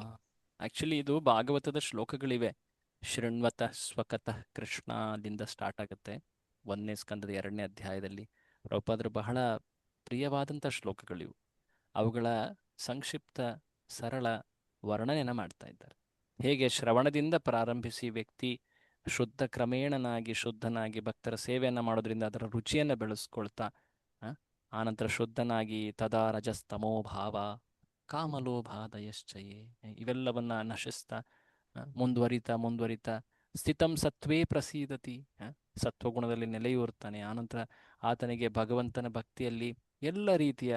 ಆಕ್ಚುಲಿ ಇದು ಭಾಗವತದ ಶ್ಲೋಕಗಳಿವೆ. ಶೃಣ್ವತ ಸ್ವಕತಃ ಕೃಷ್ಣದಿಂದ ಸ್ಟಾರ್ಟ್ ಆಗುತ್ತೆ. 1ನೇ ಸ್ಕಂದದ 2ನೇ ಅಧ್ಯಾಯದಲ್ಲಿ ಪ್ರಭುಪಾದರು ಬಹಳ ಪ್ರಿಯವಾದಂಥ ಶ್ಲೋಕಗಳಿವು. ಅವುಗಳ ಸಂಕ್ಷಿಪ್ತ ಸರಳ ವರ್ಣನೆಯನ್ನು ಮಾಡ್ತಾ ಇದ್ದಾರೆ. ಹೇಗೆ ಶ್ರವಣದಿಂದ ಪ್ರಾರಂಭಿಸಿ ವ್ಯಕ್ತಿ ಕ್ರಮೇಣನಾಗಿ ಶುದ್ಧನಾಗಿ ಭಕ್ತರ ಸೇವೆಯನ್ನು ಮಾಡೋದ್ರಿಂದ ಅದರ ರುಚಿಯನ್ನು ಬೆಳೆಸ್ಕೊಳ್ತಾ, ಆನಂತರ ಶುದ್ಧನಾಗಿ ತದಾ ರಜಸ್ತಮೋ ಭಾವ ಕಾಮಲೋಭಾದಯಶ್ಚಯೇ ಇವೆಲ್ಲವನ್ನ ನಶಿಸ್ತಾ ಮುಂದುವರಿತಾ ಸ್ಥಿತಂ ಸತ್ವೇ ಪ್ರಸೀದತಿ, ಸತ್ವಗುಣದಲ್ಲಿ ನೆಲೆಯೂರ್ತಾನೆ. ಆನಂತರ ಆತನಿಗೆ ಭಗವಂತನ ಭಕ್ತಿಯಲ್ಲಿ ಎಲ್ಲ ರೀತಿಯ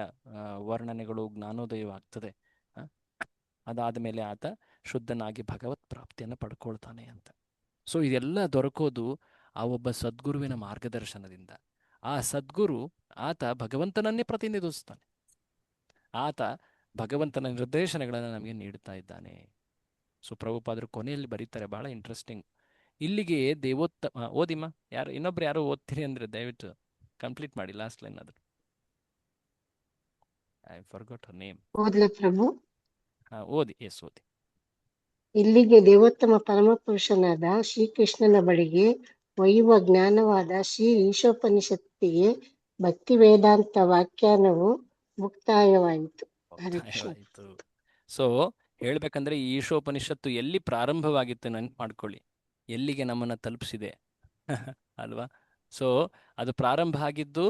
ವರ್ಣನೆಗಳು ಜ್ಞಾನೋದಯವಾಗ್ತದೆ. ಅದಾದ ಮೇಲೆ ಆತ ಶುದ್ಧನಾಗಿ ಭಗವತ್ ಪ್ರಾಪ್ತಿಯನ್ನು ಪಡ್ಕೊಳ್ತಾನೆ ಅಂತ. ಸೊ ಇದೆಲ್ಲ ದೊರಕೋದು ಆ ಒಬ್ಬ ಸದ್ಗುರುವಿನ ಮಾರ್ಗದರ್ಶನದಿಂದ. ಆ ಸದ್ಗುರು ಆತ ಭಗವಂತನನ್ನೇ ಪ್ರತಿನಿಧಿಸ್ತಾನೆ. ಆತ ಭಗವಂತನ ನಿರ್ದೇಶನಗಳನ್ನು ನಮಗೆ ನೀಡ್ತಾ ಇದ್ದಾನೆ. ಸೊ ಪ್ರಭುಪಾದರು ಕೊನೆಯಲ್ಲಿ ಬರೀತಾರೆ, ಬಹಳ ಇಂಟ್ರೆಸ್ಟಿಂಗ್. ಇಲ್ಲಿಗೆ ಓದಿಮ್ಮ. ಇನ್ನೊಬ್ರು ಯಾರೋ ಓದ್ತೀರಿ ಅಂದ್ರೆ ದಯವಿಟ್ಟು ಕಂಪ್ಲೀಟ್ ಮಾಡಿ ಲಾಸ್ಟ್ ಲೈನ್. ಆದ್ರು ಐ ಫರ್ಗಾಟ್ ಹರ್ ನೇಮ್. ಓದ್ಲಾ ಪ್ರಭು? ಓದಿ. ಎಸ್, ಓದಿ. ಇಲ್ಲಿಗೆ ದೇವೋತ್ತಮ ಪರಮಪುರುಷನಾದ ಶ್ರೀಕೃಷ್ಣನ ಬಳಿಗೆ ಒಯ್ಯುವ ಜ್ಞಾನವಾದ ಶ್ರೀ ಈಶೋಪನಿಷತ್ತಿಗೆ ಭಕ್ತಿ ವೇದಾಂತ ವ್ಯಾಖ್ಯಾನವು ಮುಕ್ತಾಯವಾಯಿತು. ಸೊ ಹೇಳ್ಬೇಕಂದ್ರೆ ಈ ಈಶೋಪನಿಷತ್ತು ಎಲ್ಲಿ ಪ್ರಾರಂಭವಾಗಿತ್ತು ನೆನ್ಪು ಮಾಡ್ಕೊಳ್ಳಿ, ಎಲ್ಲಿಗೆ ನಮ್ಮನ್ನ ತಲುಪಿಸಿದೆ ಅಲ್ವಾ? ಸೊ ಅದು ಪ್ರಾರಂಭ ಆಗಿದ್ದು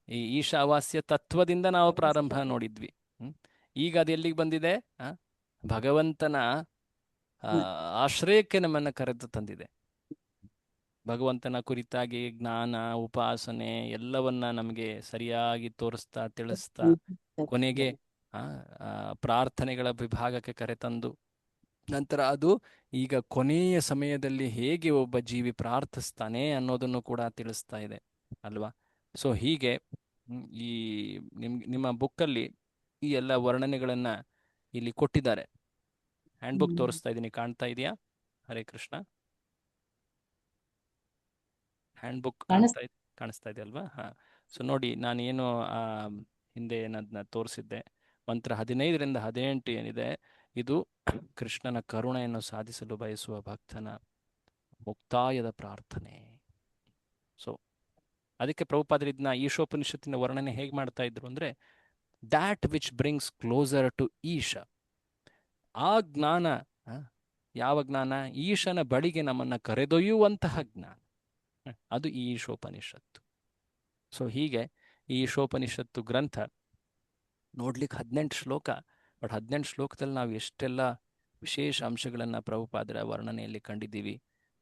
ಈ ಈಶಾವಾಸ್ಯ ತತ್ವದಿಂದ ನಾವು ಪ್ರಾರಂಭ ನೋಡಿದ್ವಿ. ಈಗ ಅದು ಎಲ್ಲಿಗೆ ಬಂದಿದೆ? ಭಗವಂತನ ಆಶ್ರಯಕ್ಕೆ ನಮ್ಮನ್ನ ಕರೆದು ತಂದಿದೆ. ಭಗವಂತನ ಕುರಿತಾಗಿ ಜ್ಞಾನ ಉಪಾಸನೆ ಎಲ್ಲವನ್ನ ನಮಗೆ ಸರಿಯಾಗಿ ತೋರಿಸ್ತಾ ತಿಳಿಸ್ತಾ ಕೊನೆಗೆ ಪ್ರಾರ್ಥನೆಗಳ ವಿಭಾಗಕ್ಕೆ ಕರೆತಂದು ನಂತರ ಅದು ಈಗ ಕೊನೆಯ ಸಮಯದಲ್ಲಿ ಹೇಗೆ ಒಬ್ಬ ಜೀವಿ ಪ್ರಾರ್ಥಿಸ್ತಾನೆ ಅನ್ನೋದನ್ನು ಕೂಡ ತಿಳಿಸ್ತಾ ಇದೆ ಅಲ್ವಾ? ಸೊ ಹೀಗೆ ಈ ನಿಮ್ಮ ಬುಕ್ಕಲ್ಲಿ ಈ ಎಲ್ಲ ವರ್ಣನೆಗಳನ್ನ ಇಲ್ಲಿ ಕೊಟ್ಟಿದ್ದಾರೆ. ಹ್ಯಾಂಡ್ ಬುಕ್ ತೋರಿಸ್ತಾ ಇದ್ದೀನಿ, ಕಾಣ್ತಾ ಇದೆಯಾ? ಹರೇ ಕೃಷ್ಣ. ಹ್ಯಾಂಡ್ ಬುಕ್ ಕಾಣಿಸ್ತಾ ಇದೆ ಅಲ್ವಾ? ಹಾಂ. ಸೊ ನೋಡಿ, ನಾನೇನು ಹಿಂದೆ ಏನದನ್ನ ತೋರಿಸಿದ್ದೆ, ಮಂತ್ರ 15ರಿಂದ 18 ಏನಿದೆ, ಇದು ಕೃಷ್ಣನ ಕರುಣೆಯನ್ನು ಸಾಧಿಸಲು ಬಯಸುವ ಭಕ್ತನ ಮುಕ್ತಾಯದ ಪ್ರಾರ್ಥನೆ. ಸೊ ಅದಕ್ಕೆ ಪ್ರಭುಪಾದರು ಇದನ್ನ ಈಶೋಪನಿಷತ್ತಿನ ವರ್ಣನೆ ಹೇಗೆ ಮಾಡ್ತಾ ಇದ್ರು ಅಂದರೆ, that which brings closer to Isha. ಆ ಜ್ಞಾನ, ಯಾವ ಜ್ಞಾನ? ಈಶನ ಬಳಿಗೆ ನಮ್ಮನ್ನು ಕರೆದೊಯ್ಯುವಂತಹ ಜ್ಞಾನ, ಅದು ಈ ಈಶೋಪನಿಷತ್ತು. ಸೊ ಹೀಗೆ ಈ ಈಶೋಪನಿಷತ್ತು ಗ್ರಂಥ ನೋಡ್ಲಿಕ್ಕೆ 18 ಶ್ಲೋಕ, ಬಟ್ 18 ಶ್ಲೋಕದಲ್ಲಿ ನಾವು ಎಷ್ಟೆಲ್ಲ ವಿಶೇಷ ಅಂಶಗಳನ್ನು ಪ್ರಭುಪಾದರ ವರ್ಣನೆಯಲ್ಲಿ ಕಂಡಿದ್ದೀವಿ.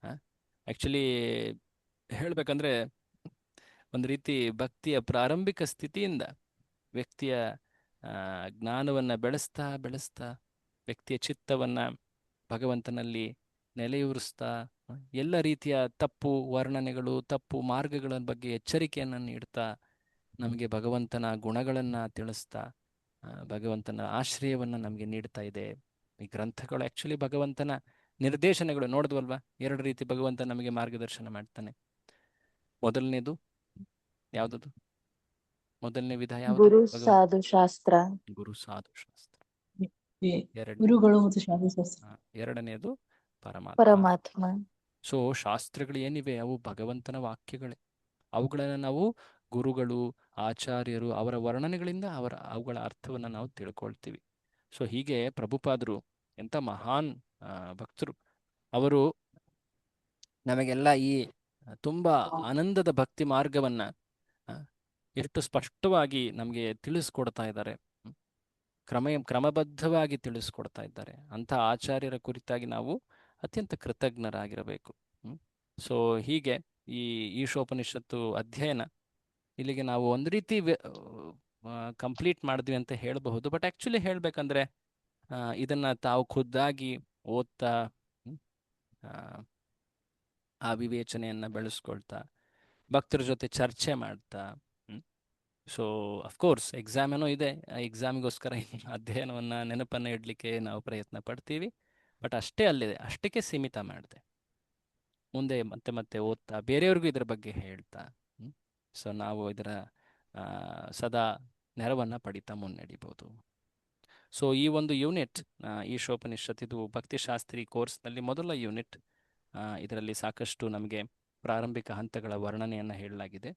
ಆ್ಯಕ್ಚುಲಿ ಹೇಳಬೇಕಂದ್ರೆ ಒಂದು ರೀತಿ ಭಕ್ತಿಯ ಪ್ರಾರಂಭಿಕ ಸ್ಥಿತಿಯಿಂದ ವ್ಯಕ್ತಿಯ ಜ್ಞಾನವನ್ನು ಬೆಳೆಸ್ತಾ ಬೆಳೆಸ್ತಾ ವ್ಯಕ್ತಿಯ ಚಿತ್ತವನ್ನು ಭಗವಂತನಲ್ಲಿ ನೆಲೆಯೂರಿಸ್ತಾ ಎಲ್ಲ ರೀತಿಯ ತಪ್ಪು ವರ್ಣನೆಗಳು, ತಪ್ಪು ಮಾರ್ಗಗಳ ಬಗ್ಗೆ ಎಚ್ಚರಿಕೆಯನ್ನು ನೀಡ್ತಾ, ನಮಗೆ ಭಗವಂತನ ಗುಣಗಳನ್ನು ತಿಳಿಸ್ತಾ, ಭಗವಂತನ ಆಶ್ರಯವನ್ನು ನಮಗೆ ನೀಡ್ತಾ ಇದೆ ಈ ಗ್ರಂಥಗಳು. ಆ್ಯಕ್ಚುಲಿ ಭಗವಂತನ ನಿರ್ದೇಶನಗಳು ನೋಡಿದ್ವಲ್ವಾ, 2 ರೀತಿ ಭಗವಂತ ನಮಗೆ ಮಾರ್ಗದರ್ಶನ ಮಾಡ್ತಾನೆ. ಮೊದಲನೇದು ಯಾವುದದು? ಮೊದಲನೇ ವಿಧ ಯಾವುದು? ಗುರು ಸಾಧು ಶಾಸ್ತ್ರ. ಗುರು ಸಾಧು ಶಾಸ್ತ್ರ. ಗುರುಗಳು ಮತ್ತು ಸಾಧು ಶಾಸ್ತ್ರ. ಎರಡನೇದು ಪರಮಾತ್ಮ. ಪರಮಾತ್ಮ. ಸೊ ಶಾಸ್ತ್ರಗಳು ಏನಿವೆ ಅವು ಭಗವಂತನ ವಾಕ್ಯಗಳೇ. ಅವುಗಳನ್ನು ನಾವು ಗುರುಗಳು, ಆಚಾರ್ಯರು ಅವರ ವರ್ಣನೆಗಳಿಂದ ಅವುಗಳ ಅರ್ಥವನ್ನು ನಾವು ತಿಳ್ಕೊಳ್ತೀವಿ. ಸೊ ಹೀಗೆ ಪ್ರಭುಪಾದರು ಎಂಥ ಮಹಾನ್ ಭಕ್ತರು. ಅವರು ನಮಗೆಲ್ಲ ಈ ತುಂಬ ಆನಂದದ ಭಕ್ತಿ ಮಾರ್ಗವನ್ನು ಎಷ್ಟು ಸ್ಪಷ್ಟವಾಗಿ ನಮಗೆ ತಿಳಿಸ್ಕೊಡ್ತಾ ಇದ್ದಾರೆ, ಕ್ರಮಬದ್ಧವಾಗಿ ತಿಳಿಸ್ಕೊಡ್ತಾ ಇದ್ದಾರೆ. ಅಂಥ ಆಚಾರ್ಯರ ಕುರಿತಾಗಿ ನಾವು ಅತ್ಯಂತ ಕೃತಜ್ಞರಾಗಿರಬೇಕು. ಸೊ ಹೀಗೆ ಈ ಈಶೋಪನಿಷತ್ತು ಅಧ್ಯಯನ ಇಲ್ಲಿಗೆ ನಾವು ಒಂದು ರೀತಿ ಕಂಪ್ಲೀಟ್ ಮಾಡಿದ್ವಿ ಅಂತ ಹೇಳಬಹುದು. ಬಟ್ ಆ್ಯಕ್ಚುಲಿ ಹೇಳಬೇಕಂದ್ರೆ ಇದನ್ನು ತಾವು ಖುದ್ದಾಗಿ ಓದ್ತಾ, ಆ ವಿವೇಚನೆಯನ್ನು ಬೆಳೆಸ್ಕೊಳ್ತಾ, ಭಕ್ತರ ಜೊತೆ ಚರ್ಚೆ ಮಾಡ್ತಾ, ಸೊ ಅಫ್ಕೋರ್ಸ್ ಎಕ್ಸಾಮ್ ಏನೋ ಇದೆ, ಆ ಎಕ್ಸಾಮಿಗೋಸ್ಕರ ಅಧ್ಯಯನವನ್ನು ನೆನಪನ್ನು ಇಡಲಿಕ್ಕೆ ನಾವು ಪ್ರಯತ್ನ ಪಡ್ತೀವಿ. ಬಟ್ ಅಷ್ಟೇ ಅಲ್ಲಿದೆ, ಅಷ್ಟಕ್ಕೆ ಸೀಮಿತ ಮಾಡಿದೆ. ಮುಂದೆ ಮತ್ತೆ ಮತ್ತೆ ಓದ್ತಾ ಬೇರೆಯವ್ರಿಗೂ ಇದರ ಬಗ್ಗೆ ಹೇಳ್ತಾ, ಸೊ ನಾವು ಇದರ ಸದಾ ನೆರವನ್ನು ಪಡಿತಾ ಮುನ್ನಡಿಬೋದು. ಸೊ ಈ ಒಂದು ಯೂನಿಟ್ ಈಶೋಪನಿಷತ್, ಇದು ಭಕ್ತಿಶಾಸ್ತ್ರಿ ಕೋರ್ಸ್ನಲ್ಲಿ ಮೊದಲ ಯೂನಿಟ್. ಇದರಲ್ಲಿ ಸಾಕಷ್ಟು ನಮಗೆ ಪ್ರಾರಂಭಿಕ ಹಂತಗಳ ವರ್ಣನೆಯನ್ನು ಹೇಳಲಾಗಿದೆ.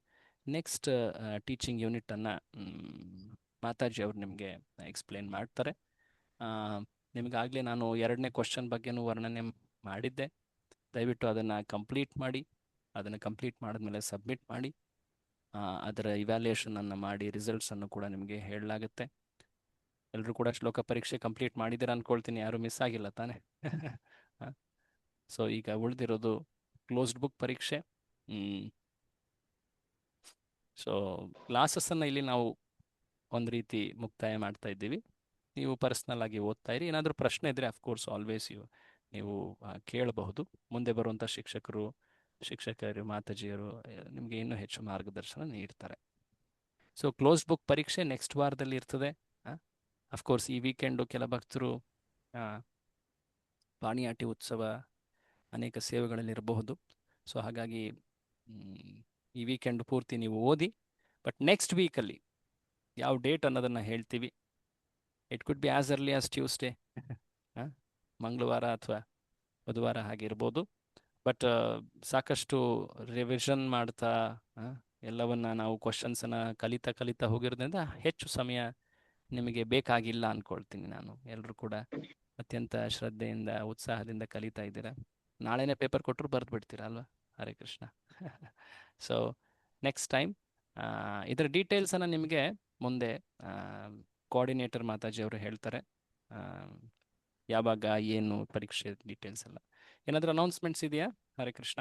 ನೆಕ್ಸ್ಟ್ ಟೀಚಿಂಗ್ ಯೂನಿಟನ್ನು ಮಾತಾಜಿ ಅವರು ನಿಮಗೆ ಎಕ್ಸ್ಪ್ಲೇನ್ ಮಾಡ್ತಾರೆ. ನಿಮಗಾಗಲೇ ನಾನು 2ನೇ ಕ್ವಶನ್ ಬಗ್ಗೆನೂ ವರ್ಣನೆ ಮಾಡಿದ್ದೆ. ದಯವಿಟ್ಟು ಅದನ್ನು ಕಂಪ್ಲೀಟ್ ಮಾಡಿ, ಅದನ್ನು ಕಂಪ್ಲೀಟ್ ಮಾಡಿದ್ಮೇಲೆ ಸಬ್ಮಿಟ್ ಮಾಡಿ, ಅದರ ಇವ್ಯಾಲ್ಯೂಯೇಷನನ್ನು ಮಾಡಿ ರಿಸಲ್ಟ್ಸನ್ನು ಕೂಡ ನಿಮಗೆ ಹೇಳಲಾಗುತ್ತೆ. ಎಲ್ಲರೂ ಕೂಡ ಶ್ಲೋಕ ಪರೀಕ್ಷೆ ಕಂಪ್ಲೀಟ್ ಮಾಡಿದ್ದೀರಾ ಅಂದ್ಕೊಳ್ತೀನಿ, ಯಾರೂ ಮಿಸ್ ಆಗಿಲ್ಲ ತಾನೆ? ಸೊ ಈಗ ಉಳಿದಿರೋದು ಕ್ಲೋಸ್ಡ್ ಬುಕ್ ಪರೀಕ್ಷೆ. ಸೊ ಕ್ಲಾಸಸ್ಸನ್ನು ಇಲ್ಲಿ ನಾವು ಒಂದು ರೀತಿ ಮುಕ್ತಾಯ ಮಾಡ್ತಾ ಇದ್ದೀವಿ. ನೀವು ಪರ್ಸ್ನಲ್ ಆಗಿ ಓದ್ತಾ ಇರಿ. ಏನಾದರೂ ಪ್ರಶ್ನೆ ಇದ್ದರೆ ಅಫ್ಕೋರ್ಸ್ ಆಲ್ವೇಸ್ ನೀವು ಕೇಳಬಹುದು. ಮುಂದೆ ಬರುವಂಥ ಶಿಕ್ಷಕರು ಮಾತಾಜಿಯರು ನಿಮಗೆ ಇನ್ನೂ ಹೆಚ್ಚು ಮಾರ್ಗದರ್ಶನ ನೀಡ್ತಾರೆ. ಸೊ ಕ್ಲೋಸ್ಡ್ ಬುಕ್ ಪರೀಕ್ಷೆ ನೆಕ್ಸ್ಟ್ ವಾರದಲ್ಲಿ ಇರ್ತದೆ. ಅಫ್ಕೋರ್ಸ್ ಈ ವೀಕೆಂಡು ಕೆಲ ಭಕ್ತರು ಪಾಣಿಯಾಟಿ ಉತ್ಸವ ಅನೇಕ ಸೇವೆಗಳಲ್ಲಿ ಇರಬಹುದು. ಸೊ ಹಾಗಾಗಿ ಈ ವೀಕೆಂಡ್ ಪೂರ್ತಿ ನೀವು ಓದಿ. ಬಟ್ ನೆಕ್ಸ್ಟ್ ವೀಕಲ್ಲಿ ಯಾವ ಡೇಟ್ ಅನ್ನೋದನ್ನು ಹೇಳ್ತೀವಿ. It could be as early as Tuesday, ಮಂಗಳವಾರ ಅಥವಾ ಬುಧವಾರ ಹಾಗೆ ಇರ್ಬೋದು. ಬಟ್ ಸಾಕಷ್ಟು ರಿವಿಷನ್ ಮಾಡ್ತಾ ಎಲ್ಲವನ್ನ ನಾವು ಕ್ವಶನ್ಸನ್ನು ಕಲಿತಾ ಹೋಗಿರೋದ್ರಿಂದ ಹೆಚ್ಚು ಸಮಯ ನಿಮಗೆ ಬೇಕಾಗಿಲ್ಲ ಅಂದ್ಕೊಳ್ತೀನಿ ನಾನು. ಎಲ್ಲರೂ ಕೂಡ ಅತ್ಯಂತ ಶ್ರದ್ಧೆಯಿಂದ ಉತ್ಸಾಹದಿಂದ ಕಲಿತಾ ಇದ್ದೀರಾ. ನಾಳೆನೇ ಪೇಪರ್ ಕೊಟ್ಟರು ಬರೆದು ಬಿಡ್ತೀರಾ ಅಲ್ವಾ? Hare Krishna. So next time ಇದರ ಡೀಟೇಲ್ಸನ್ನು ನಿಮಗೆ ಮುಂದೆ ಕೋಆರ್ಡಿನೇಟರ್ ಮಾತಾಜಿ ಅವರು ಹೇಳ್ತಾರೆ. ಯಾವಾಗ ಏನು ಪರೀಕ್ಷೆ ಡೀಟೇಲ್ಸ್ ಎಲ್ಲ. ಏನಾದರೂ ಅನೌನ್ಸ್ಮೆಂಟ್ಸ್ ಇದೆಯಾ? ಹರೇ ಕೃಷ್ಣ.